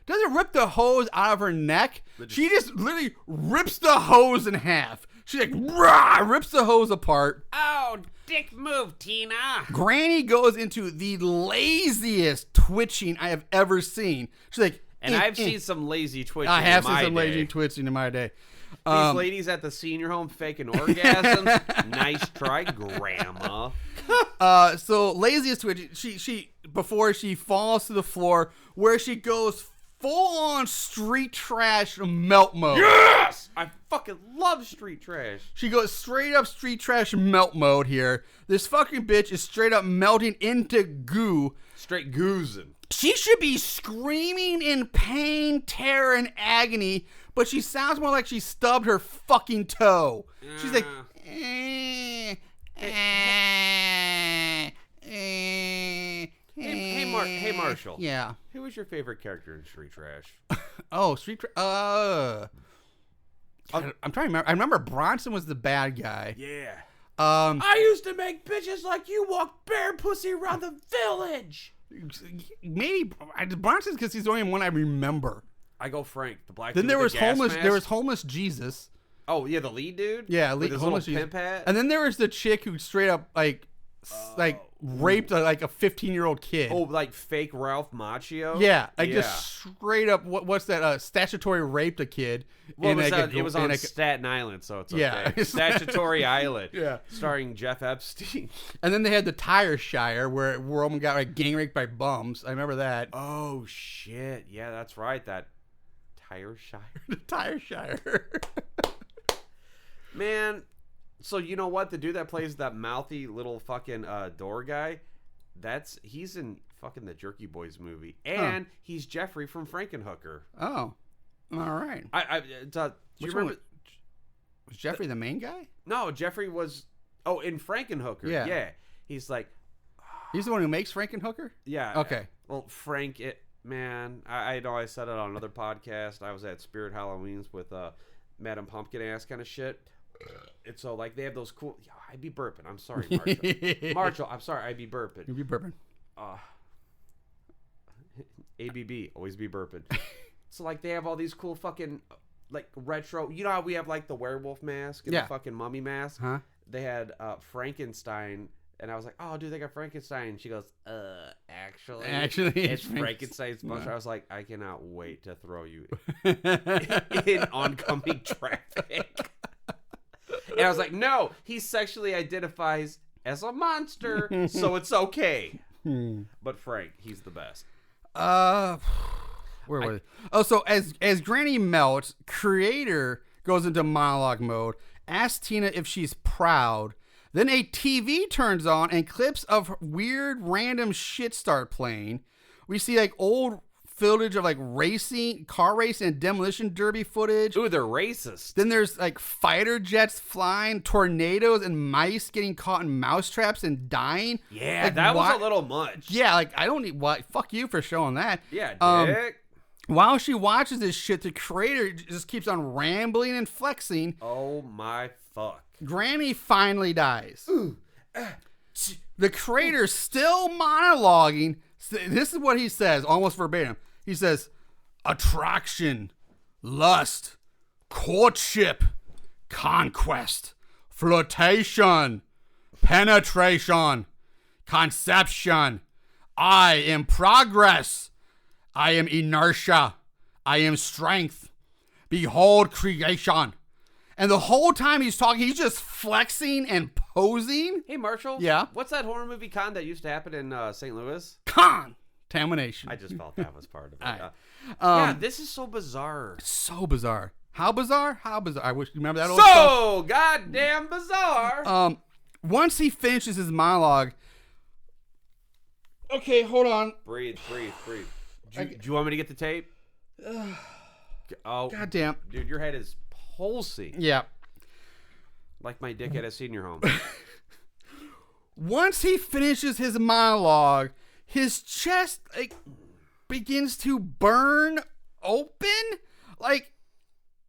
doesn't rip the hose out of her neck. She just literally rips the hose in half. She like rips the hose apart. Oh, dick move, Tina. Granny goes into the laziest twitching I have ever seen. She's like, and I've seen some lazy twitching. I have seen some lazy twitching in my day. These ladies at the senior home faking orgasms. Nice try, Grandma. So laziest twitching. She before she falls to the floor, where she goes full on street trash melt mode. Yes! I fucking love street trash. She goes straight up street trash melt mode here. This fucking bitch is straight up melting into goo. Straight goozing. She should be screaming in pain, terror, and agony, but she sounds more like she stubbed her fucking toe. She's like, Hey, Marshall. Yeah. Who was your favorite character in Street Trash? Oh, Street Trash. I'm trying to remember. I remember Bronson was the bad guy. Yeah. I used to make bitches like you walk bare pussy around the village. Maybe Bronson's because he's the only one I remember. I go Frank, the black. Then dude there with was the gas homeless. mask. There was homeless Jesus. Oh yeah, the lead dude. Yeah, with his homeless little Jesus. pimp hat. And then there was the chick who straight up like raped like a 15-year-old kid. Oh, like fake Ralph Macchio. Yeah, just straight up. What's that? Statutory raped a kid. Well, it was on Staten Island, so it's okay. Yeah. Statutory Island. Yeah, starring Jeff Epstein. And then they had the Tire Shire, where woman got like gang raped by bums. I remember that. Oh shit! Yeah, that's right. That Tire Shire. The Tire Shire. Man. So you know what? The dude that plays that mouthy little fucking door guy, he's in fucking the Jerky Boys movie, and he's Jeffrey from Frankenhooker. Oh, all right. Do you remember? Was Jeffrey the main guy? No, Jeffrey was. Oh, in Frankenhooker. Yeah. He's like. He's the one who makes Frankenhooker. Yeah. Okay. Well, Frank, man, I know I said it on another podcast. I was at Spirit Halloweens with Madam Pumpkin ass kind of shit. And so, like, they have those cool. Yo, I'd be burping. I'm sorry, Marshall. Marshall, I'm sorry. I'd be burping. You'd be burping. ABB, always be burping. So like they have all these cool fucking like retro. You know how we have like the werewolf mask and Yeah. the fucking mummy mask. Huh? They had Frankenstein, and I was like, oh, dude, they got Frankenstein. She goes, actually, it's Frankenstein's monster. I was like, I cannot wait to throw you in oncoming traffic. And I was like, no, he sexually identifies as a monster, so it's okay. But Frank, he's the best. Where was it? Oh, so as Granny melts, creator goes into monologue mode, asks Tina if she's proud. Then a TV turns on and clips of weird random shit start playing. We see like old footage of like car racing and demolition derby footage. Ooh, they're racist. Then there's like fighter jets flying, tornadoes, and mice getting caught in mouse traps and dying. Yeah, like, that was a little much. Yeah, like I don't need what. Fuck you for showing that. Yeah, dick. While she watches this shit, the creator just keeps on rambling and flexing. Oh my fuck. Granny finally dies. The creator's still monologuing. This is what he says, almost verbatim. He says, attraction, lust, courtship, conquest, flirtation, penetration, conception. I am progress. I am inertia. I am strength. Behold creation. And the whole time he's talking, he's just flexing and posing. Hey, Marshall. Yeah? What's that horror movie con that used to happen in St. Louis? Contamination. I just felt that was part of it. All right. Yeah, this is so bizarre. So bizarre. How bizarre? How bizarre. I wish you remember that old So goddamn bizarre. stuff. Once he finishes his monologue. Okay, hold on. Breathe. Do you want me to get the tape? Oh, Goddamn. dude, your head is pulsing. Yeah. Like my dick at a senior home. Once he finishes his monologue, his chest begins to burn open, like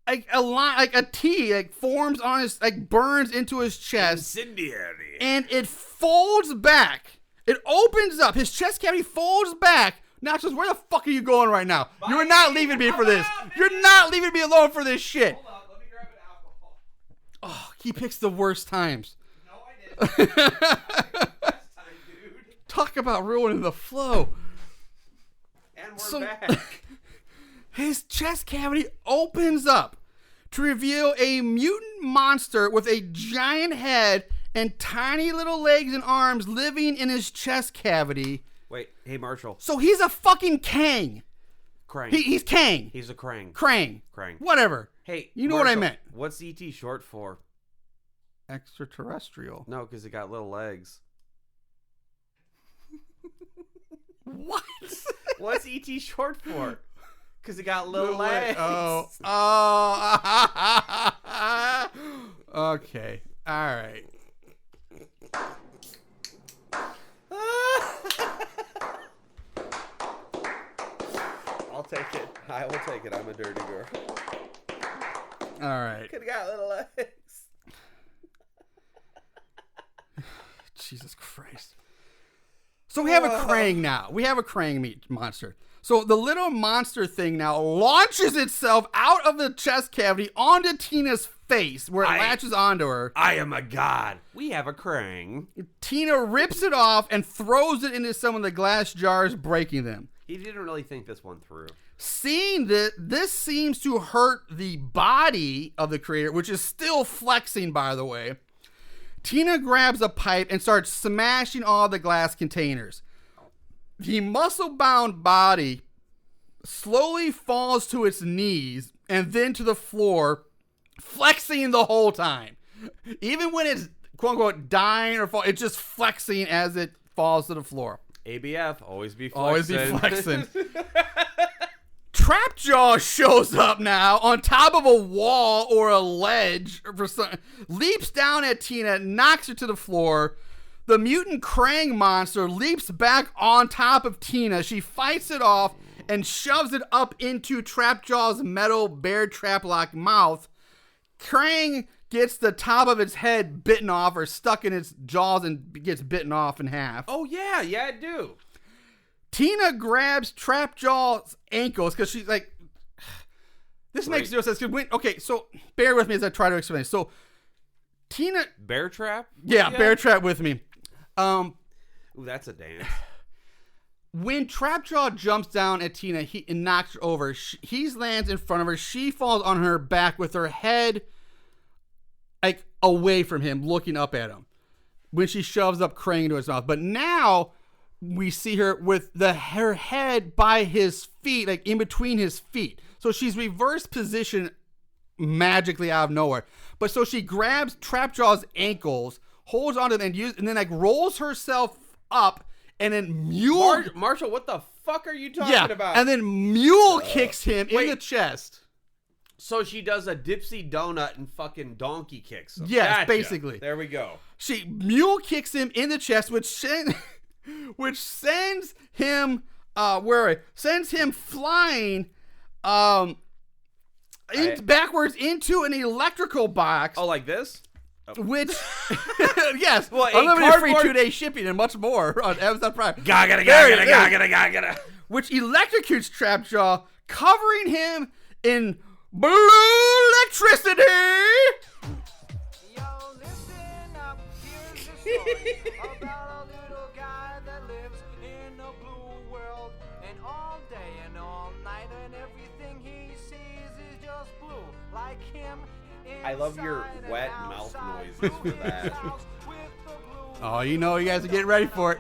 a line, like a T, like forms on his, like burns into his chest, Incendiary. and it folds back. It opens up. His chest cavity folds back. Nachos, where the fuck are you going right now? You're not leaving me for this. You're not leaving me alone for this shit. Hold on, let me grab an alcohol. Oh, he picks the worst times. No, I didn't. Best time, dude. Talk about ruining the flow. And we're back. His chest cavity opens up to reveal a mutant monster with a giant head and tiny little legs and arms living in his chest cavity. Wait, hey, Marshall. So he's a fucking Kang. Krang. He's Kang. He's a Krang. Krang. Krang. Whatever. Hey, You know what I Marshall, meant. What's ET short for? Extraterrestrial. No, because it got little legs. What? What's ET short for? Because it got little legs. Oh. Okay. All right. I'll take it. I will take it. I'm a dirty girl. All right. Could have got little legs. Jesus Christ. So we have a Krang now. We have a Krang meat monster. So the little monster thing now launches itself out of the chest cavity onto Tina's face where it latches onto her. I am a god. We have a Krang. Tina rips it off and throws it into some of the glass jars, breaking them. He didn't really think this one through. Seeing that this seems to hurt the body of the creator, which is still flexing, by the way, Tina grabs a pipe and starts smashing all the glass containers. The muscle-bound body slowly falls to its knees and then to the floor, flexing the whole time. Even when it's, quote-unquote, dying or falling, it's just flexing as it falls to the floor. ABF, always be flexing. Always be flexing. Trapjaw shows up now on top of a wall or a ledge, leaps down at Tina, knocks her to the floor. The mutant Krang monster leaps back on top of Tina. She fights it off and shoves it up into Trapjaw's metal bear trap-like mouth. Krang gets the top of its head bitten off or stuck in its jaws and gets bitten off in half. Oh, yeah, I do. Tina grabs Trapjaw's ankles because she's like, This makes no sense. Okay, so bear with me as I try to explain. So Tina... Bear trap? Yeah, bear trap with me. Ooh, that's a dance. When Trapjaw jumps down at Tina and knocks her over, he lands in front of her. She falls on her back with her head like away from him, looking up at him when she shoves up Krang into his mouth. But now we see her with her head by his feet, like in between his feet. So she's reversed position magically out of nowhere. But so she grabs Trapjaw's ankles, holds onto them, and then like rolls herself up. And then Mule... Marshall, what the fuck are you talking about? And then Mule kicks him in the chest. So she does a dipsy donut and fucking donkey kicks him. Yes, Gotcha. basically. There we go. Mule kicks him in the chest, which sends him sends him flying backwards into an electrical box. Oh, like this? Which, yes, well, unlimited free 2-day shipping and much more on Amazon Prime. Gaga. Which electrocutes Trapjaw, covering him in blue electricity. Yo, listen up, here's a story about a little guy that lives in a blue world. And all day and all night and everything he sees is just blue. Like him. I love your wet mouth noises for that. Oh, you know you guys are getting ready for it.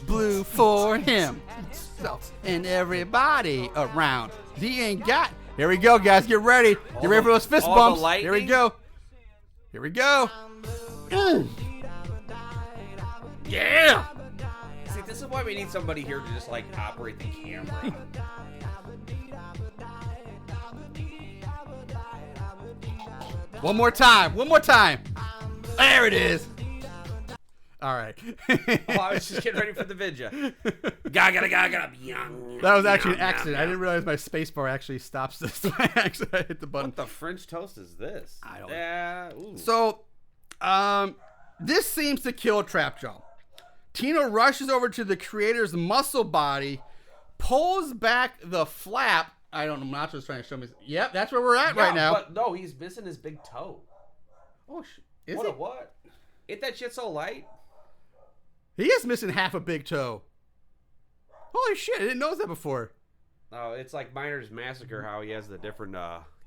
Blue for him. So, and everybody around. He ain't got... Here we go, guys. Get ready. Get ready for those fist bumps. Here we go. Here we go. Yeah. See, this is why we need somebody here to just, like, operate the camera. One more time. There it is. All right. Oh, I was just getting ready for the video. Gaga. That was actually an accident. I didn't realize my spacebar actually stops this. I actually hit the button. What the French toast is this? I don't know. So, this seems to kill Trapjaw. Tina rushes over to the creator's muscle body, pulls back the flap. I don't know. Nacho's trying to show me. Yep, that's where we're at right now. But no, he's missing his big toe. Oh, is what? it? What? Ain't that shit so light? He is missing half a big toe. Holy shit! I didn't notice that before. Oh, it's like Miner's Massacre, how he has the different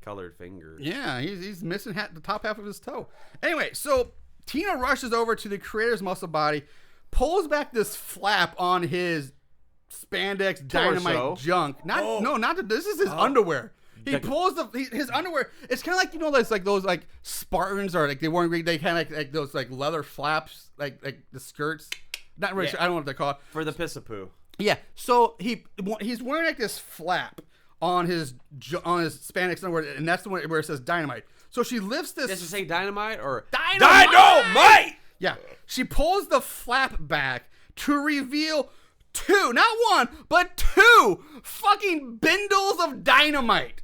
colored fingers. Yeah, he's missing the top half of his toe. Anyway, so Tina rushes over to the creator's muscle body, pulls back this flap on his spandex dynamite junk. This is his underwear. He pulls his underwear. It's kind of like, you know, those Spartans, or like they kind of like those like leather flaps, like the skirts. Not really sure. I don't know what they're called. For the piss-a-poo. Yeah. So he's wearing like this flap on his spandex underwear, and that's the one where it says dynamite. So she lifts this. Does it say dynamite or dynamite? Yeah. She pulls the flap back to reveal two, not one, but two fucking bindles of dynamite.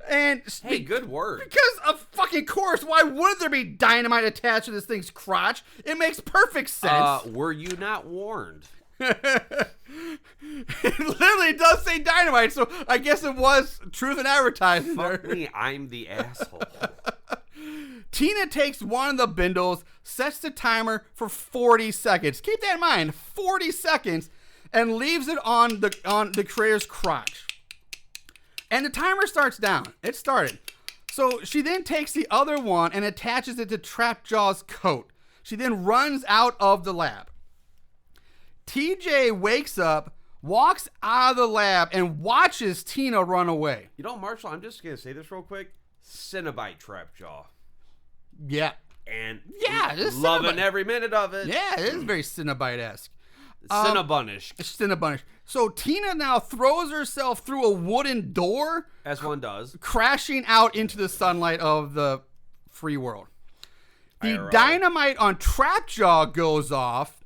And hey, good word. Because of fucking course, why wouldn't there be dynamite attached to this thing's crotch? It makes perfect sense. Were you not warned? It literally does say dynamite, so I guess it was truth in advertising. Fuck me, I'm the asshole. Tina takes one of the bindles, sets the timer for 40 seconds. Keep that in mind, 40 seconds, and leaves it on the creator's crotch. And the timer starts down. It started. So she then takes the other one and attaches it to Trapjaw's coat. She then runs out of the lab. TJ wakes up, walks out of the lab, and watches Tina run away. You know, Marshall, I'm just going to say this real quick. Cinnabite Trapjaw. Yeah. And loving every minute of it. Yeah, it is very Cinnabite-esque. Cinnabunish. So Tina now throws herself through a wooden door. As one does. Crashing out into the sunlight of the free world. The dynamite on Trapjaw goes off.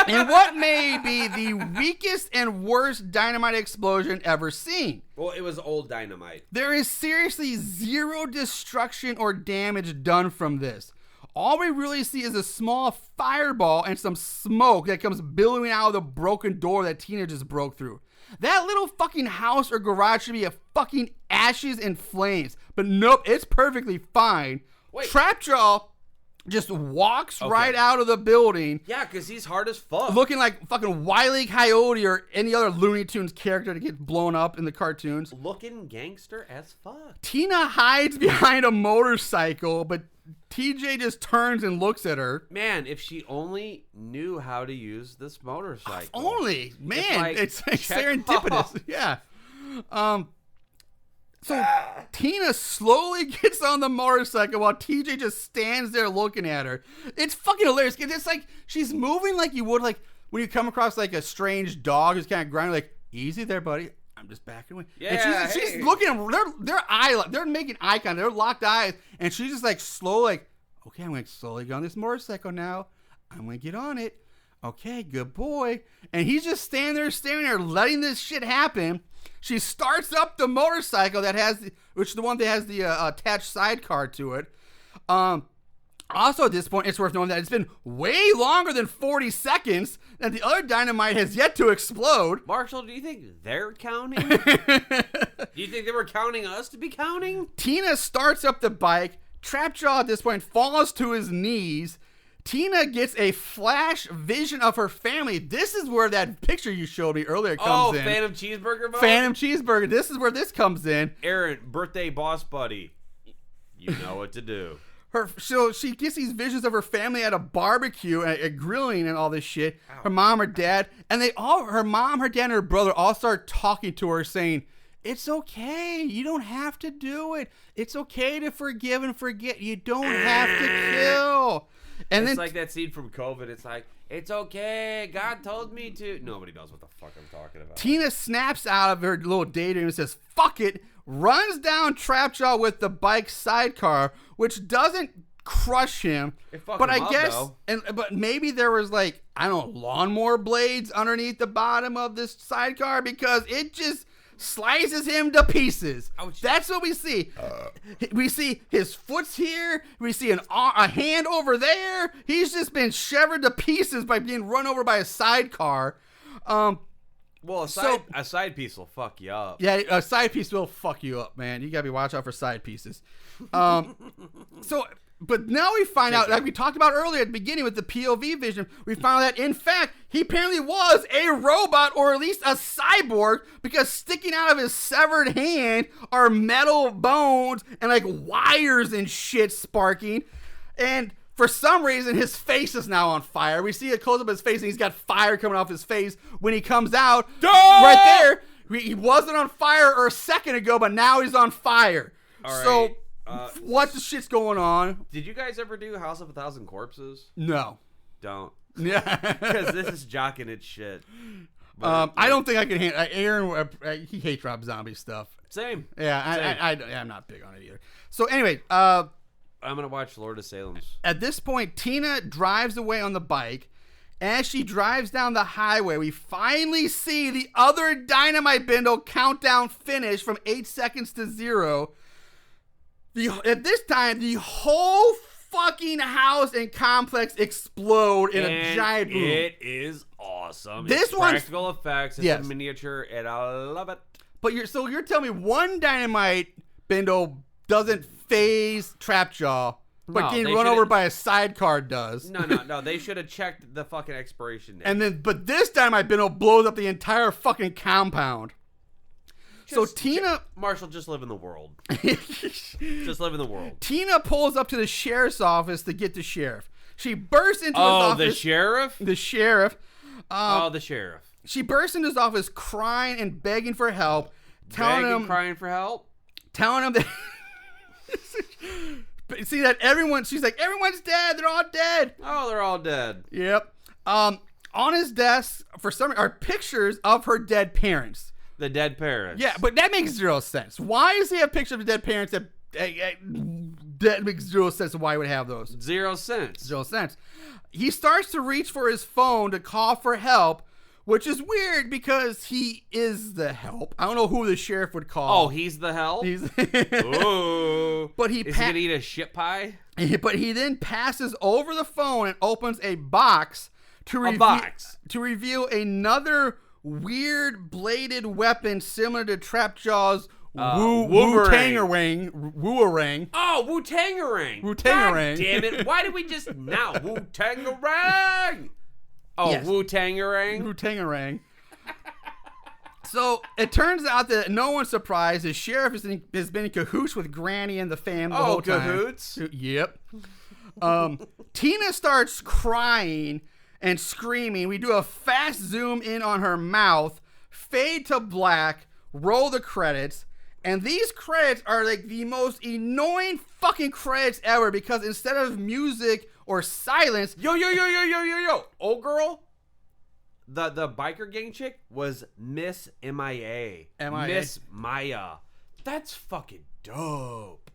In what may be the weakest and worst dynamite explosion ever seen. Well, it was old dynamite. There is seriously zero destruction or damage done from this. All we really see is a small fireball and some smoke that comes billowing out of the broken door that Tina just broke through. That little fucking house or garage should be a fucking ashes and flames. But nope, it's perfectly fine. Wait. Trapjaw just walks right out of the building. Yeah, because he's hard as fuck. Looking like fucking Wile E. Coyote or any other Looney Tunes character that gets blown up in the cartoons. Looking gangster as fuck. Tina hides behind a motorcycle, but TJ just turns and looks at her. Man, if she only knew how to use this motorcycle. Only. Man, it's like check serendipitous. off. Yeah. So Tina slowly gets on the motorcycle while TJ just stands there looking at her. It's fucking hilarious. It's like she's moving like you would like when you come across like a strange dog who's kind of grinding, like, easy there, buddy. I'm just backing away. Yeah, and she's looking at them. They're making eye contact. They're locked eyes. And she's just like slow, like, okay, I'm going to slowly get on this motorcycle now. I'm going to get on it. Okay, good boy. And he's just standing there, letting this shit happen. She starts up the motorcycle which is the one that has the attached sidecar to it. Also, at this point, it's worth knowing that it's been way longer than 40 seconds, and the other dynamite has yet to explode. Marshall, do you think they're counting? Do you think they were counting us to be counting? Tina starts up the bike. Trapjaw at this point falls to his knees. Tina gets a flash vision of her family. This is where that picture you showed me earlier comes in. Oh, Phantom Cheeseburger mode? Phantom Cheeseburger. This is where this comes in. Aaron, birthday boss buddy. You know what to do. So she gets these visions of her family at a barbecue, at grilling and all this shit. Ow. Her mom, her dad, and her mom, her dad, and her brother all start talking to her saying, it's okay. You don't have to do it. It's okay to forgive and forget. You don't have to kill. And it's like that scene from COVID. It's like, it's okay. God told me to. Nobody knows what the fuck I'm talking about. Tina snaps out of her little daydream and says, fuck it. Runs down Trapjaw with the bike sidecar, which doesn't crush him. But I guess, but maybe there was like, I don't know, lawnmower blades underneath the bottom of this sidecar because it just slices him to pieces. Ouch. That's what we see. We see his foot's here. We see a hand over there. He's just been severed to pieces by being run over by a sidecar. Well, a side piece will fuck you up. Yeah, a side piece will fuck you up, man. You gotta be watch out for side pieces. But now we find out, like we talked about earlier at the beginning with the POV vision, we found out that, in fact, he apparently was a robot or at least a cyborg because sticking out of his severed hand are metal bones and like wires and shit sparking. And for some reason, his face is now on fire. We see a close up of his face and he's got fire coming off his face when he comes out. Right there, he wasn't on fire a second ago, but now he's on fire. All right. So... what the shit's going on? Did you guys ever do House of 1,000 Corpses? No. Don't. Yeah. Because this is jocking its shit. But, I don't think I can handle Aaron, he hates Rob Zombie stuff. Same. Yeah, I'm not big on it either. So anyway, I'm going to watch Lord of Salem's. At this point, Tina drives away on the bike. As she drives down the highway, we finally see the other Dynamite Bindle countdown finish from 8 seconds to 0. At this time, the whole fucking house and complex explode in a giant boom. It is awesome. This one's practical effects. It's a miniature, and I love it. But you're telling me one Dynamite Bindle doesn't phase Trapjaw, but getting run over by a sidecar does. No. They should have checked the fucking expiration date. But this Dynamite Bindle blows up the entire fucking compound. Marshall, just live in the world. Just live in the world. Tina pulls up to the sheriff's office to get the sheriff. She bursts into his office. Oh, the sheriff? The sheriff. The sheriff. She bursts into his office crying and begging for help. Crying for help? Telling him that... See that she's like, everyone's dead. They're all dead. Oh, they're all dead. Yep. On his desk, for some are pictures of her dead parents. The dead parents. Yeah, but that makes zero sense. Why does he have pictures of the dead parents? That makes zero sense of why he would have those. 0 cents. 0 cents. He starts to reach for his phone to call for help, which is weird because he is the help. I don't know who the sheriff would call. Oh, he's the help? Ooh. But is he going to eat a shit pie? But he then passes over the phone and opens a box to reveal another weird bladed weapon similar to Trapjaw's Woomerang. Wooerang. Oh, Wu-Tangerang. Wu-Tangerang. God damn it. Why did we just now? Wu-Tangerang. Oh, Yes. Wu-Tangerang. Wu-Tangerang. So it turns out that no one's surprised. The sheriff has been in cahoots with Granny and the fam the whole time. cahoots? Yep. Tina starts crying and screaming. We do a fast zoom in on her mouth, fade to black, roll the credits, and these credits are like the most annoying fucking credits ever because instead of music or silence, Yo. Old girl. The biker gang chick was Miss MIA. Miss Maya. That's fucking dope.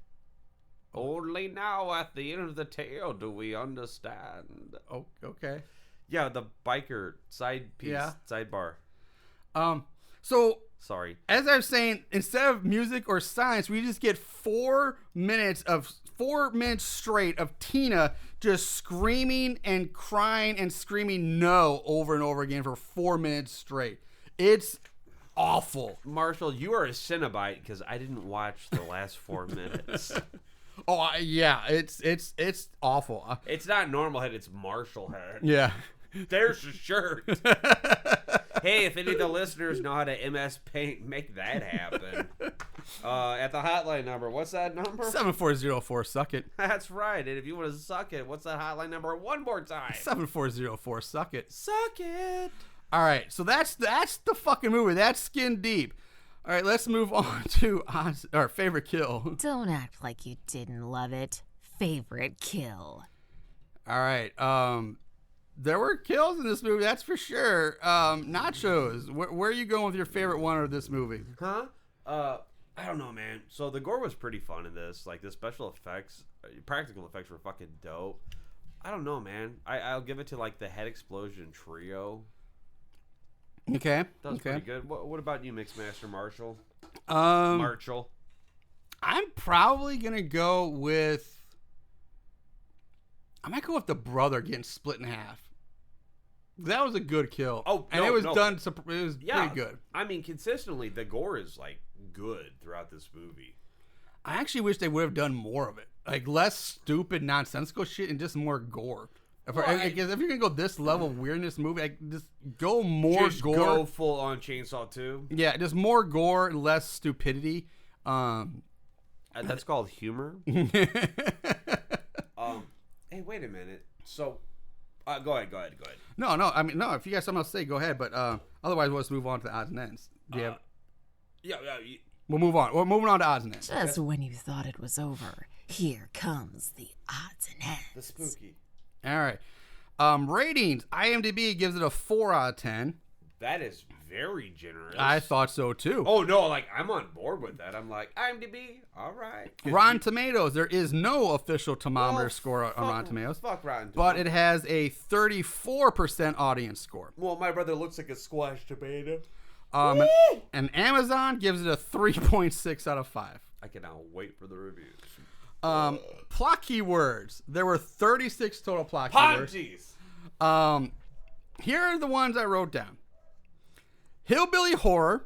Only now at the end of the tale do we understand. oh, okay. Yeah, the biker side piece, Yeah. sidebar. So Sorry. as I was saying, instead of music or silence, we just get 4 minutes straight of Tina just screaming and crying and screaming no over and over again for 4 minutes straight. It's awful. Marshall, you are a Cenobite because I didn't watch the last 4 minutes. Oh yeah, it's awful. It's not normal head, it's Marshall head. Yeah. There's a shirt. Hey, if any of the listeners know how to MS Paint, make that happen. At the hotline number, what's that number? 7404 suck it. That's right. And if you want to suck it, what's that hotline number one more time? 7404 suck it. Suck it. All right, so that's the fucking movie. That's skin deep. All right, let's move on to our favorite kill. Don't act like you didn't love it. Favorite kill. All right, there were kills in this movie, that's for sure. Nachos, where are you going with your favorite one of this movie? Huh? I don't know, man. So the gore was pretty fun in this. Like, the special effects, practical effects were fucking dope. I don't know, man. I'll give it to, like, the head explosion trio. Okay. That was pretty good. What about you, Mixmaster Marshall? Marshall. I'm probably gonna go with. I might go with the brother getting split in half. That was a good kill. Oh, and no, it was no. done. It was pretty good. I mean, consistently, the gore is like good throughout this movie. I actually wish they would have done more of it, like less stupid, nonsensical shit, and just more gore. If you're gonna go this level of weirdness movie, just go more Just gore. go full on Chainsaw 2. Yeah, just more gore and less stupidity. That's called humor. Hey, wait a minute. So, go ahead. No. I mean, no. If you got something else to say, go ahead. But otherwise, let's move on to the odds and ends. Yeah. We'll move on. We're moving on to odds and ends. Just when you thought it was over, here comes the odds and ends. The spooky. All right. Ratings. IMDb gives it a 4 out of 10. That is very generous. I thought so too. Oh no, like I'm on board with that. I'm like IMDb. All right. Rotten Tomatoes. There is no official thermometer score on Rotten Tomatoes. Fuck Rotten Tomatoes. But it has a 34% audience score. Well, my brother looks like a squash tomato. And Amazon gives it a 3.6 out of 5. I cannot wait for the reviews. Plot keywords. There were 36 total plot keywords. Ponties. Here are the ones I wrote down. Hillbilly horror,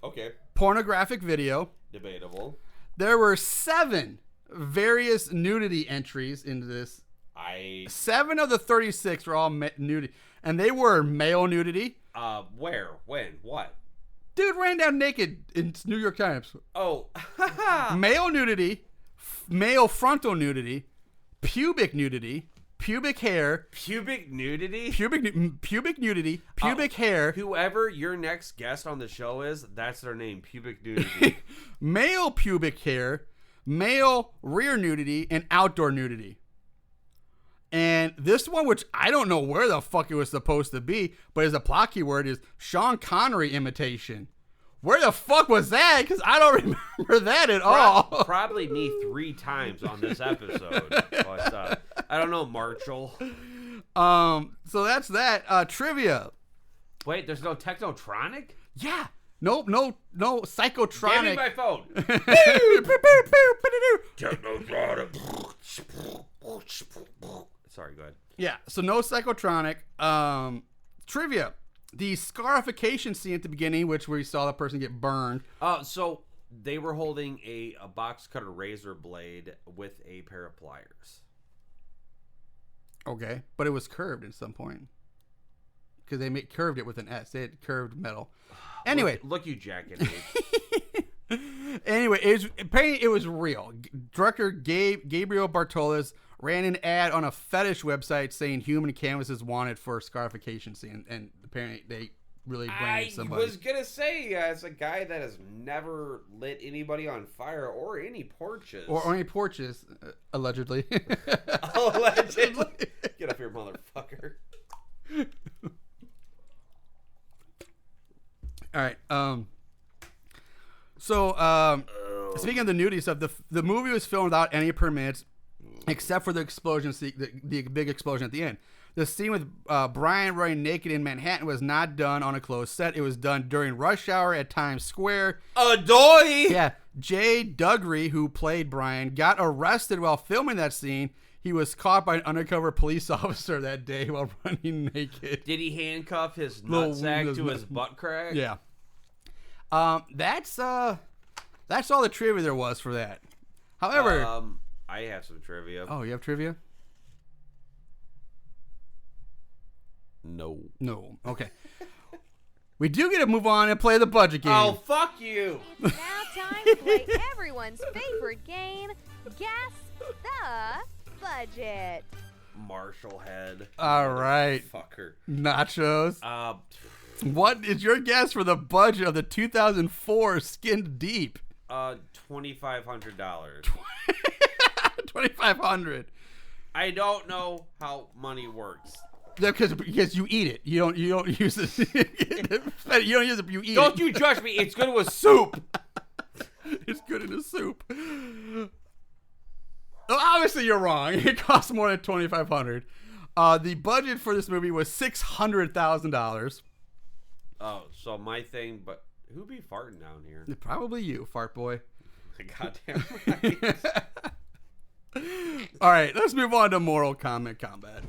Okay. pornographic video. Debatable. There were 7 various nudity entries into this. 7 of the 36 were all nudity. And they were male nudity. Where? When? What? Dude ran down naked in New York Times. Oh. Male nudity, male frontal nudity, pubic nudity, pubic hair, Pubic nudity? pubic nudity, pubic hair, Whoever your next guest on the show is, that's their name. Pubic nudity. male pubic hair, male rear nudity, and outdoor nudity. And this one, which I don't know where the fuck it was supposed to be, but as a plot keyword, is Sean Connery imitation. Where the fuck was that? Because I don't remember that at all. Probably me 3 times on this episode. But, I don't know, Marshall. So that's that. Trivia. Wait, there's no Technotronic? Yeah. No psychotronic. Give me my phone. Sorry, go ahead. Yeah, so no psychotronic. Trivia. The scarification scene at the beginning, which we saw the person get burned. So they were holding a box cutter razor blade with a pair of pliers. Okay, but it was curved at some point. Because they curved it with an S. They had curved metal. Anyway. Look you jacking me. Anyway, apparently it was real. Director Gabriel Bartalos ran an ad on a fetish website saying human canvases wanted for a scarification scene, and apparently they really blamed somebody. I was gonna say, as a guy that has never lit anybody on fire or any porches, allegedly. Allegedly. Get up here, motherfucker. All right. So, speaking of the nudity stuff, the movie was filmed without any permits, except for the explosion, the big explosion at the end. The scene with Brian running naked in Manhattan was not done on a closed set. It was done during rush hour at Times Square. Adoy! Yeah. Jay Duggery, who played Brian, got arrested while filming that scene. He was caught by an undercover police officer that day while running naked. Did he handcuff his nutsack to his butt crack? Yeah. That's all the trivia there was for that. However, I have some trivia. oh, you have trivia? No. Okay. We do get to move on and play the budget game. Oh, fuck you. It's now time to play everyone's favorite game, Guess the Budget. Marshall head. All right. Fucker. Nachos. Uh, What is your guess for the budget of the 2004 Skinned Deep? $2,500. $2,500. I don't know how money works. Because you eat it. You don't use it. You don't use it, but you eat Don't it. you judge me. It's good with soup. It's good in a soup. Well, obviously, you're wrong. It costs more than $2,500. The budget for this movie was $600,000. Oh, so my thing, but who be farting down here? Probably you, fart boy. Goddamn right. All right, let's move on to Mortal Kombat Combat.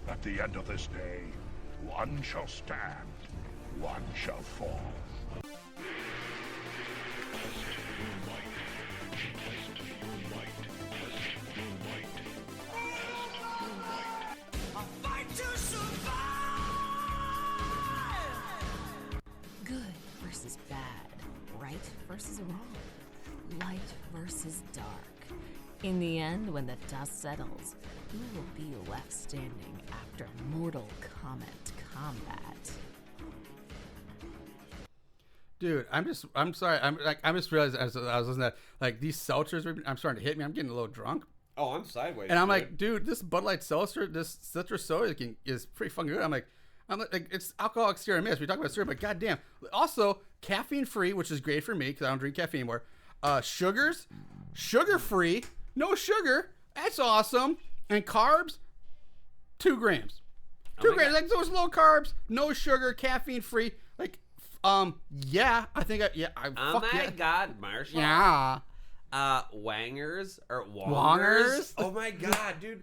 At the end of this day, one shall stand, one shall fall. Good versus bad. Right versus wrong. Light versus dark. In the end, when the dust settles, who will be left standing after Mortal Kombat Combat? Dude, I'm sorry. I just realized as I was listening to that, like, these seltzers, I'm starting to hit me. I'm getting a little drunk. Oh, I'm sideways. And I'm like, dude, this Bud Light seltzer, this citrus soda is pretty fucking good. I'm like, it's alcoholic syrup mist. We talk about syrup, but goddamn. Also, caffeine free, which is great for me because I don't drink caffeine anymore. Sugars, sugar free, no sugar. That's awesome. And carbs, 2 grams. 2 grams. Like those low carbs, no sugar, caffeine free. Like, yeah, I think oh my God, Marshall. Yeah. Wangers or Wongers? Wongers? Oh my God, dude.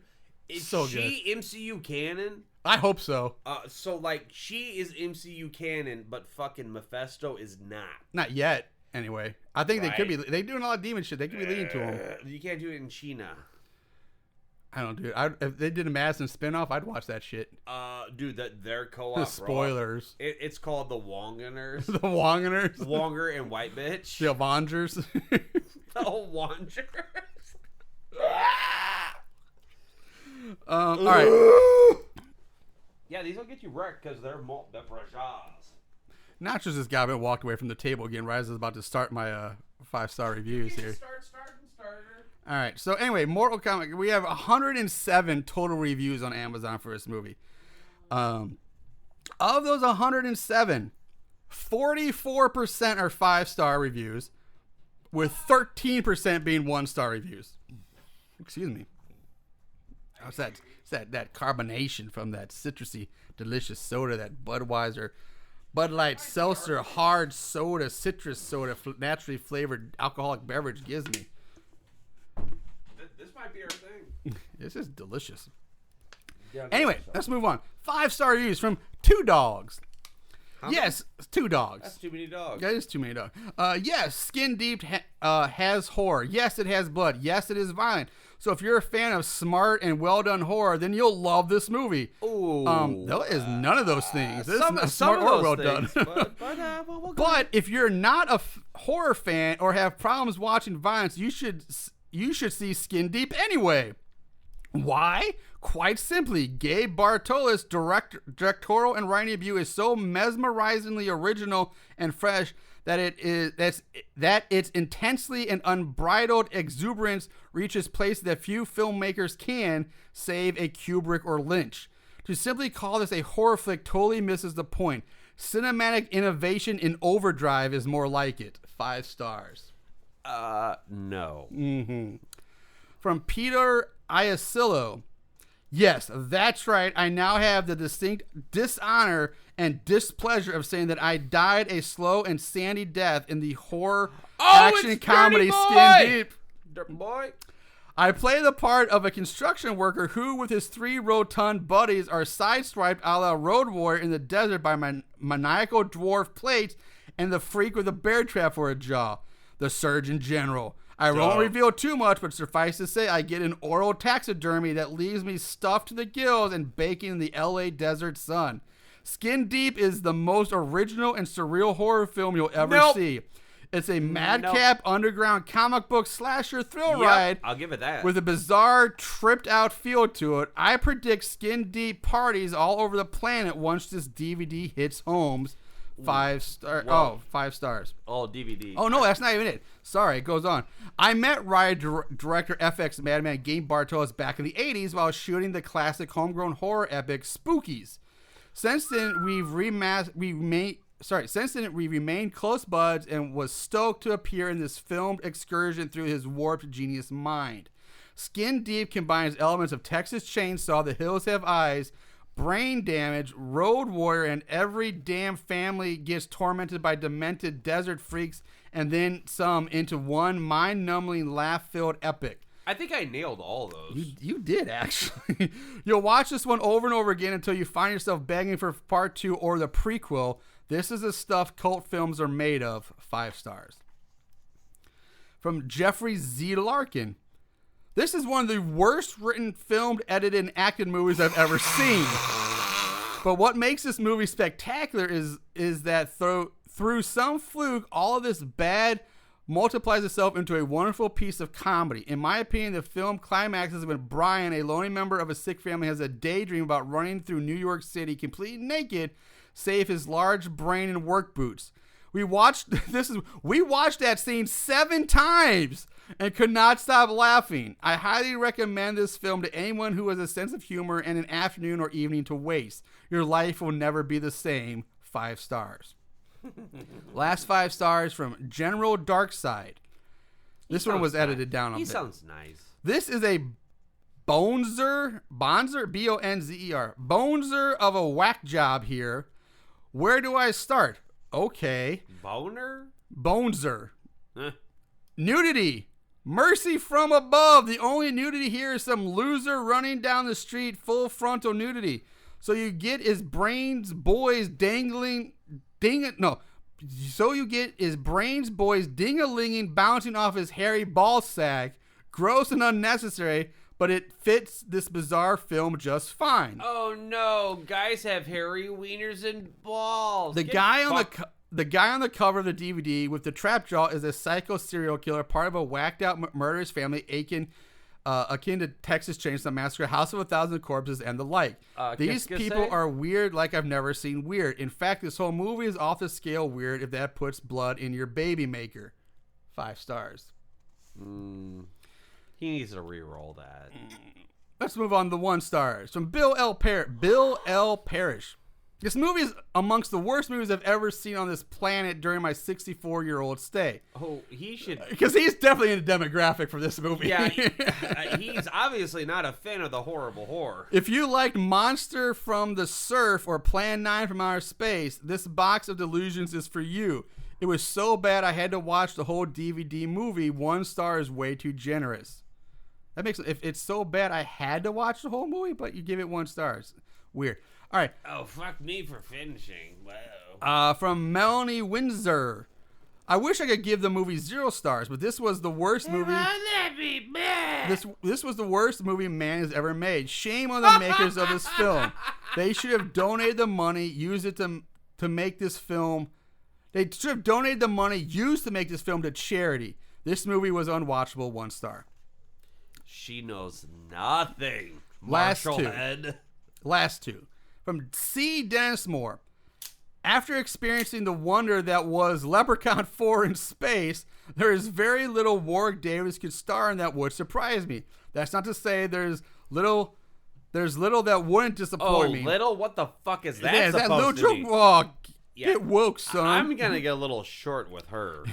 Is So she MCU canon? I hope so. So like she is MCU canon, but fucking Mephisto is not. Not yet, anyway. I think they could be. They're doing a lot of demon shit. They could be leading to them. You can't do it in China. I don't do it. If they did a Madison spinoff, I'd watch that shit. Dude, their co-op. The spoilers. It's called the Wonganers. The Wonganers. Wonger and White Bitch. The Avengers. The Wongers. All right. Yeah, these will get you wrecked because they're malt beverages. Nachos just got up and walked away from the table again. Right as I was about to start my 5-star reviews here. Starter. All right. So anyway, Mortal Kombat. We have 107 total reviews on Amazon for this movie. Of those 107, 44% are 5-star reviews, with 13% being 1-star reviews. Excuse me. How's that? It's that carbonation from that citrusy, delicious soda, that Budweiser, Bud Light Seltzer, hard soda, citrus soda, naturally flavored alcoholic beverage gives me. This might be our thing. This is delicious. Yeah, Anyway, let's move on. 5-star reviews from 2 Dogs. Yes, 2 dogs. That's too many dogs. That is too many dogs. Yes, Skin Deep has horror. Yes, it has blood. Yes, it is violent. So if you're a fan of smart and well done horror, then you'll love this movie. Ooh. There is none of those things. This Some is not of smart or those well things, done. we'll go. But if you're not a horror fan or have problems watching violence, you should see Skin Deep anyway. Why? Quite simply, Gabe Bartalos' directorial and writing debut is so mesmerizingly original and fresh that its intensely and unbridled exuberance reaches places that few filmmakers can, save a Kubrick or Lynch. To simply call this a horror flick totally misses the point. Cinematic innovation in overdrive is more like it. 5 stars. No. From Peter Iasillo. Yes, that's right. I now have the distinct dishonor and displeasure of saying that I died a slow and sandy death in the horror action comedy Skin Deep. Dirty boy. I play the part of a construction worker who, with his 3 rotund buddies, are sideswiped a la Road Warrior in the desert by maniacal dwarf plates and the freak with a bear trap for a jaw, the Surgeon General. I won't reveal too much, but suffice to say, I get an oral taxidermy that leaves me stuffed to the gills and baking in the LA desert sun. Skin Deep is the most original and surreal horror film you'll ever see. It's a madcap underground comic book slasher thrill ride. I'll give it that. With a bizarre, tripped out feel to it. I predict Skin Deep parties all over the planet once this DVD hits homes. 5 stars. Oh, 5 stars. Oh, DVD. Oh, no, that's not even it. Sorry, it goes on. I met director FX Madman Gabe Bartalos back in the 80s while shooting the classic homegrown horror epic Spookies. Since then, we've remained close buds and was stoked to appear in this filmed excursion through his warped genius mind. Skin Deep combines elements of Texas Chainsaw, The Hills Have Eyes, Brain Damage, Road Warrior, and every damn family gets tormented by demented desert freaks and then some into one mind-numbing, laugh-filled epic. I think I nailed all those. You did, actually. You'll watch this one over and over again until you find yourself begging for part 2 or the prequel. This is the stuff cult films are made of. 5 stars. From Jeffrey Z. Larkin. This is one of the worst written, filmed, edited, and acted movies I've ever seen. But what makes this movie spectacular is that through some fluke, all of this bad multiplies itself into a wonderful piece of comedy. In my opinion, the film climaxes when Brian, a lonely member of a sick family, has a daydream about running through New York City completely naked, save his large brain and work boots. We watched that scene 7 times and could not stop laughing. I highly recommend this film to anyone who has a sense of humor and an afternoon or evening to waste. Your life will never be the same. 5 stars. Last 5 stars from General Darkside. This one was edited down a bit. He sounds nice. This is a Bonzer, B-O-N-Z-E-R, Bonzer of a whack job here. Where do I start? Okay. Bonzer. Huh. Nudity. Mercy from above. The only nudity here is some loser running down the street, full frontal nudity. So you get his brains boys ding-a-linging bouncing off his hairy ball sack. Gross and unnecessary, but it fits this bizarre film just fine. Oh no, guys have hairy wieners and balls. The guy on the cover of the DVD with the trap jaw is a psycho serial killer, part of a whacked out murderous family akin to Texas Chainsaw Massacre, House of a Thousand Corpses, and the like. These people are weird like I've never seen weird. In fact, this whole movie is off the scale weird if that puts blood in your baby maker. 5 stars. He needs to re-roll that. Let's move on to 1 stars. From Bill L. Parrish. This movie is amongst the worst movies I've ever seen on this planet during my 64-year-old stay. Oh, he should... Because he's definitely in the demographic for this movie. Yeah, he's obviously not a fan of the horrible horror. If you liked Monster from the Surf or Plan 9 from Outer Space, this box of delusions is for you. It was so bad I had to watch the whole DVD movie. 1 star is way too generous. That makes... If it's so bad I had to watch the whole movie, but you give it 1 star. Weird. All right. Oh, fuck me for finishing. Wow. From Melanie Windsor. I wish I could give the movie 0 stars, but this was the worst movie. This was the worst movie man has ever made. Shame on the makers of this film. They should have donated the money, used it to make this film. They should have donated the money used to make this film to charity. This movie was unwatchable. 1 star. She knows nothing. Last Marshall two. Head. Last 2. From C. Dennis Moore. After experiencing the wonder that was Leprechaun 4 in space, there is very little Warwick Davis could star in that would surprise me. That's not to say there's little that wouldn't disappoint me. Little? What the fuck is that Yeah, is that supposed little to joke? be? Oh, Yeah. get woke, son. I'm gonna get a little short with her.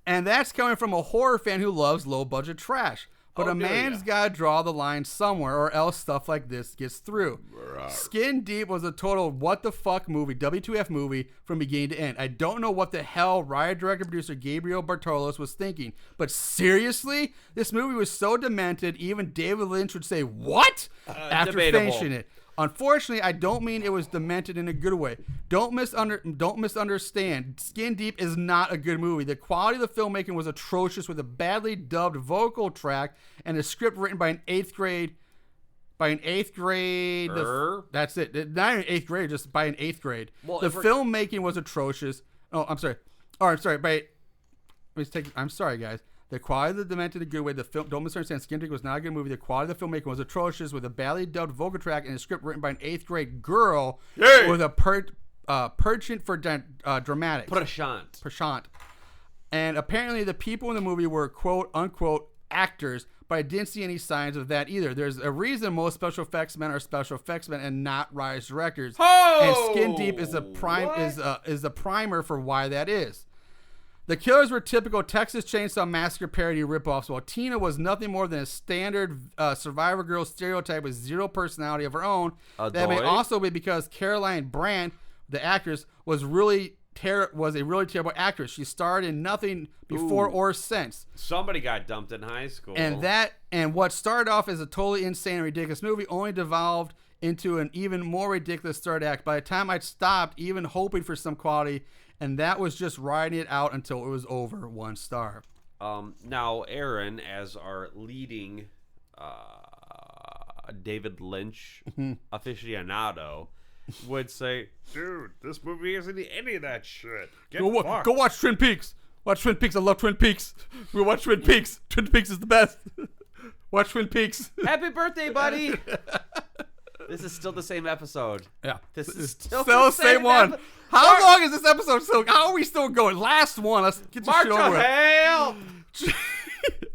And that's coming from a horror fan who loves low-budget trash. But a do man's ya? got to draw the line somewhere, or else stuff like this gets through. Skin Deep was a total what-the-fuck movie, W2F movie, from beginning to end. I don't know what the hell writer, director, producer Gabriel Bartalos was thinking. But seriously? This movie was so demented, even David Lynch would say, what? After debatable. finishing it. Unfortunately, I don't mean it was demented in a good way. Don't misunderstand. Skin Deep is not a good movie. The quality of the filmmaking was atrocious, with a badly dubbed vocal track and a script written by an eighth grade. That's it. Not an 8th grade, just by an 8th grade. Well, the filmmaking was atrocious. Oh, I'm sorry. Oh, I'm sorry. I'm sorry, guys. The quality of the demented in a good way. The film, don't misunderstand. Skin Deep was not a good movie. The quality of the filmmaking was atrocious, with a badly dubbed vocal track and a script written by an 8th grade girl with a penchant for dramatics. Prashant. And apparently the people in the movie were quote unquote actors, but I didn't see any signs of that either. There's a reason most special effects men are special effects men and not rise directors. And Skin Deep is the primer for why that is. The killers were typical Texas Chainsaw Massacre parody ripoffs, while Tina was nothing more than a standard survivor girl stereotype with zero personality of her own. That may also be because Caroline Brandt, the actress, was a really terrible actress. She starred in nothing before or since. Somebody got dumped in high school. And what started off as a totally insane and ridiculous movie only devolved into an even more ridiculous third act. By the time I'd stopped even hoping for some quality, and that was just riding it out until it was over. 1 star. Now, Aaron, as our leading David Lynch aficionado, would say, Dude, this movie isn't any of that shit. Go watch Twin Peaks. Watch Twin Peaks. I love Twin Peaks. We watch Twin Peaks. Twin Peaks is the best. Watch Twin Peaks. Happy birthday, buddy. This is still the same episode. Yeah. This is still the same one. How long is this episode still? How are we still going? Last one. Let's get this shit over with. Hale!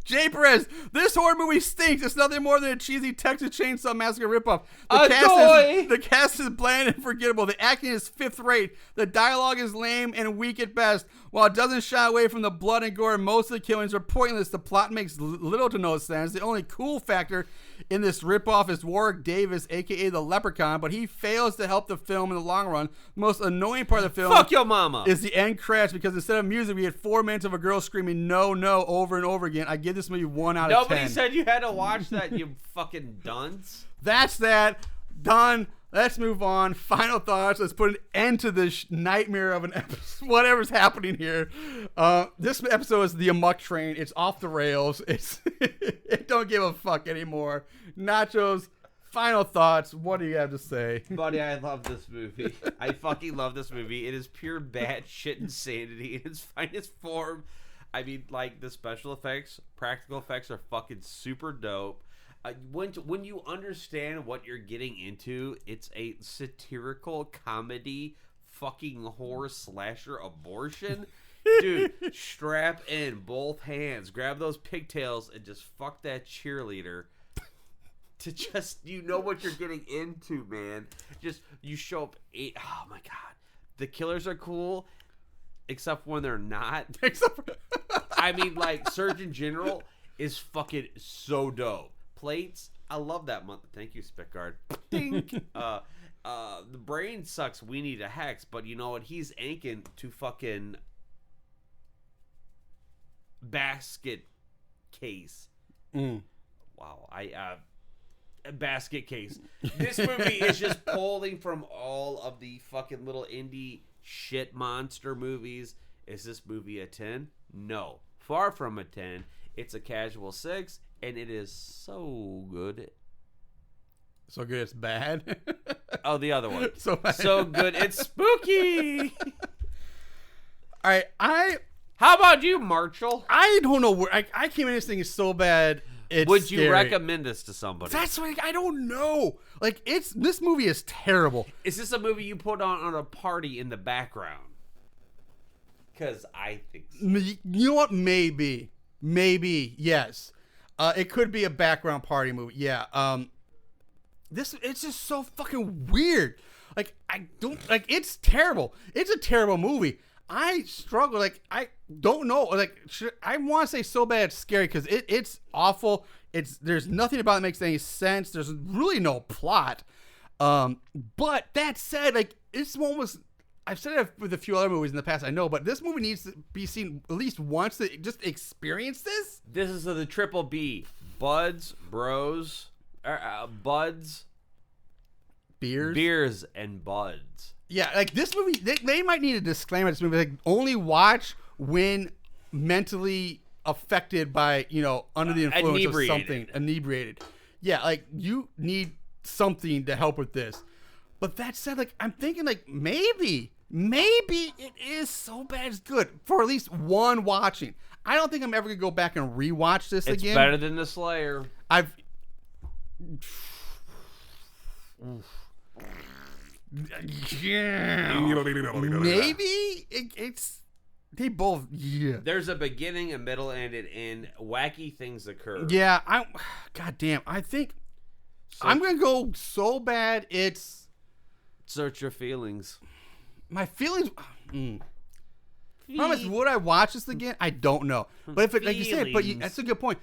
Jay Perez, this horror movie stinks. It's nothing more than a cheesy Texas Chainsaw Massacre ripoff. The cast is bland and forgettable. The acting is 5th rate. The dialogue is lame and weak at best. While it doesn't shy away from the blood and gore, most of the killings are pointless. The plot makes little to no sense. The only cool factor in this ripoff is Warwick Davis, a.k.a. the Leprechaun, but he fails to help the film in the long run. The most annoying part of the film Fuck your mama. is the end crash, because instead of music, we had 4 minutes of a girl screaming no, no over and over again. I give this movie 1 out of 10. Nobody said you had to watch that, you fucking dunce. That's that. Done. Let's move on. Final thoughts. Let's put an end to this nightmare of an episode. Whatever's happening here. This episode is the Amok Train. It's off the rails. It don't give a fuck anymore. Nachos, final thoughts. What do you have to say? Buddy, I love this movie. I fucking love this movie. It is pure batshit insanity in its finest form. I mean, like, the special effects, practical effects are fucking super dope. When you understand what you're getting into, it's a satirical comedy, fucking horror slasher abortion. Dude, strap in both hands, grab those pigtails, and just fuck that cheerleader. To just, you know what you're getting into, man. Just, you show up, oh my god. The killers are cool, except when they're not. I mean, like, Surgeon General is fucking so dope. Plates, I love that month. Thank you, Spitguard. Dink. The brain sucks. We need a hex, but you know what? He's anking to fucking basket case. Wow. basket case. This movie is just pulling from all of the fucking little indie shit monster movies. Is this movie a 10? No. Far from a 10. It's a casual 6, and it is so good. So good it's bad. Oh, the other one. So good it's spooky. All right, How about you, Marshall? I don't know where I came in this thing is so bad. It's Would you scary. recommend this to somebody? That's what I don't know. Like this movie is terrible. Is this a movie you put on a party in the background? Because I think so. You know what? Maybe, yes. It could be a background party movie. Yeah. It's just so fucking weird. Like it's terrible. It's a terrible movie. I struggle. Like I don't know. Like I want to say so bad it's scary because it's awful. There's nothing about it that makes any sense. There's really no plot. But that said, like this one was. I've said it with a few other movies in the past, I know, but this movie needs to be seen at least once to just experience this. This is the triple B. Buds, bros, buds, beers, and buds. Yeah, like this movie, they might need a disclaimer. This movie, like only watch when mentally affected by, under the influence of something, inebriated. Yeah, like you need something to help with this. But that said, like I'm thinking, like maybe it is so bad it's good for at least one watching. I don't think I'm ever gonna go back and rewatch this again. It's better than The Slayer. Maybe it's they both. Yeah. There's a beginning, a middle, and an end. Wacky things occur. Yeah, God damn. I think I'm gonna go so bad. It's search your feelings. My feelings. Promise, would I watch this again? I don't know. But if it, like you said, that's a good point.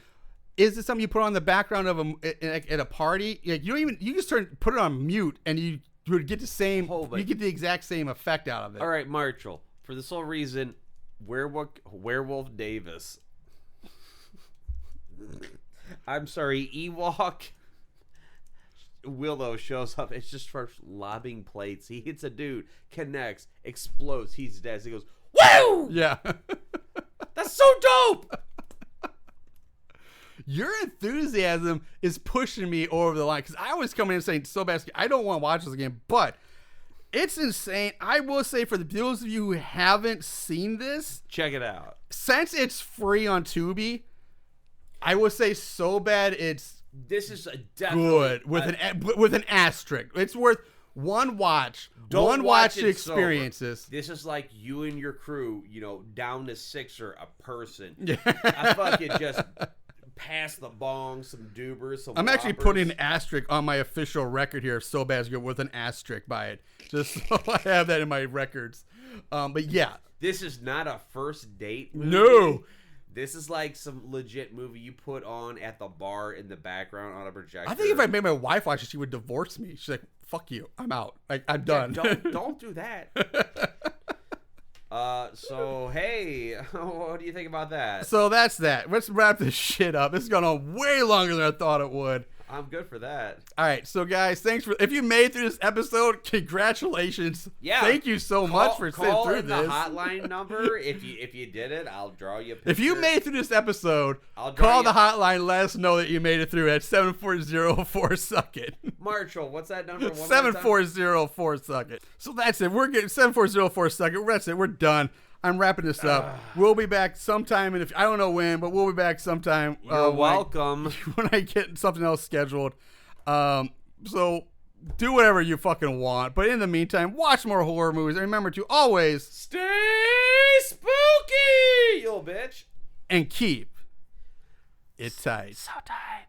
Is this something you put on the background of at a party? Like you just put it on mute and you would get you get the exact same effect out of it. All right, Marshall. For this whole reason, Werewolf Davis. I'm sorry, Ewok. Willow shows up. It's just starts lobbing plates. He hits a dude, connects, explodes. He's dead. So he goes, "Woo!" Yeah, that's so dope. Your enthusiasm is pushing me over the line because I was coming in saying so bad. I don't want to watch this again, but it's insane. I will say for those of you who haven't seen this, check it out. Since it's free on Tubi, I will say so bad it's. This is a good with an asterisk. It's worth one watch. One watch experiences. Sober. This is like you and your crew, down to sixer a person. I fucking just pass the bong, some dubers, some. I'm actually putting an asterisk on my official record here. So bad it's good with an asterisk by it, just so I have that in my records. But yeah, this is not a first date movie. No. This is like some legit movie you put on at the bar in the background on a projector. I think if I made my wife watch it, she would divorce me. She's like, "Fuck you, I'm out. Like I'm done." Yeah, don't do that. So hey, what do you think about that? So that's that. Let's wrap this shit up. It's gone on way longer than I thought it would. I'm good for that. All right, so guys, thanks for if you made it through this episode, congratulations. Yeah, thank you so much for sitting through this. Call the hotline number if you did it. I'll draw you a picture. If you made it through this episode, call the hotline. Let us know that you made it through at 740-4-SUCK-IT. Marshall, what's that number? 740-4-SUCK-IT. So that's it. We're getting 740-4-SUCK-IT. That's it. We're done. I'm wrapping this up. We'll be back sometime, and I don't know when, but we'll be back sometime. You're welcome. When I get something else scheduled. So do whatever you fucking want. But in the meantime, watch more horror movies. And remember to always stay spooky, you little bitch. And keep it tight. So tight.